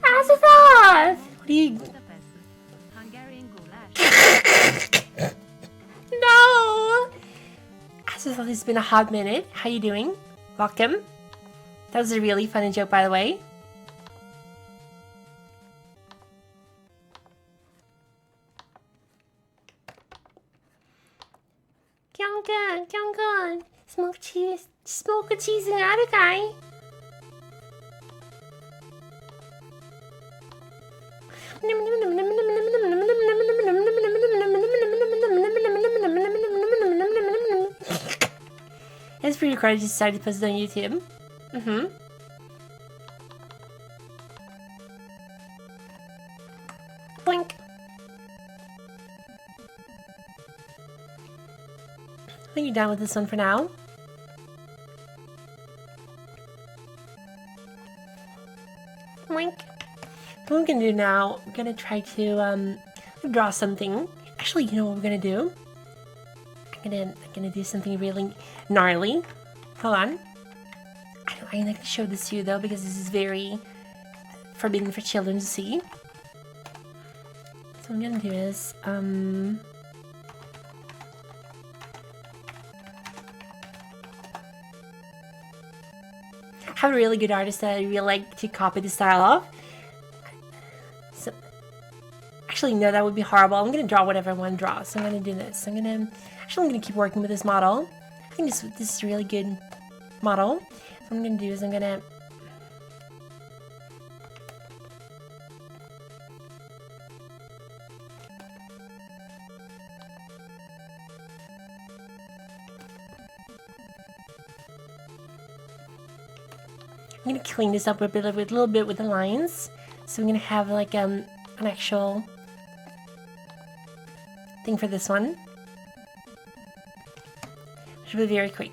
Azaroth! What are you... Hungarian goulash. No! Azaroth, it's been a hot minute. How you doing? Welcome. That was a really funny joke, by the way. Kyunggun. Smoke cheese. Smoke a cheese and other guy. It's pretty cool. I just decided to post it on YouTube. Blink. I think you're done with this one for now. Blink. What we're gonna do now, we're gonna try to draw something. Actually, you know what we're gonna do? I'm gonna do something really gnarly. Hold on. I'm not gonna show this to you though because this is very forbidden for children to see. So what I'm gonna do is I have a really good artist that I really like to copy the style of. So, actually, no, that would be horrible. I'm gonna draw whatever I want to draw. So I'm gonna do this. I'm gonna keep working with this model. I think this is a really good model. So what I'm gonna do is I'm gonna clean this up a little bit with the lines. So I'm gonna have like an actual thing for this one. Which will be very quick.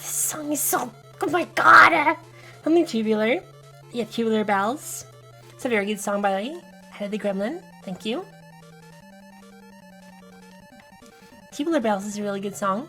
Song is so... Oh my god! Something tubular. Yeah, Tubular Bells. It's a very good song, by the way. Head of the Gremlin. Thank you. Tubular Bells is a really good song.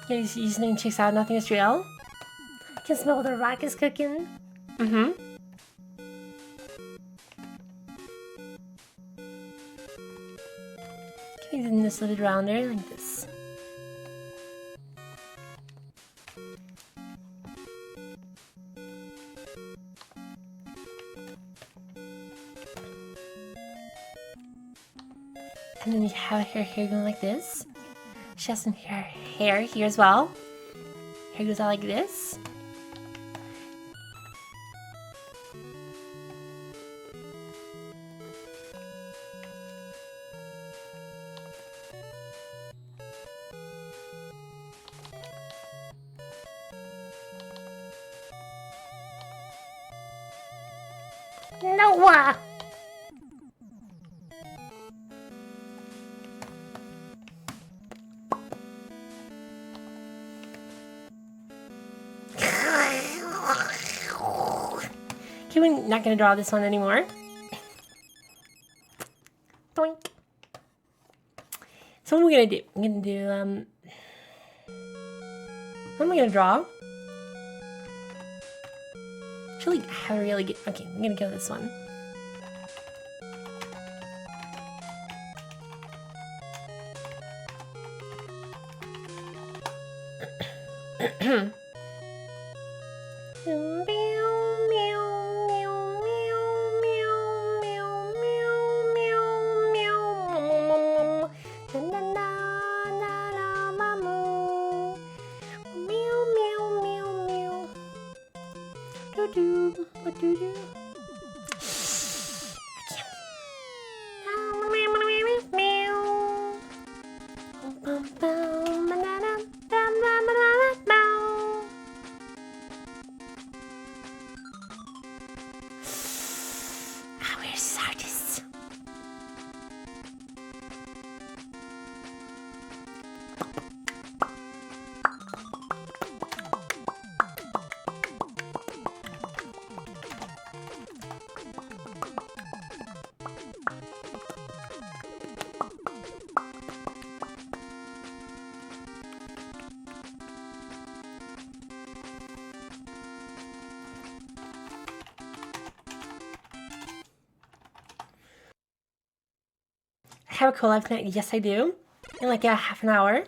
Yeah, his name checks out. Nothing is real. I can smell the rock is cooking. Can we do this a little rounder like this? And then you have her hair going like this. She has some hair here as well. Hair goes out like this. Noah! Okay, we're not gonna draw this one anymore. Doink. So what am I gonna do? I'm gonna do, what am I gonna draw? Actually, I haven't really get. Okay, I'm gonna go this one. Where's artist? I have a collab tonight. Yes, I do. In like a half an hour.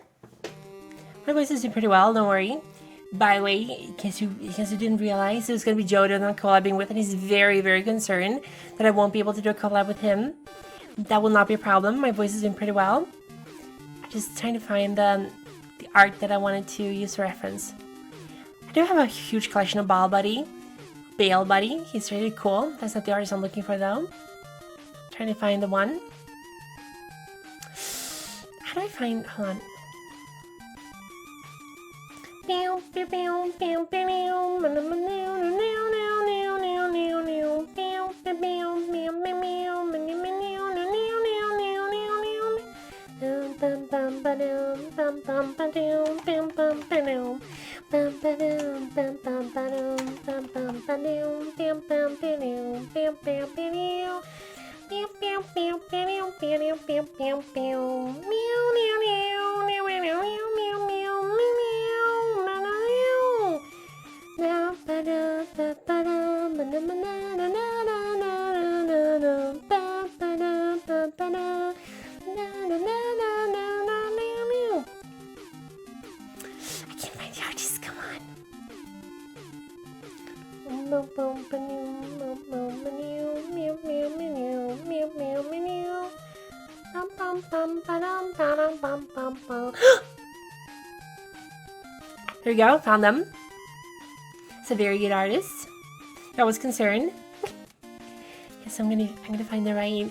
My voice is doing pretty well. Don't worry. By the way, in case you didn't realize, it was going to be Joe that I'm collabing with, and he's very, very concerned that I won't be able to do a collab with him. That will not be a problem. My voice is doing pretty well. I'm just trying to find the art that I wanted to use for reference. I do have a huge collection of Bale Buddy. He's really cool. That's not the artist I'm looking for though. Trying to find the one. How do I find? Hold on. There we go, found them. It's a very good artist. I was concerned. Yes, I'm gonna find the right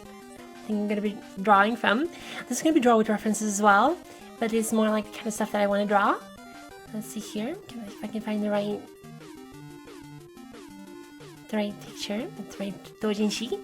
thing I'm gonna be drawing from. This is gonna be drawn with references as well, but it's more like the kind of stuff that I want to draw. Let's see here, if I can find the right picture, the right doujinshi.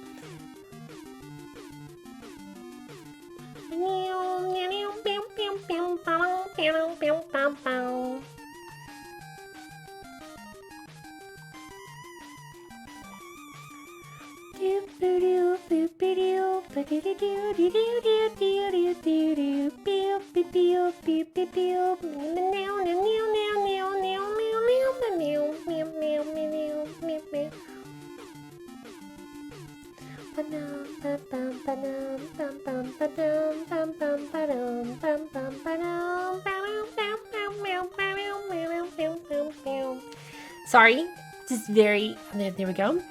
Sorry, just very, there we go.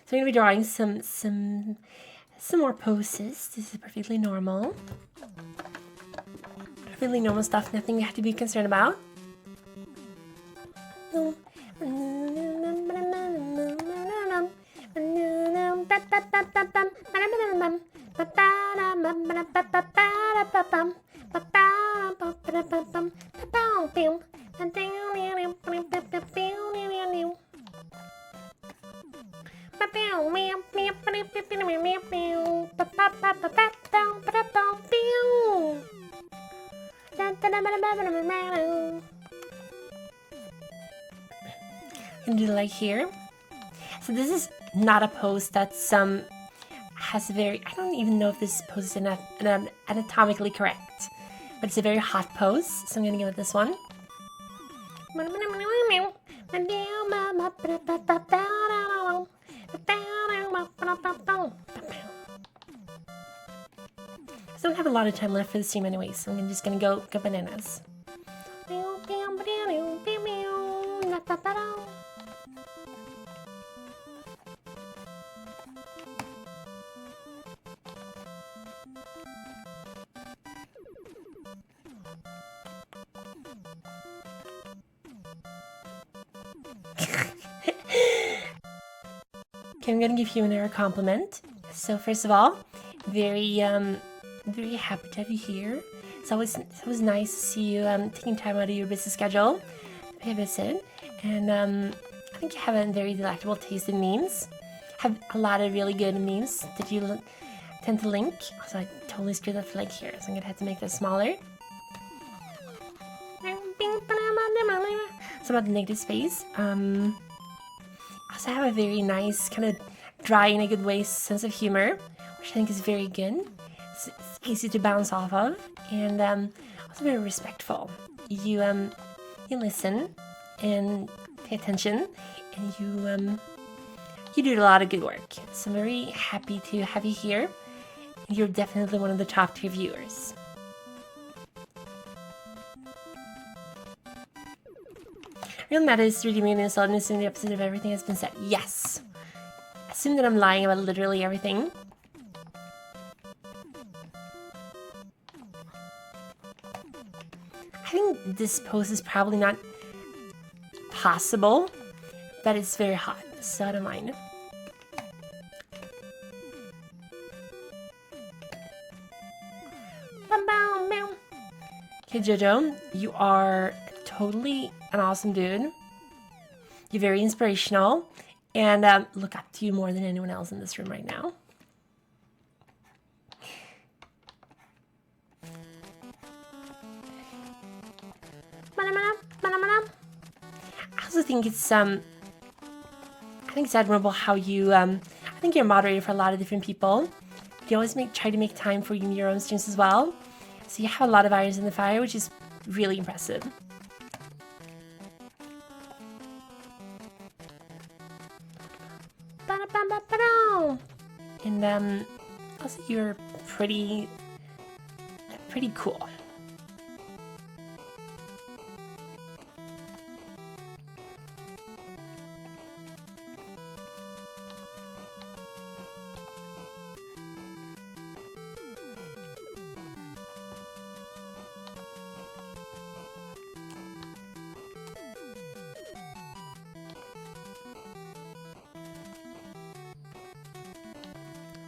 So I'm going to be drawing some more poses. This is perfectly normal. Perfectly normal stuff, nothing you have to be concerned about. And do like here. So this is not a pose that's has a very, I don't even know if this pose is anatomically correct, but it's a very hot pose, so I'm gonna go with this one. I don't have a lot of time left for the stream anyway, so I'm just gonna go bananas. Okay, I'm gonna give you a compliment. So first of all, very happy to have you here. It's always nice to see you taking time out of your busy schedule to pay a visit. And I think you have a very delectable taste in memes. Have a lot of really good memes that you tend to link. Also, I totally screwed up the link here, so I'm gonna have to make this smaller. So about the negative space. I also have a very nice, kind of dry in a good way sense of humor, which I think is very good. It's easy to bounce off of, and also very respectful. You listen and pay attention, and you do a lot of good work. So I'm very happy to have you here. You're definitely one of the top tier viewers. Real meta is 3D meaning and assume the opposite of everything has been said. Yes! Assume that I'm lying about literally everything. I think this pose is probably not possible, but it's very hot, so I don't mind. Okay, Jojo, you are totally an awesome dude. You're very inspirational, and look up to you more than anyone else in this room right now. I also think it's admirable how you I think you're a moderator for a lot of different people. You always try to make time for your own streams as well. So you have a lot of irons in the fire, which is really impressive. And also you're pretty cool.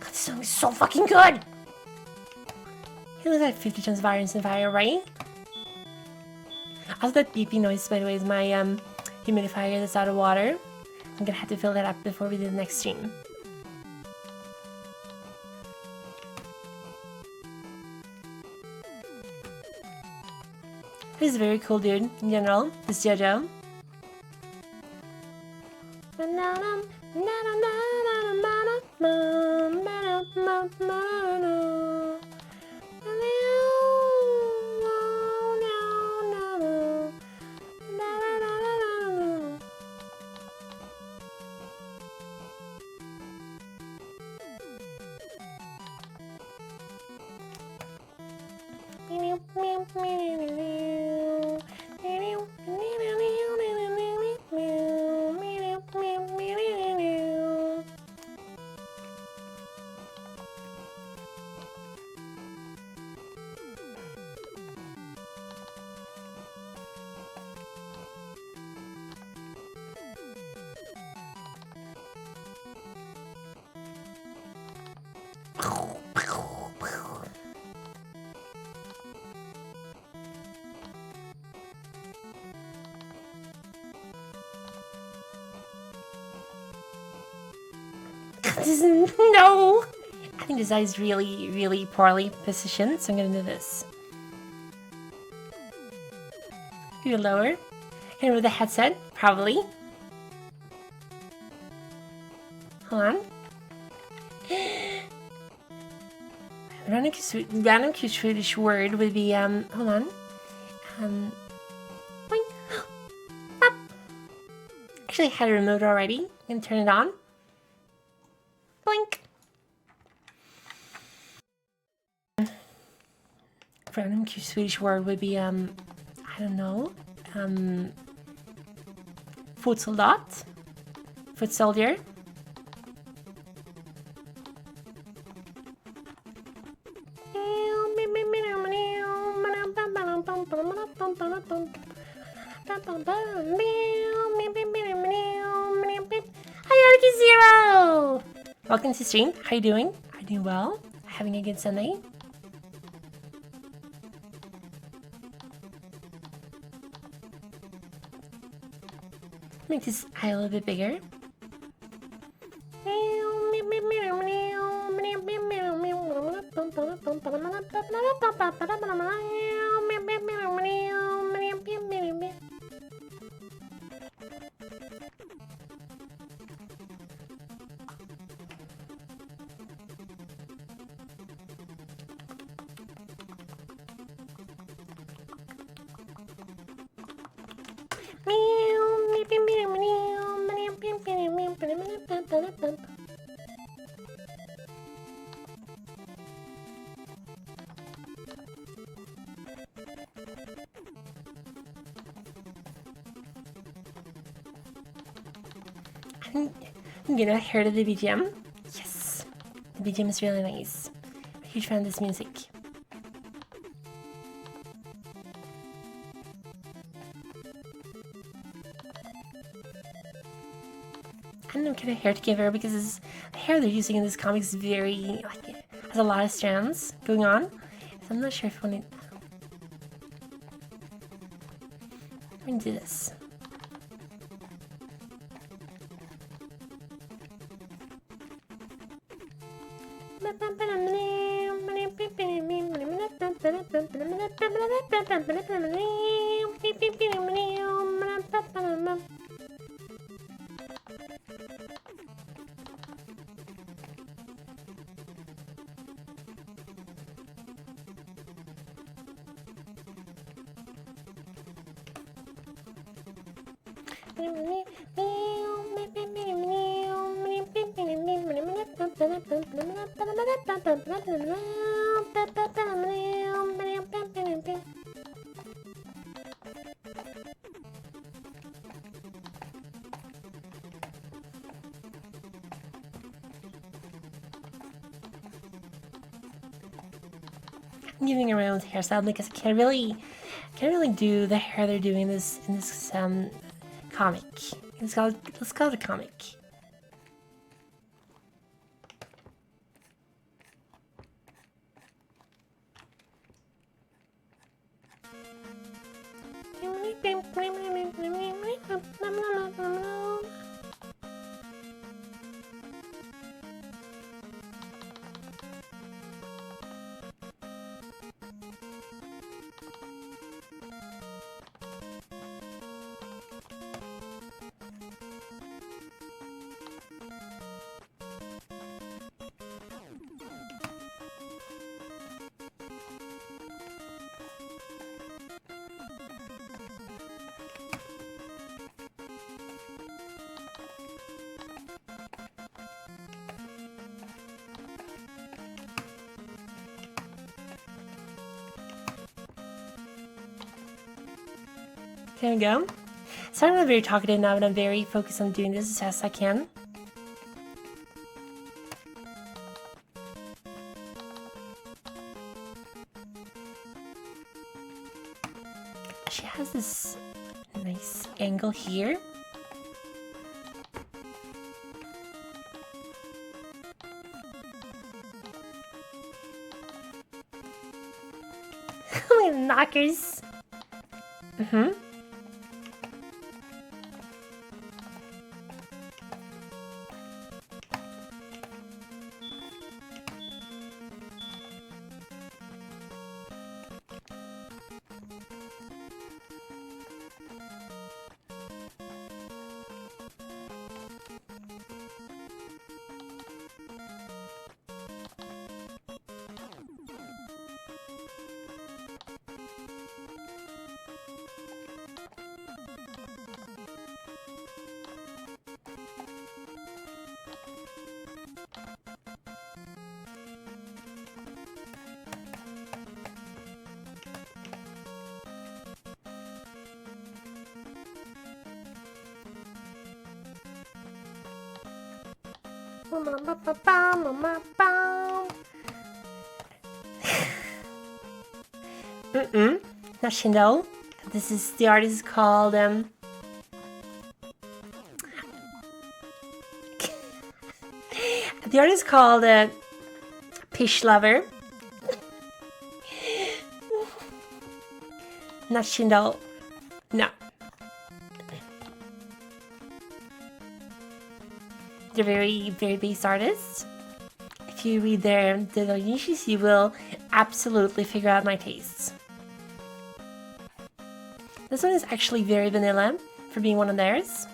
This song is so fucking good! He looks like 50 tons of irons in fire, right? Also, that beeping noise, by the way, is my humidifier that's out of water. I'm gonna have to fill that up before we do the next stream. He's a very cool dude in general, this JoJo. This is, no! I think this eye is really, really poorly positioned, so I'm gonna do this. Do it lower. And with the headset, probably. Hold on. Random cute Swedish word would be, hold on. Boing. Up. Actually, I had a remote already. I'm gonna turn it on. Blink. Random cute Swedish word would be, I don't know. Foot soldat. Foot soldier. Hi, Arky Zero! Welcome to stream. How you doing? Are you doing well? Having a good Sunday? Make this eye a little bit bigger. I'm gonna hear the BGM. Yes, the BGM is really nice. I'm a huge fan of this music. I don't know what kind of hair to give her because the hair they're using in this comic is very, like, it has a lot of strands going on. So I'm not sure if I want to. I'm gonna do this. I'm giving her my own hairstyle because I can't really do the hair they're doing in this comic. Let's call it a comic. There we go. So I'm not very talkative now, but I'm very focused on doing this as fast as I can. She has this nice angle here. Look at the knockers. Not Shindo. The artist is called the artist is called Pish Lover. Not Shindo. No. They're very, very base artists. If you read their doujinshis, you will absolutely figure out my tastes. This one is actually very vanilla for being one of theirs.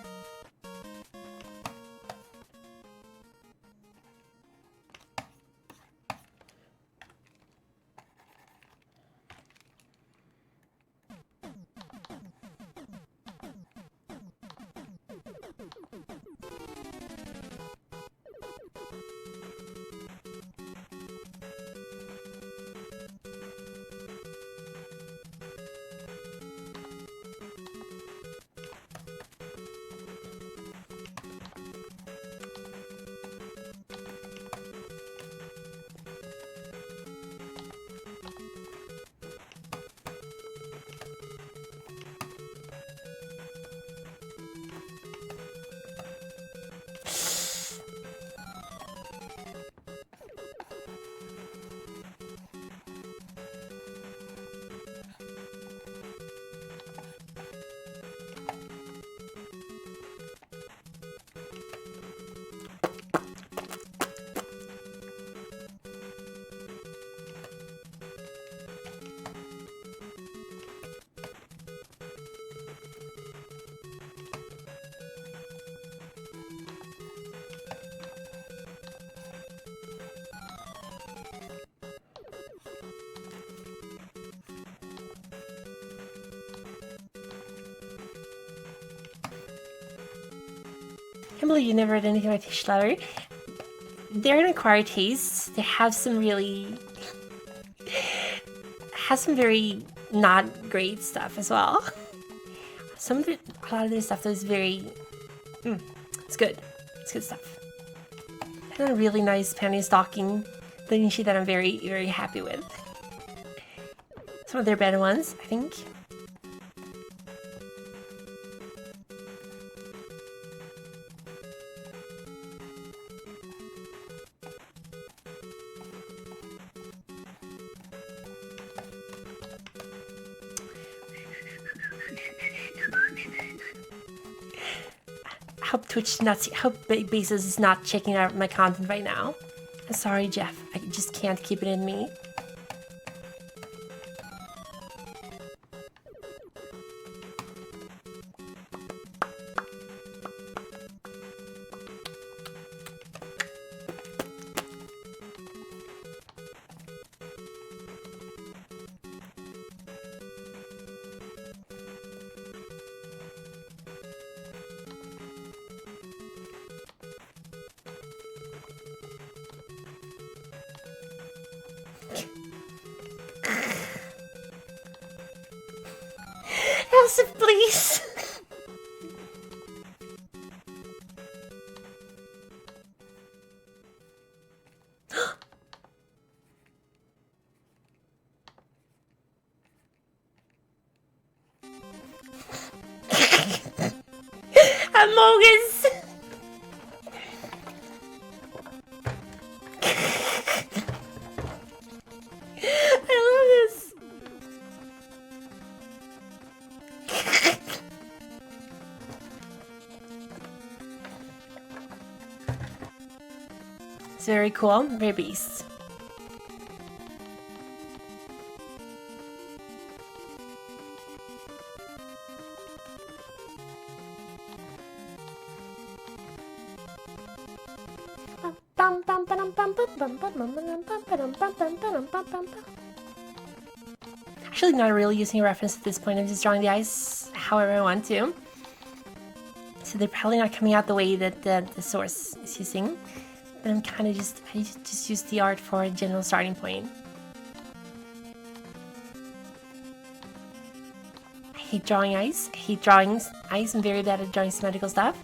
I can't believe you never read anything by Pish Lover. They're an acquired taste. They have some really... have some very not great stuff as well. A lot of their stuff is very... it's good. It's good stuff. And a really nice panty stocking doujinshi that I'm very, very happy with. Some of their better ones, I think. Hope Bezos is not checking out my content right now. I'm sorry, Jeff. I just can't keep it in me. Elsa, please. Amogus. I love this. It's very cool, very beast. Actually, not really using a reference at this point. I'm just drawing the eyes however I want to. So they're probably not coming out the way that the source is using. But I'm kind of I just use the art for a general starting point. I hate drawing eyes. I hate drawing eyes. I'm very bad at drawing symmetrical stuff.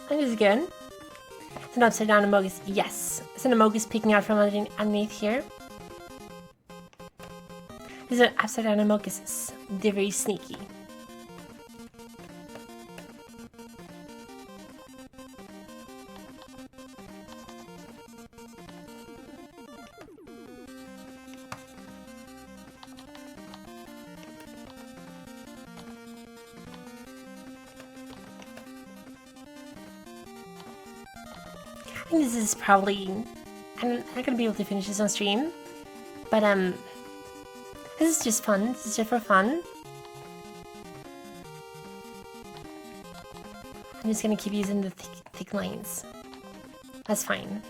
think this is good. It's an upside down Amogus. Yes. It's an Amogus peeking out from underneath here. These are upside down Amoguses. They're very sneaky. I think this is probably... I'm not gonna be able to finish this on stream. But, this is just fun. This is just for fun. I'm just gonna keep using the thick lines. That's fine.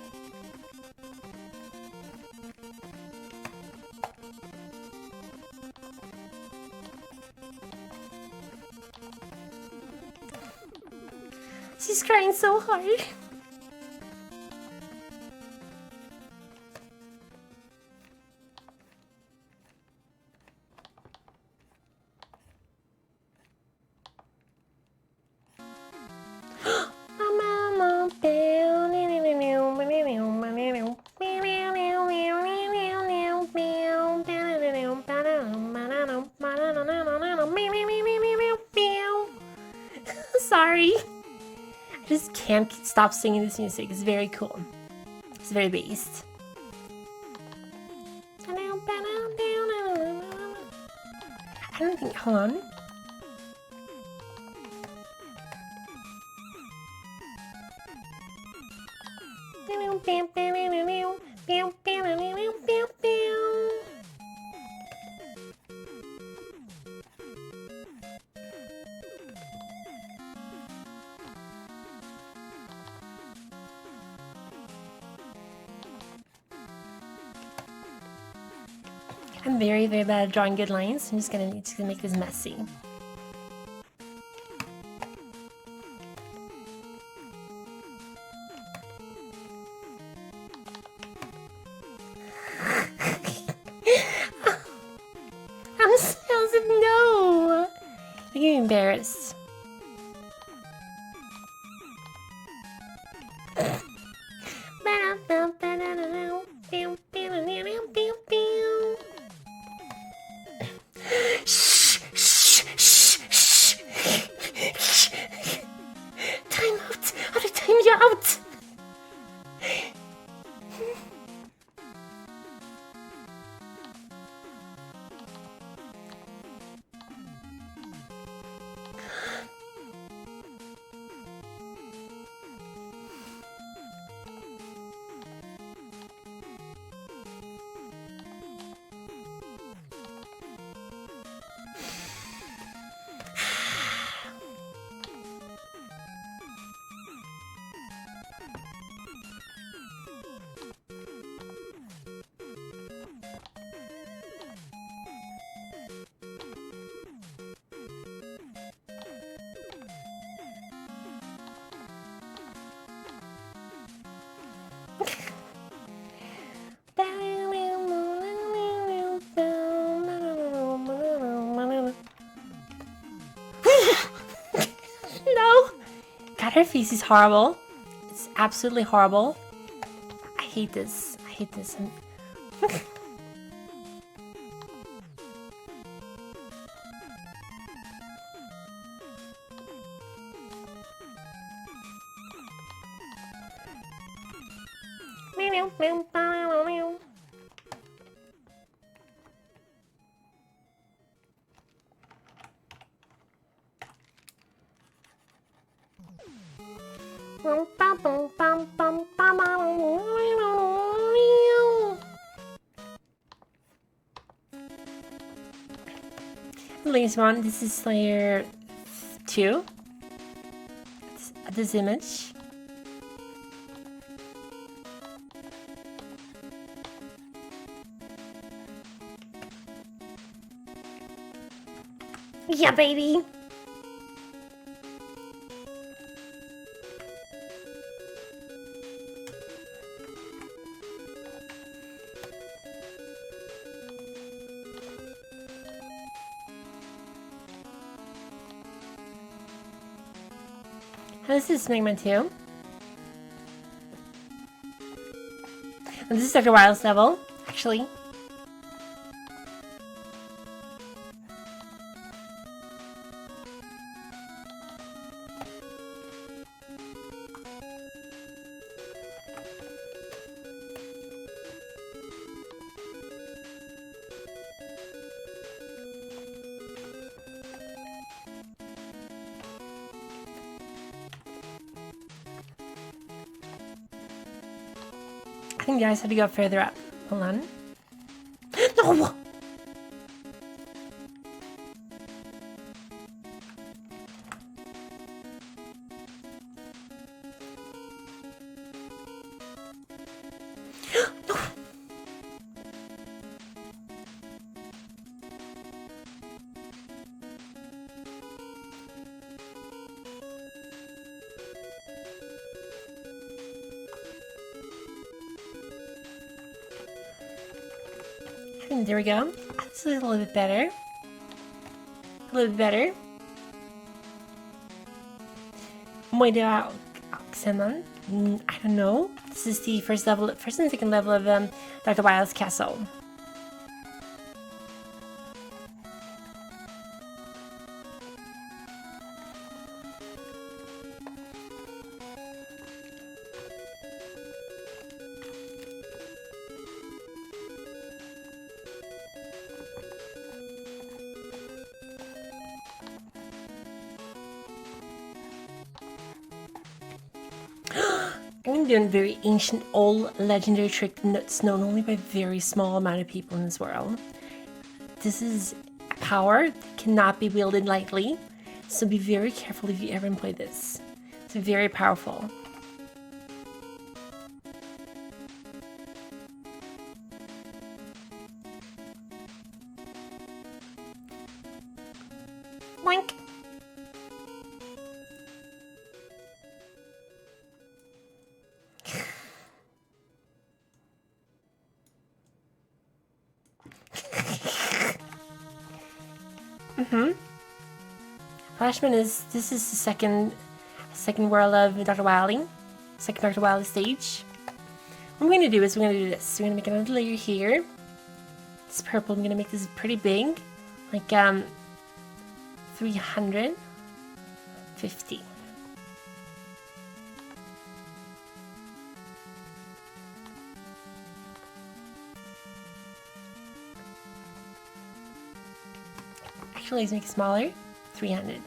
She's trying so hard. Sorry. I just can't stop singing this music. It's very cool. It's very based. I don't think... Hold on. I'm very, very bad at drawing good lines. I'm just gonna need to make this messy. No! I'm getting embarrassed. Time out! How to time you out? No! God, her face is horrible. It's absolutely horrible. I hate this. I hate this. Ladies one, this is layer 2. This image. Yeah, baby. This is Mega Man 2. And this is Dr. Wild's level, actually. I think the guys had to go further up. Hold on. No! There we go. This is a little bit better. A little bit better. Moida Oxenon. I don't know. This is the first and second level of Dr. Wild's castle. I'm doing a very ancient, old, legendary trick that's known only by a very small amount of people in this world. This is a power that cannot be wielded lightly, so be very careful if you ever employ this. It's very powerful. Boink! Flashman this is the second world of Dr. Wily. Second Dr. Wily stage. What I'm gonna do is we're gonna do this. We're gonna make another layer here. This purple, I'm gonna make this pretty big. Like 350. Actually, let's make it smaller. 300.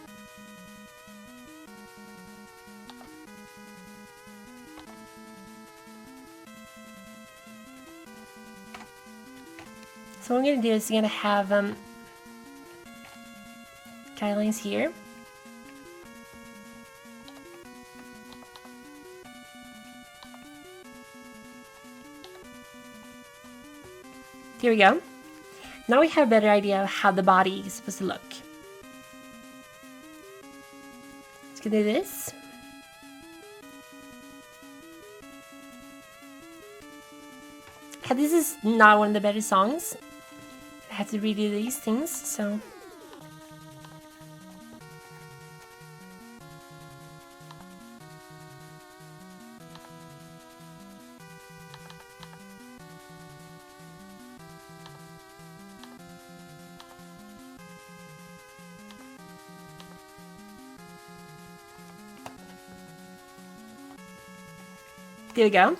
So what I'm going to do is I'm going to have guidelines here. Here we go. Now we have a better idea of how the body is supposed to look. Let's do this. This is not one of the better songs. I have to redo these things, so. There we go.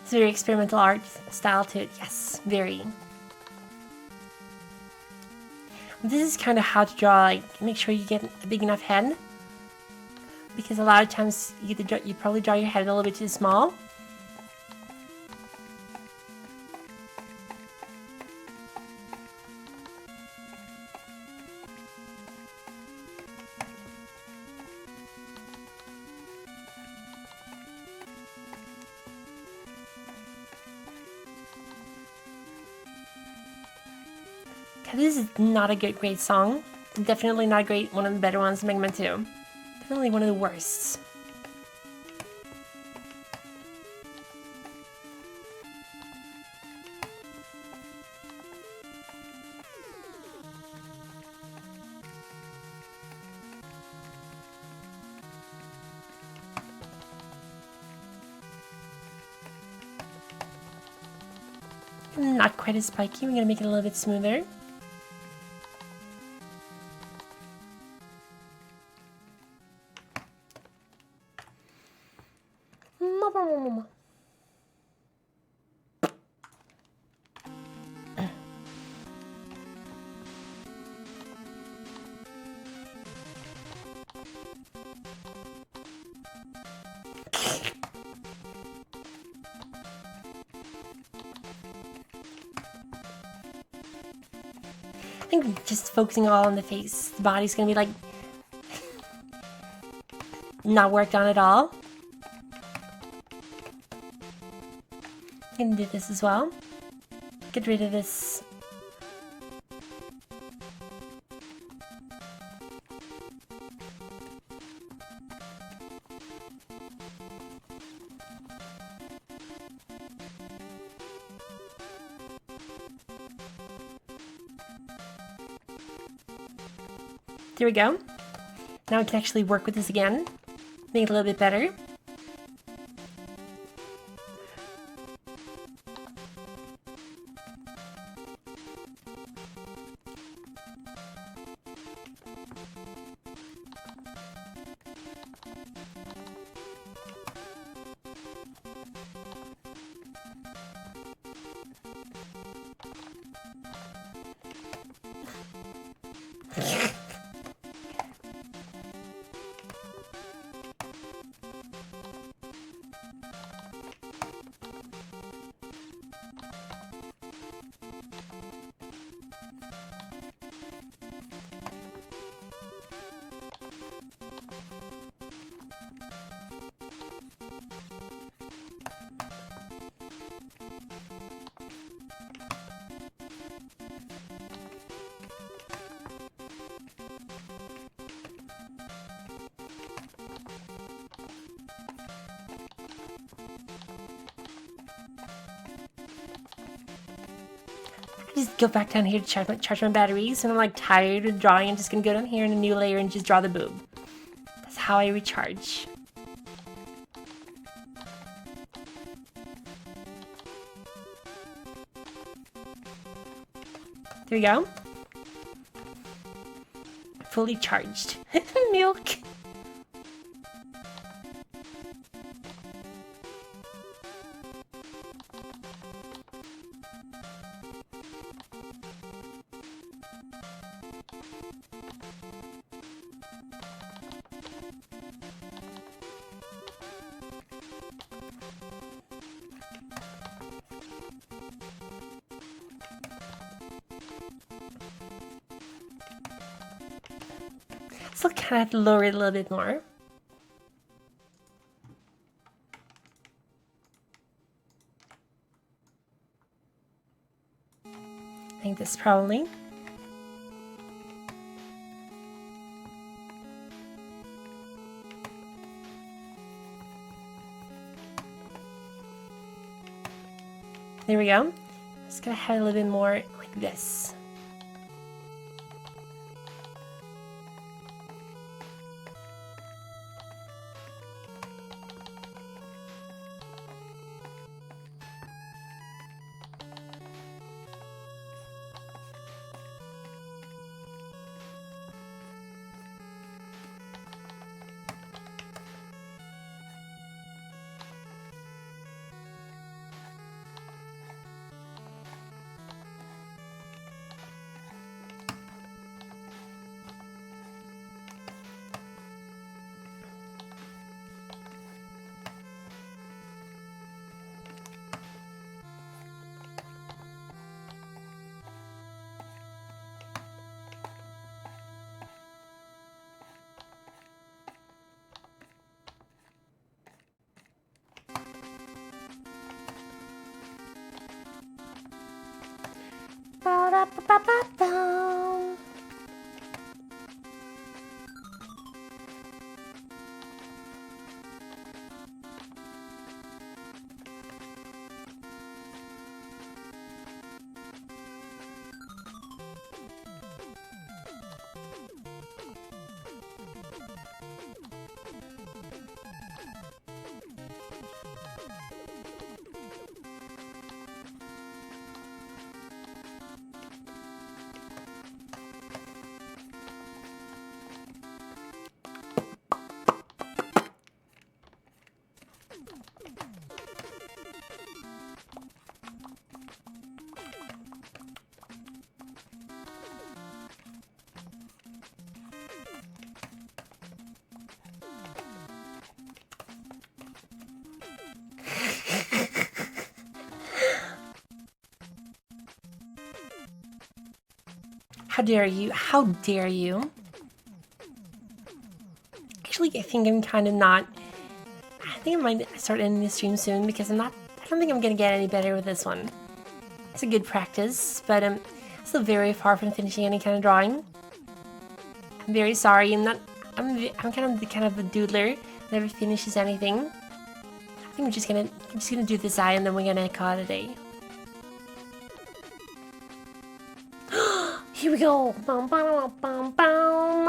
It's very experimental art style to it. Yes, very. This is kind of how to draw, like, make sure you get a big enough head. Because a lot of times you probably draw your head a little bit too small. This is not a great song. Definitely not great. One of the better ones in Mega Man 2. Definitely one of the worst. Not quite as spiky. We're gonna make it a little bit smoother. I think just focusing all on the face, the body's gonna be like not worked on at all. I'm gonna do this as well. Get rid of this. There we go. Now I can actually work with this again. Make it a little bit better. Just go back down here to charge my batteries. And I'm like tired of drawing. I'm just gonna go down here in a new layer and just draw the boob. That's how I recharge. There we go. Fully charged. Milk. Still kind of have to lower it a little bit more. I think this probably. There we go. Just gonna have a little bit more like this. Ba-da-ba-ba-ba-ba. How dare you? How dare you? Actually, I think I'm kind of not. I think I might start ending the stream soon because I don't think I'm gonna get any better with this one. It's a good practice, but I'm still very far from finishing any kind of drawing. I'm very sorry. I'm kind of a doodler. Never finishes anything. I think I'm just gonna do this eye and then we're gonna call it a day. Here we go. Bum, bum, bum, bum, bum.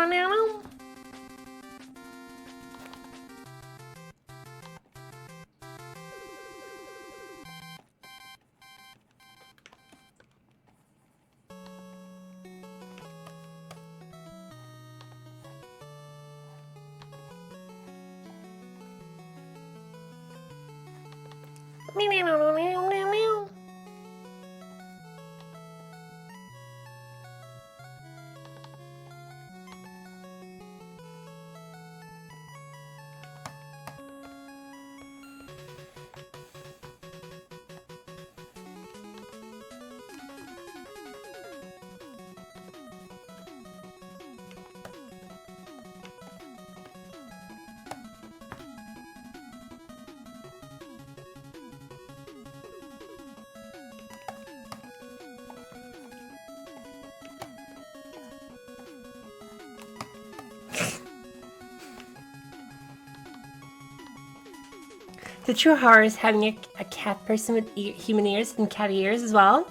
The true horror is having a cat person with human ears and cat ears as well.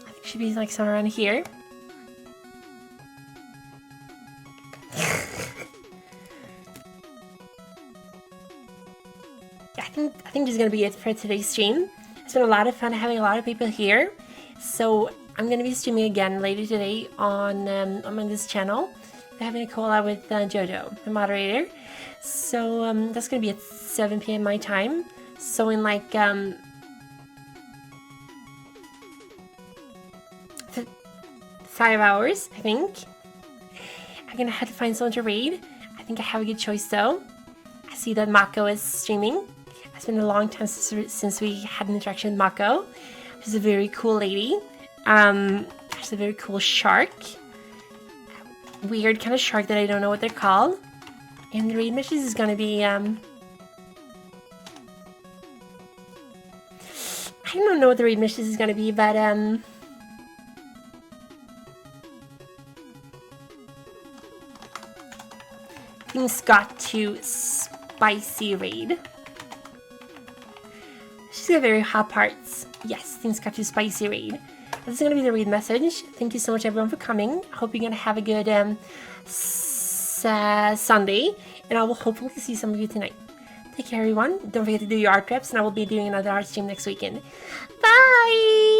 I think it should be like somewhere around here. I think this is gonna be it for today's stream. It's been a lot of fun having a lot of people here. So I'm gonna be streaming again later today on this channel. We're having a collab with Jojo, the moderator. So that's gonna be at 7 p.m. my time. So in like 5 hours, I think. I'm gonna have to find someone to raid. I think I have a good choice though. I see that Mako is streaming. It's been a long time since we had an interaction with Mako. She's a very cool lady. She's a very cool shark. Weird kind of shark that I don't know what they're called. And the raid missions is gonna be I don't know what the raid missions is gonna be, but things got to spicy raid. She's got very hot parts. Yes, things got to spicy raid. This is going to be the raid message. Thank you so much everyone for coming. I hope you're going to have a good Sunday. And I will hopefully see some of you tonight. Take care everyone. Don't forget to do your art preps and I will be doing another art stream next weekend. Bye!